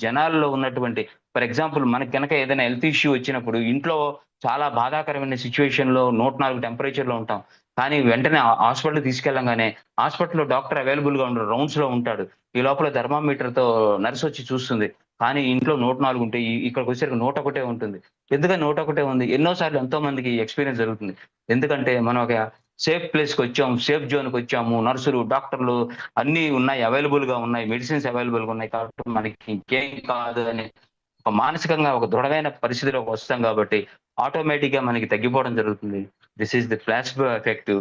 జనాల్లో ఉన్నటువంటి ఫర్ ఎగ్జాంపుల్ మనకి గనక ఏదైనా హెల్త్ ఇష్యూ వచ్చినప్పుడు ఇంట్లో చాలా బాధాకరమైన సిట్యుయేషన్‌లో 104 టెంపరేచర్‌లో ఉంటాం. కానీ వెంటనే హాస్పిటల్‌కి తీసుకెళ్ళంగానే హాస్పిటల్‌లో డాక్టర్ అవైలబుల్‌గా ఉండరు. రౌండ్స్‌లో ఉంటాడు. ఈ లోపల థర్మామీటర్‌తో నర్స్ వచ్చి చూస్తుంది. కానీ ఇంట్లో 104 ఉంటే ఇక్కడికొచ్చేసరికి 101 ఉంటుంది. ఎందుకని 101 ఉంది? ఎన్నో సార్లు ఎంతో మందికి ఎక్స్‌పీరియన్స్ జరుగుతుంది. ఎందుకంటే మనం ఒక సేఫ్ ప్లేస్‌కొచ్చాం. సేఫ్ జోన్‌కొచ్చాము. నర్సులు, డాక్టర్లు అన్నీ ఉన్నాయి. అవైలబుల్‌గా ఉన్నాయి. మెడిసిన్స్ అవైలబుల్‌గా ఉన్నాయి. కాబట్టి మనకి ఇంకేం కాదు అని ఒక మానసికంగా ఒక దృఢమైన పరిస్థితిలోకి వస్తాం కాబట్టి ఆటోమేటిక్‌గా మనకి తగ్గిపోవడం జరుగుతుంది. This is the placebo effect.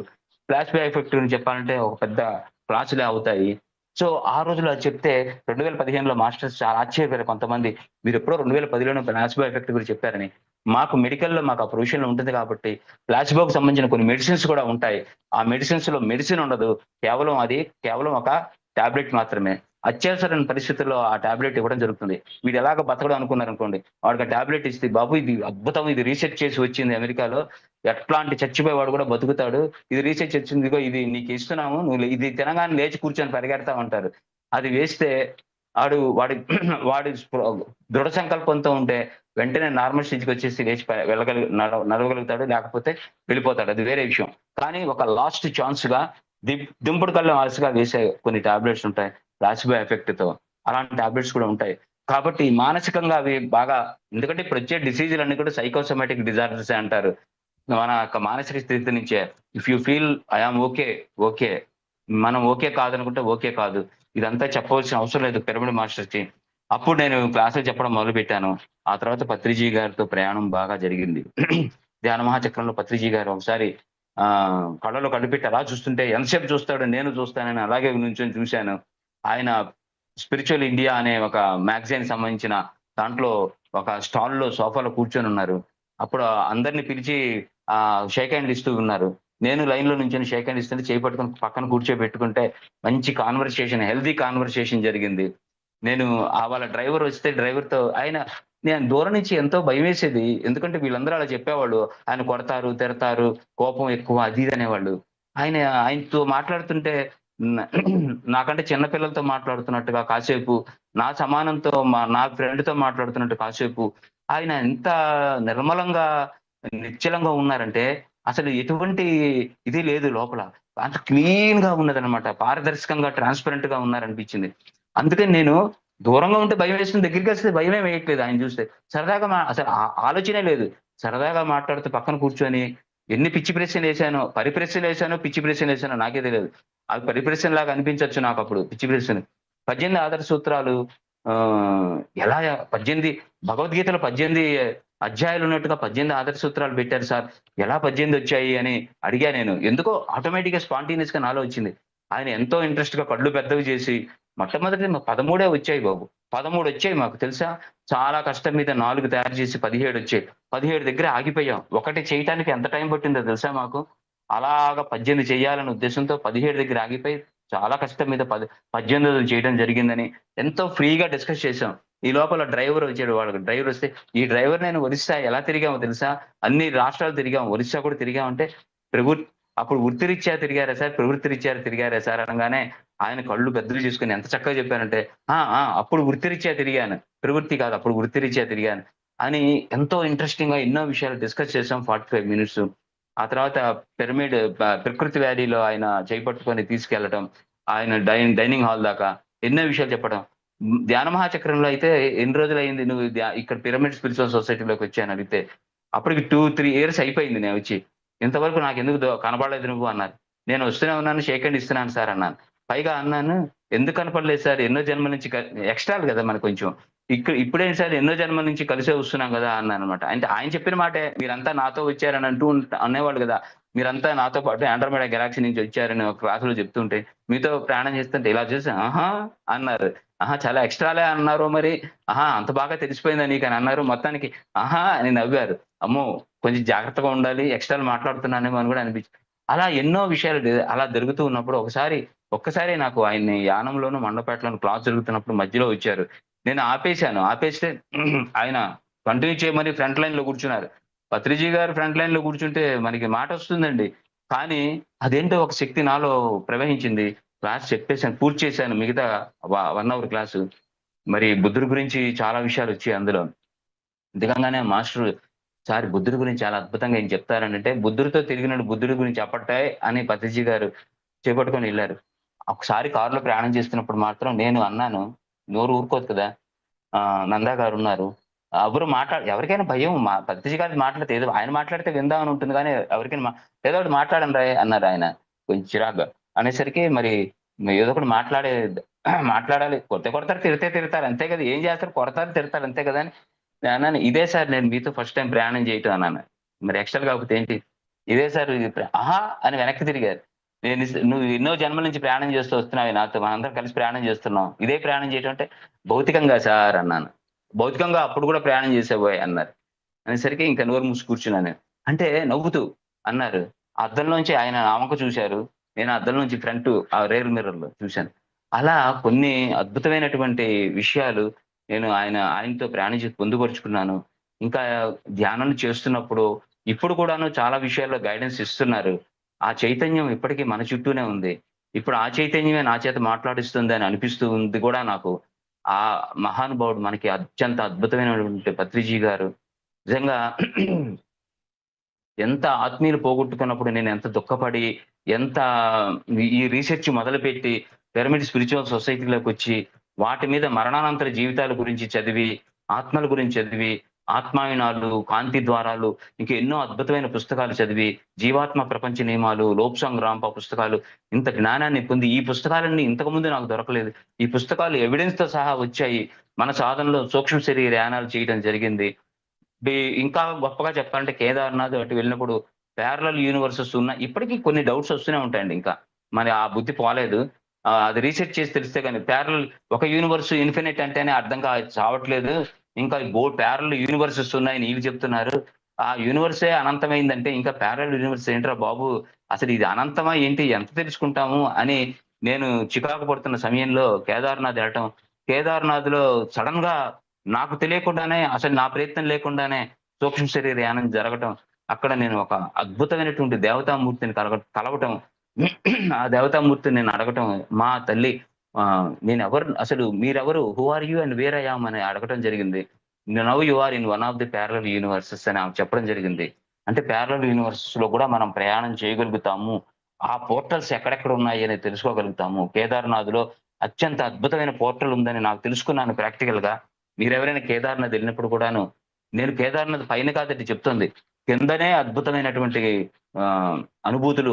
Placebo effect గురించి చెప్పాలంటే ఒక పెద్ద క్లాసులే అవుతాయి. సో, ఆ రోజుల్లో అది చెప్తే 2015లో మాస్టర్స్ చాలా ఆశ్చర్యపోయారు కొంతమంది. మీరెప్పుడో 2010లోనే ప్లాసిబో ఎఫెక్ట్ గురించి చెప్పారని. మాకు మెడికల్‌లో మాకు ఆ ప్రొవిజన్ ఉంటుంది కాబట్టి ప్లాసిబోకి సంబంధించిన కొన్ని మెడిసిన్స్ కూడా ఉంటాయి. ఆ మెడిసిన్స్‌లో మెడిసిన్ ఉండదు. కేవలం ఒక టాబ్లెట్ మాత్రమే. అత్యవసరమైన పరిస్థితుల్లో ఆ టాబ్లెట్ ఇవ్వడం జరుగుతుంది. వీడు ఎలాగో బతకడు అనుకున్నారనుకోండి. వాడికి ఆ టాబ్లెట్ ఇస్తే, బాబు ఇది అద్భుతం. ఇది రీసెర్చ్ చేసి వచ్చింది అమెరికాలో. ఎట్లాంటి చచ్చిపోయేవాడు కూడా బతుకుతాడు. ఇది రీసెర్చ్ వచ్చింది. ఇదిగో ఇది నీకు ఇస్తున్నాము. ఇది తినగానే లేచి కూర్చొని పరిగెడతా ఉంటారు. అది వేస్తే వాడి వాడి దృఢ సంకల్పంతో ఉంటే వెంటనే నార్మల్ స్టేజ్‌కొచ్చేసి లేచి నడవగలుగుతాడు. లేకపోతే వెళ్ళిపోతాడు. అది వేరే విషయం. కానీ ఒక లాస్ట్ ఛాన్స్‌గా దింపుడు కళ్ళెం అలసగా వేసే కొన్ని టాబ్లెట్స్ ఉంటాయి. ప్లాసిబో ఎఫెక్ట్‌తో. అలాంటి టాబ్లెట్స్ కూడా ఉంటాయి. కాబట్టి మానసికంగా అవి బాగా ఎందుకంటే ఇప్పుడొచ్చే డిసీజులన్నీ కూడా సైకోసోమాటిక్ డిజార్డర్సే అంటారు. మన యొక్క మానసిక స్థితి నుంచే. If you feel I am okay. Okay. మనం ఓకే కాదనుకుంటే ఓకే కాదు. ఇదంతా చెప్పవలసిన అవసరం లేదు పిరమిడ్ మాస్టర్‌కి. అప్పుడు నేను క్లాసులు చెప్పడం మొదలుపెట్టాను. ఆ తర్వాత పత్రిజీ గారితో ప్రయాణం బాగా జరిగింది. ధ్యాన మహాచక్రంలో పత్రిజీ గారు ఒకసారి కళ్ళలో కళ్ళు పెట్టి అలా చూస్తుంటే ఎంతసేపు చూస్తాడు నేను చూస్తానని అలాగే నుంచొని చూశాను. ఆయన స్పిరిచువల్ ఇండియా అనే ఒక మ్యాగజైన్‌కి సంబంధించిన దాంట్లో ఒక స్టాల్‌లో సోఫాలో కూర్చొనున్నారు. అప్పుడు అందరిని పిలిచి షేక్ హ్యాండ్‌లు ఇస్తూ ఉన్నారు. నేను లైన్‌లో నుంచొని షేక్ హ్యాండ్ ఇస్తుంటే చేయి పట్టుకొని పక్కన కూర్చోబెట్టుకుంటే మంచి కాన్వర్సేషన్, హెల్తీ కాన్వర్సేషన్ జరిగింది. నేను వాళ్ళ డ్రైవర్ వస్తే డ్రైవర్‌తో నేను దూరం నుంచి ఎంతో భయమేసేది. ఎందుకంటే వీళ్ళందరూ అలా చెప్పేవాళ్ళు. ఆయన కొడతారు, తిడతారు, కోపం ఎక్కువ అది ఇది అనేవాళ్ళు. ఆయనతో మాట్లాడుతుంటే న నాకంటే చిన్న పిల్లలతో మాట్లాడుతున్నట్టుగా కాసేపు, నా సమానంతో నా ఫ్రెండ్‌తో మాట్లాడుతున్నట్టు కాసేపు, ఆయన ఎంత నిర్మలంగా, నిశ్చలంగా ఉన్నారంటే, అసలు ఎటువంటి ఇది లేదు లోపల. అంత క్లీన్‌గా ఉన్నదనమాట. పారదర్శకంగా, ట్రాన్స్‌పరెంట్‌గా ఉన్నారనిపించింది. అందుకని నేను దూరంగా ఉంటే భయమేస్తుంది. దగ్గరికొస్తే భయమే వేయట్లేదు ఆయన్ని చూస్తే. సరదాగా అసలు ఆలోచనే లేదు. సరదాగా మాట్లాడుతూ పక్కన కూర్చొని ఎన్ని పిచ్చి ప్రశ్నలేసానో, పరిప్రశ్నలేసానో, పిచ్చి ప్రశ్నలేసానో నాకే తెలీదు. అవి పరిప్రశ్నలాగా అనిపించొచ్చు నాకప్పుడు పిచ్చి ప్రశ్నలు. 18 ఆదర్శ సూత్రాలు ఆహ్, ఎలా 18 భగవద్గీతలో 18 అధ్యాయాలున్నట్టుగా 18 ఆదర్శ సూత్రాలు పెట్టారు సార్. ఎలా 18 వచ్చాయి అని అడిగా నేను. ఎందుకో ఆటోమేటిక్‌గా స్పాంటేనియస్‌గా నాలో వచ్చింది. ఆయన ఎంతో ఇంట్రెస్ట్‌గా కళ్ళు పెద్దవి చేసి మొట్టమొదటి 13 వచ్చాయి బాబు. 13 వచ్చాయి మాకు తెలుసా? చాలా కష్టం మీద 4 తయారు చేసి 17 వచ్చాయి. 17 దగ్గర ఆగిపోయాం. ఒకటి చేయటానికి ఎంత టైం పట్టిందో తెలుసా మాకు? అలాగా 18 చేయాలనే ఉద్దేశంతో 17 దగ్గర ఆగిపోయి చాలా కష్టం మీద 18 చేయడం జరిగిందని ఎంతో ఫ్రీగా డిస్కస్ చేసాం. ఈ లోపల డ్రైవర్ వచ్చాడు. వాళ్ళకి డ్రైవర్ వస్తే, "ఈ డ్రైవర్ నేను ఒరిస్సా ఎలా తిరిగామో తెలుసా? అన్ని రాష్ట్రాలు తిరిగాం. ఒరిస్సా కూడా తిరిగామంటే, ప్రభు అప్పుడు వృత్తిరీత్యా తిరిగారా సార్? ప్రవృత్తి రీత్యా తిరిగారా సార్?" అనంగానే ఆయన కళ్ళు పెద్దవి చేసుకొని ఎంత చక్కగా చెప్పారంటే, "ఆ! ఆ! అప్పుడు వృత్తిరీత్యా తిరిగాను. ప్రవృత్తి కాదు. అప్పుడు వృత్తిరీత్యా తిరిగాను." అని ఎంతో ఇంట్రెస్టింగ్‌గా ఎన్నో విషయాలు డిస్కస్ చేసాం 45 మినిట్స్. ఆ తర్వాత పిరమిడ్ ప్రకృతి వ్యాలీలో ఆయన చేయి పట్టుకొని తీసుకెళ్లటం. ఆయన డైనింగ్ హాల్ దాకా ఎన్నో విషయాలు చెప్పడం. ధ్యాన మహాచక్రంలో అయితే ఎన్ని రోజులయింది నువ్వు ఇక్కడ పిరమిడ్ స్పిరిచువల్ సొసైటీలోకి వచ్చి అని అడిగితే, అప్పటికి 2, 3 ఇయర్స్ అయిపోయింది నేనొచ్చి. ఇంతవరకు నాకెందుకు కనపడలేదు నువ్వు అన్నారు. నేను వస్తూనే ఉన్నాను. షేక్ హ్యాండ్ ఇస్తున్నాను సార్ అన్నాను. పైగా అన్నాను, "ఎందుకు కనపడలేదు సార్? ఎన్నో జన్మల నుంచి ఎక్స్ట్రాలు కదా మనకు కొంచెం. ఇప్పుడేంటి సార్ ఎన్నో జన్మల నుంచి కలిసే వస్తున్నాం గదా!" అన్నానన్నమాట. అంటే ఆయన చెప్పిన మాటే మీరంతా నాతో వచ్చారని అనేవాళ్ళు గదా! మీరంతా నాతో పాటు ఆండ్రోమెడా గెలాక్సీ నుంచి వచ్చారని ఒక క్లాస్‌లో చెప్తుంటే, మీతో ప్రయాణం చేస్తుంటే ఇలా చూసి, "ఆహా!" అన్నారు. "ఆహా! చాలా ఎక్స్ట్రాలే అన్నారు మరి. ఆహా! అంత బాగా తెలిసిపోయిందా నీకని అన్నారు." మొత్తానికి ఆహా! అని నవ్వారు. అమ్మో! కొంచెం జాగ్రత్తగా ఉండాలి. ఎక్స్ట్రాలు మాట్లాడుతున్నానేమో అని గూడా అనిపించింది. అలా ఎన్నో విషయాలు అలా జరుగుతూ ఉన్నప్పుడు ఒక్కసారి నాకు ఆయన్ని యానంలోను, మండపేటలోను క్లాస్ జరుగుతున్నప్పుడు మధ్యలో వచ్చారు. నేను ఆపేసాను. ఆపేస్తే ఆయన కంటిన్యూ చేయమని ఫ్రంట్ లైన్‌లో కూర్చున్నారు. పత్రిజీ గారు ఫ్రంట్ లైన్‌లో కూర్చుంటే మనకి మాటొస్తుందండి. కానీ అదేంటో ఒక శక్తి నాలో ప్రవహించింది. క్లాస్ చెప్పేసాను. పూర్తి చేశాను మిగతా 1 అవర్ క్లాసు. మరి బుద్ధుడి గురించి చాలా విషయాలొచ్చాయి అందులో. దిగంగానే మాస్టరు "సార్ బుద్ధుడి గురించి చాలా అద్భుతంగా ఏం చెప్తారనంటే, బుద్ధుడితో తిరిగినోడు బుద్ధుడి గురించి చెప్పట్టాయ్" అని పత్రిజీ గారు చేపట్టుకొని ఎళ్లారు. ఒకసారి కారులో ప్రయాణం చేస్తున్నప్పుడు మాత్రం నేను అన్నాను, నోరు ఊరుకోదు కదా! నందా గారున్నారు. ఎవరికైనా భయం పత్రిజీ గారు మాట్లాడితే ఏదో ఆయన మాట్లాడితే విందాం అని ఉంటుంది గానీ, ఎవరికైనా "ఏదో ఒకటి మాట్లాడండ్రాయ్" అన్నారాయన కొంచెం చిరాగ్గా. అనేసరికి మరి ఏదో ఒకటి మాట్లాడాలి. కొడితే కొడతారు, తిడితే తిడతారు అంతే కదా! ఏం చేస్తారు? కొడతారు, తిడతారు అంతే కదా! అని నేనన్నాను, "ఇదే సార్ నేను మీతో ఫస్ట్ టైమ్ ప్రయాణం చేయటం" అన్నాను. మరి ఎక్స్ట్రాలు కాకపోతే ఏంటి? "ఇదే సార్ ఇది "ఆహా!" అని వెనక్కి తిరిగారు. "నువ్వు ఎన్నో జన్మల నుంచి ప్రయాణం చేస్తూ వస్తున్నావే నాతో. మనందరం కలిసి ప్రయాణం చేస్తున్నాం. ఇదే ప్రయాణం చేయటం" అంటే, "భౌతికంగా సార్" అన్నాను. "భౌతికంగా అప్పుడు కూడా ప్రయాణం చేసావోయ్" అన్నారు. అనేసరికి ఇంక నోరు మూసి కూర్చున్నాను నేను. అంటే నవ్వుతూ అన్నారు. అద్దంలోంచి ఆయన నా వంక చూసారు. నేను అద్దంలోంచి ఆ రియర్ మిర్రర్‌లో చూసాను. అలా కొన్ని అద్భుతమైనటువంటి విషయాలు నేను ఆయనతో ప్రయాణం చేసి పొందుపరుచుకున్నాను. ఇంకా ధ్యానం చేస్తున్నప్పుడు ఇప్పుడు కూడాను చాలా విషయాల్లో గైడెన్స్ ఇస్తున్నారు. ఆ చైతన్యం ఇప్పటికి మన చుట్టూనే ఉంది. ఇప్పుడు ఆ చైతన్యమే నా చేత మాట్లాడిస్తుంది అని అనిపిస్తూ ఉంది కూడా నాకు. ఆ మహానుభావుడు మనకి అత్యంత అద్భుతమైనటువంటి పత్రిజీ గారు. నిజంగా ఎంత ఆత్మీయులు పోగొట్టుకున్నప్పుడు నేనెంత దుఃఖపడి, ఎంత ఈ రీసెర్చ్ మొదలుపెట్టి, పిరమిడ్ స్పిరిచువల్ సొసైటీలోకొచ్చి, వాటి మీద మరణానంతర జీవితాల గురించి చదివి, ఆత్మల గురించి చదివి, ఆత్మాయనాలు, కాంతి ద్వారాలు, ఇంకా ఎన్నో అద్భుతమైన పుస్తకాలు చదివి, జీవాత్మ ప్రపంచ నియమాలు, లోబ్సాంగ్ రాంపా పుస్తకాలు, ఇంత జ్ఞానాన్ని పొంది, ఈ పుస్తకాలన్నీ ఇంతకుముందు నాకు దొరకలేదు. ఈ పుస్తకాలు ఎవిడెన్స్‌తో సహా వచ్చాయి. మన సాధనలో సూక్ష్మ శరీర యానాలు చేయడం జరిగింది. బి ఇంకా గొప్పగా చెప్పాలంటే కేదార్‌నాథ్ అటు వెళ్ళినప్పుడు పారలెల్ యూనివర్సెస్ ఉన్నాయి. ఇప్పటికి కొన్ని డౌట్స్ వస్తూనే ఉంటాయండి ఇంకా. మరి ఆ బుద్ధి పోలేదు. అది రీసెర్చ్ చేసి తెలిస్తే గాని ఒక యూనివర్స్ ఇన్ఫినిట్ అంటేనే అర్థం చావట్లేదు. ఇంకా పారలెల్ యూనివర్సెస్ ఉన్నాయని ఈళ్ళు చెప్తున్నారు. ఆ యూనివర్సే అనంతమైందంటే ఇంకా పారలెల్ యూనివర్స్ ఏంట్రా బాబు! అసలు ఇది అనంతమా ఏంటి? ఎంత తెలుసుకుంటాము అని నేను చికాకు పడుతున్న సమయంలో కేదార్‌నాథ్ ఎళ్ళటం. కేదార్‌నాథ్‌లో సడెన్‌గా నాకు తెలియకుండానే అసలు నా ప్రయత్నం లేకుండానే సూక్ష్మ శరీర యానం జరగటం. అక్కడ నేను ఒక అద్భుతమైనటువంటి దేవతామూర్తిని కలవటం. ఆ దేవతామూర్తిని నేను అడగటం, మా తల్లి అసలు మీరెవరు? Who are you and where I am అని అడగటం జరిగింది. Now you are in one of the parallel universes అని ఆమె చెప్పడం జరిగింది. అంటే పారలెల్ యూనివర్సెస్‌లో కూడా మనం ప్రయాణం చేయగలుగుతాము. ఆ పోర్టల్స్ ఎక్కడెక్కడ ఉన్నాయి అని తెలుసుకోగలుగుతాము. కేదార్‌నాథ్‌లో అత్యంత అద్భుతమైన పోర్టల్ ఉందని నాకు తెలుసుకున్నాను ప్రాక్టికల్‌గా. మీరెవరైనా కేదార్‌నాథ్ ఎళ్ళినప్పుడు కూడాను, నేను కేదార్‌నాథ్ పైన కాదండి చెప్తుంది. కిందనే అద్భుతమైనటువంటి అనుభూతులు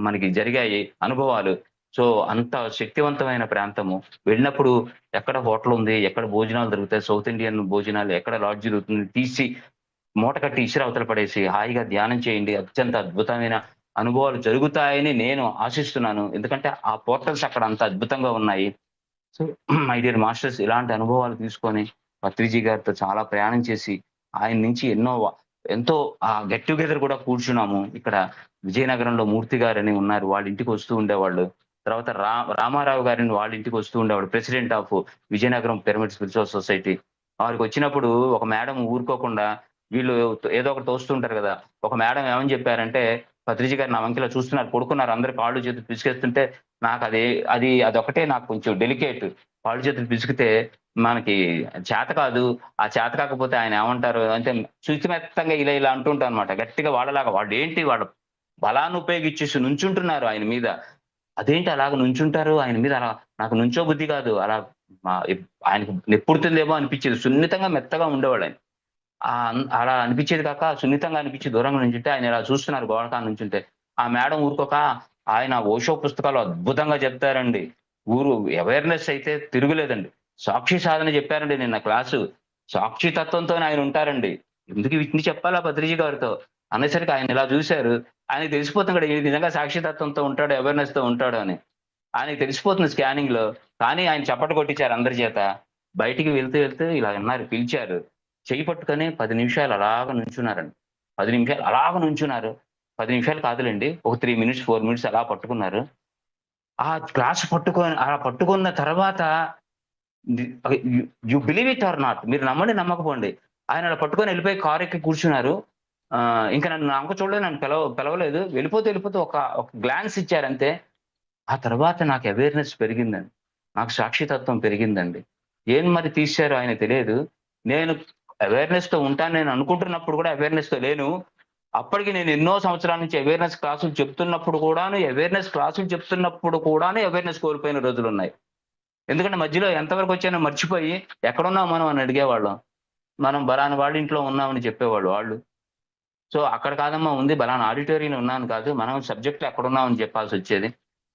మనకి జరిగాయి. అనుభవాలు. సో, అంత శక్తివంతమైన ప్రాంతము. వెళ్ళినప్పుడు ఎక్కడ హోటలుంది, ఎక్కడ భోజనాలు దొరుకుతాయి, సౌత్ ఇండియన్ భోజనాలు, ఎక్కడ లాడ్జ్ దొరుకుతుంది తీసి మూట కట్టి ఇసిరి అవతల పడేసి హాయిగా ధ్యానం చేయండి. అత్యంత అద్భుతమైన అనుభవాలు జరుగుతాయని నేను ఆశిస్తున్నాను. ఎందుకంటే ఆ పోర్టల్స్ అక్కడ అంత అద్భుతంగా ఉన్నాయి. సో, మై డియర్ మాస్టర్స్ ఇలాంటి అనుభవాలు తీసుకొని పత్రిజీ గారితో చాలా ప్రయాణం చేసి, ఆయన నుంచి ఎంతో గెట్ టుగెదర్ కూడా కూర్చున్నాము. ఇక్కడ విజయనగరంలో మూర్తి గారని ఉన్నారు. వాళ్ళ ఇంటికి వస్తూ ఉండేవాళ్ళు. తర్వాత రామారావు గారని వాళ్ళ ఇంటికి వస్తూ ఉండేవాడు. President of Vizianagaram pyramid spiritual society. వారికి వచ్చినప్పుడు ఒక మేడం ఊరుకోకుండా వీళ్ళు ఏదో ఒకటి తోస్తుంటారు కదా. ఒక మేడం ఏమని చెప్పారంటే, పత్రిజీ గారు నా వంకలో చూస్తున్నారు, పడుకున్నారు, అందరు కాళ్ళు చేతులు పిసికేస్తుంటే నాకు అదొకటే నాకు కొంచెం డెలికేట్. కాళ్ళు చేతులు పిసికితే మనకి చేత కాదు. ఆ చేత కాకపోతే ఆయన ఏమంటారు అంటే సుచిమెత్తంగా ఇలా ఇలా అంటుంటారు అనమాట. గట్టిగా వాళ్ళలాగా వాళ్ళ బలాన్ని ఉపయోగించేసి నుంచుంటున్నారు ఆయన మీద. అదేంటి అలాగ నుంచుంటారు ఆయన మీద, అలా నాకు నుంచో బుద్ధి కాదు. అలా ఆయనకు నెప్పుడుతుందేమో అనిపించేది. సున్నితంగా మెత్తగా ఉండేవాడు ఆయన. అలా అనిపించేది కాక సున్నితంగా అనిపించి దూరంగా నుంచుంటే ఆయన ఇలా చూస్తున్నారు గోడకాడ నుంచుంటే. ఆ మేడం ఊరుకోక ఆయన ఓషో పుస్తకాలు అద్భుతంగా చెప్తారండి. అవేర్‌నెస్ అయితే తిరుగులేదండి. సాక్షి సాధన చెప్పారండి నిన్న క్లాసు. సాక్షి తత్వంతోనే ఆయన ఉంటారండి. ఎందుకు వీటిని చెప్పాలా పత్రిజీ గారితో అనేసరికి ఆయన ఇలా చూసారు. ఆయనకి తెలిసిపోతుంది కూడా ఈయన నిజంగా సాక్షి తత్వంతో ఉంటాడు, అవేర్‌నెస్‌తో ఉంటాడు అని. ఆయనకి తెలిసిపోతుంది స్కానింగ్‌లో. కానీ ఆయన చప్పట్లు కొట్టించారు అందరి చేత. బయటికి వెళ్తూ ఇలా అన్నారు, పిలిచారు. చెయ్యి పట్టుకొని 10 నిమిషాలు అలాగా నుంచున్నారండి. 10 నిమిషాలు అలాగా నుంచున్నారు. 10 నిమిషాలు కాదులెండి. ఒక 3 మినిట్స్, 4 మినిట్స్ అలా పట్టుకున్నారు. ఆ గ్లాస్ అలా పట్టుకున్న తర్వాత you believe it or not, మీరు నమ్మండి నమ్మకపోండి, ఆయన అలా పట్టుకొని వెళ్ళిపోయి కారు ఎక్కి కూర్చున్నారు. ఇంకా నన్ను నా వంక చూడలేదు, నన్ను పిలవలేదు. వెళ్ళిపోతూ ఒక గ్లాన్స్ ఇచ్చారంతే. ఆ తర్వాత నాకు అవేర్‌నెస్ పెరిగిందండి. నాకు సాక్షితత్వం పెరిగిందండి. ఏం మరి తీశారో ఆయనకు తెలియదు. నేను అవేర్‌నెస్‌తో ఉంటాను నేను అనుకుంటున్నప్పుడు కూడా అవేర్‌నెస్‌తో లేను. అప్పటికి నేను ఎన్నో సంవత్సరాల నుంచి అవేర్‌నెస్ క్లాసులు చెప్తున్నప్పుడు కూడాను అవేర్‌నెస్ కోల్పోయిన రోజులున్నాయి. ఎందుకంటే మధ్యలో ఎంతవరకు వచ్చానో మర్చిపోయి ఎక్కడున్నాం మనం అని అడిగేవాళ్ళం. మనం పలానా వాళ్ళ ఇంట్లో ఉన్నామని చెప్పేవాళ్ళు వాళ్ళు. సో అక్కడ కాదమ్మా ఉంది, పలానా ఆడిటోరియంలో ఉన్నాను కాదు, మనం సబ్జెక్ట్‌లో ఎక్కడున్నామని చెప్పాల్సొచ్చేది.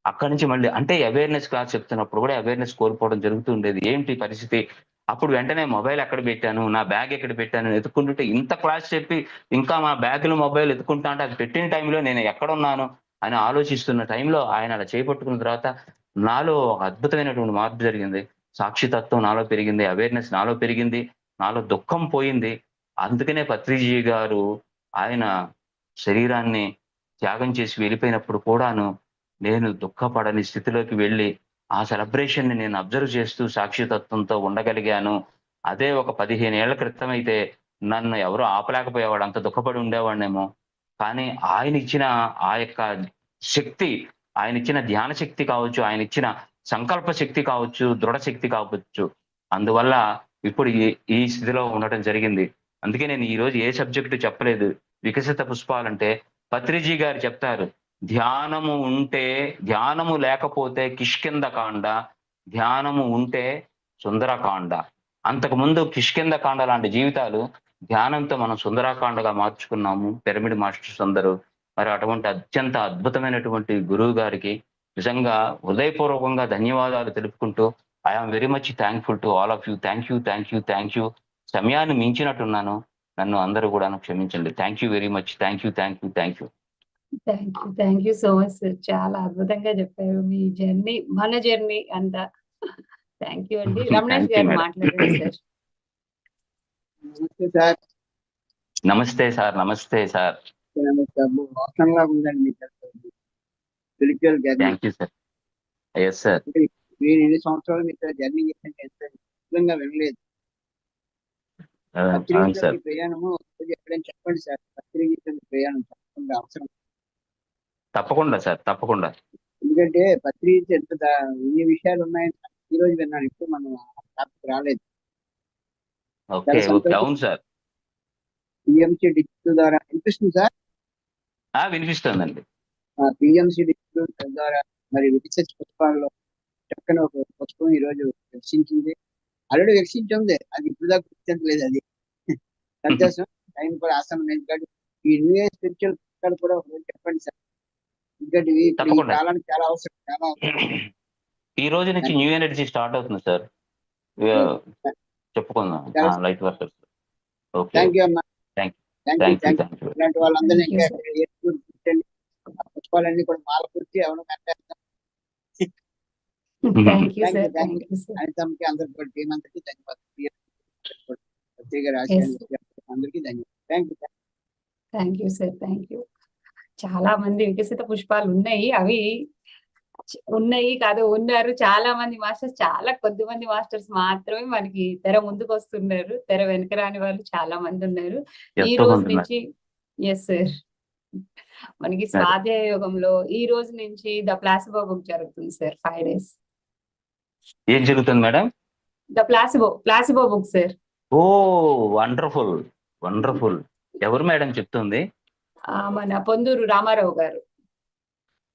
అక్కడి నుంచి మళ్ళీ అంటే అవేర్‌నెస్ క్లాస్ చెప్తున్నప్పుడు కూడా అవేర్‌నెస్ కోల్పోవడం జరుగుతూ ఉండేది. ఏంటి పరిస్థితి? అప్పుడు వెంటనే మొబైల్ ఎక్కడ పెట్టాను? నా బ్యాగ్ ఎక్కడ పెట్టాను? వెతుక్కుంటుంటే ఇంత క్లాస్ చెప్పి ఇంకా మా బ్యాగ్‌లో మొబైల్ ఎతుక్కుంటా అంటే అది పెట్టిన టైంలో నేను ఎక్కడున్నాను అని ఆలోచిస్తున్న టైంలో ఆయన అలా చేపట్టుకున్న తర్వాత నాలో ఒక అద్భుతమైనటువంటి మార్పు జరిగింది. సాక్షితత్వం నాలో పెరిగింది. అవేర్‌నెస్ నాలో పెరిగింది. నాలో దుఃఖం పోయింది. అందుకనే పత్రిజీ గారు ఆయన శరీరాన్ని త్యాగం చేసి వెళ్ళిపోయినప్పుడు కూడాను నేను దుఃఖపడని స్థితిలోకి వెళ్ళి, ఆ సెలబ్రేషన్‌ని నేను అబ్జర్వ్ చేస్తూ సాక్షితత్వంతో ఉండగలిగాను. అదే ఒక 15 ఏళ్ల క్రితమైతే నన్ను ఎవరు ఆపలేకపోయేవాడు. అంత దుఃఖపడి ఉండేవాడినేమో. కానీ ఆయనిచ్చిన ఆ యొక్క శక్తి, ఆయనిచ్చిన ధ్యాన శక్తి కావచ్చు, ఆయనిచ్చిన సంకల్ప శక్తి కావచ్చు, దృఢ శక్తి కావచ్చు. అందువల్ల ఇప్పుడు ఈ స్థితిలో ఉండటం జరిగింది. అందుకే నేను ఈరోజు ఏ సబ్జెక్ట్ చెప్పలేదు. వికసిత పుష్పాలంటే పత్రిజీ గారు చెప్తారు. ధ్యానము లేకపోతే కిష్కింధకాండ, ధ్యానము ఉంటే సుందరకాండ. అంతకుముందు కిష్కింధకాండ లాంటి జీవితాలు ధ్యానంతో మనం సుందరకాండగా మార్చుకున్నాము పిరమిడ్ మాస్టర్స్ అందరూ. మరి అటువంటి అత్యంత అద్భుతమైనటువంటి గురువు గారికి నిజంగా హృదయపూర్వకంగా ధన్యవాదాలు తెలుపుకుంటూ I am very much thankful to all of you. Thank you. సమయాన్ని మించినట్టున్నాను. నన్ను అందరూ కూడాను క్షమించండి. Thank you very much. Thank you. Thank you so much sir. చాలా అద్భుతంగా చెప్పారు మీ జర్నీ, మన జర్నీ అంతా. థ్యాంక్ యూ అండి. రమణేష్ థాంక్ యూ గారు మేడం. మాట్లాడండి సార్. నమస్తే సార్. నమస్తే సార్. అవసరంగా ఉందండి మీ spiritual journey. Thank you sir. Yes sir. మీరు ఎన్ని సంవత్సరాలు మీతో జర్నీ చేస్తుంటే ఎంత విపులంగా వినలేదు. అవును సార్. ప్రయాణము ఎప్పుడైనా చెప్పండి సార్. పత్రిక ప్రయాణం తప్పకుండా అవసరం. తప్పకుండా సార్, తప్పకుండా. ఎందుకంటే పత్రిక ఎన్ని విషయాలు ఉన్నాయని ఈ రోజు విన్నాను. ఇప్పుడు మనం టాపిక్ రాలేదు. ఓకే. అవును సార్. పిఎంసి డిజిటల్ ద్వారా వినిపిస్తుంది సార్. వినిపిస్తుందండి. పిఎంసి డిజిటల్ ద్వారా మరి వికసిత పుష్పాల్లో చక్కని ఒక పుష్పం ఈ రోజు వికసించింది. ఆల్రెడీ వికసించింది, అది ఇప్పుడు దాకా గుర్తించలేదు. అది సంతోషం. టైం కూడా ఆసనం. ఎందుకంటే ఈ న్యూ ఇయర్ స్పిరిచువల్ పుస్తకాలు కూడా చెప్పండి సార్. ఎందుకంటే ఈ కాలానికి చాలా అవసరం, చాలా అవసరం. ఈ రోజు నుంచి న్యూ ఎనర్జీ స్టార్ట్ అవుతుంది సార్. చెప్పుకుందాం light workers. Okay. Thank you అమ్మా. Thank you. ఇలాంటి వాళ్ళందరినీ ఇంకా పుష్పాలన్నీ కూడా మాల కుర్చి ఎవరు కట్టేస్తాం. అనితమ్మకి అందరికి కూడా టీం అందరికీ ధన్యవాదాలు. అందరికీ ధన్యవాదాలు. Thank you sir. చాలా మంది వికసిత పుష్పాలు ఉన్నాయి. అవి ఉన్నాయి కాదు, ఉన్నారు చాలా మంది మాస్టర్స్. చాలా కొద్దిమంది మాస్టర్స్ మాత్రమే మనకి తెర ముందుకు వస్తున్నారు. తెర వెనక రాని వాళ్ళు చాలా మంది ఉన్నారు. ఈ ఎంతో రోజు మంది ఉన్నారు నుంచి యెస్ సార్. మనకి మేడం. స్వాధ్యాయ యోగంలో ఈ రోజు నుంచి ద ప్లాసిబో బుక్ జరుగుతుంది సార్ 5 డేస్. ఏం జరుగుతుంది madam? The placebo book sir. Oh wonderful wonderful. ఎవరు మేడం చెప్తుంది? మన పొందూరు రామారావు గారు.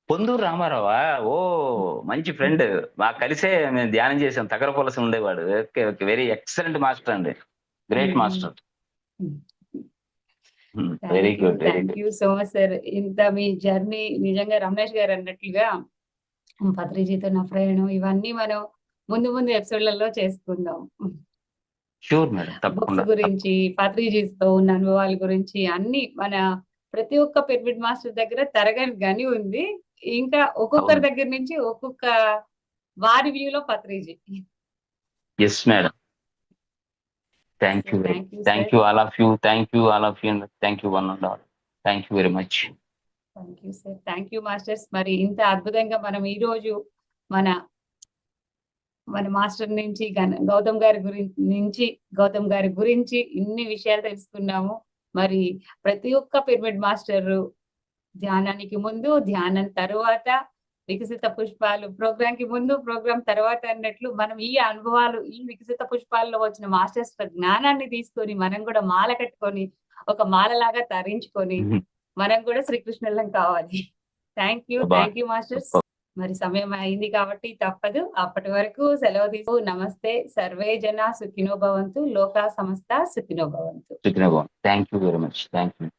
పొందూరు రామారావా? ఓ మంచి ఫ్రెండ్. మాకు కలిసే మేము ధ్యానం చేసాం. తగర పొలస ఉండేవాడు. Okay okay, very excellent master అండి. Great master. Very good very thank good. You so much sir. ఇంత మీ జర్నీ నిజంగా రమేష్ గారు అన్నట్లుగా పత్రిజీతో నా ప్రయాణం ఇవన్నీ మనం ముందు ముందు ఎపిసోడ్లలో చేసుకుందాం. షూర్ మేడం, బుక్స్ తప్పకుండా. గురించి, పత్రిజీతో ఉన్న అనుభవాల గురించి అన్ని మన ప్రతి ఒక్క పిరమిడ్ మాస్టర్ దగ్గర తరగని గని ఉంది. ఇంకా ఒక్కొక్కరి అవును. దగ్గర నుంచి ఒక్కొక్క వారి వ్యూలో Patriji. Yes madam. Thank you very thank you thank sir. You all of you. Thank you all of you. Thank you one and all. Thank you very much. Thank you sir. Thank you masters. మరి ఇంత అద్భుతంగా మనం ఈ రోజు మన మన మాస్టర్ నుంచి గౌతమ్ గారి గురించి ఇన్ని విషయాలు తెలుసుకున్నాము. మరి ప్రతి ఒక్క పిరమిడ్ మాస్టర్ ధ్యానానికి ముందు, ధ్యానం తర్వాత, వికసిత పుష్పాలు ప్రోగ్రామ్ కి ముందు, ప్రోగ్రామ్ తర్వాత అన్నట్లు మనం ఈ అనుభవాలు, ఈ వికసిత పుష్పాల్లో వచ్చిన మాస్టర్స్ జ్ఞానాన్ని తీసుకొని మనం కూడా మాల కట్టుకొని ఒక మాలలాగా తరించుకొని మనం కూడా శ్రీకృష్ణులం కావాలి. Thank you masters. మరి సమయం అయింది కాబట్టి తప్పదు. అప్పటి వరకు సెలవు తీసు. నమస్తే. సర్వే జన సుఖినో భవంతు. లోకా సమస్త సుఖినో భవంతు. Thank you very much. Thank you.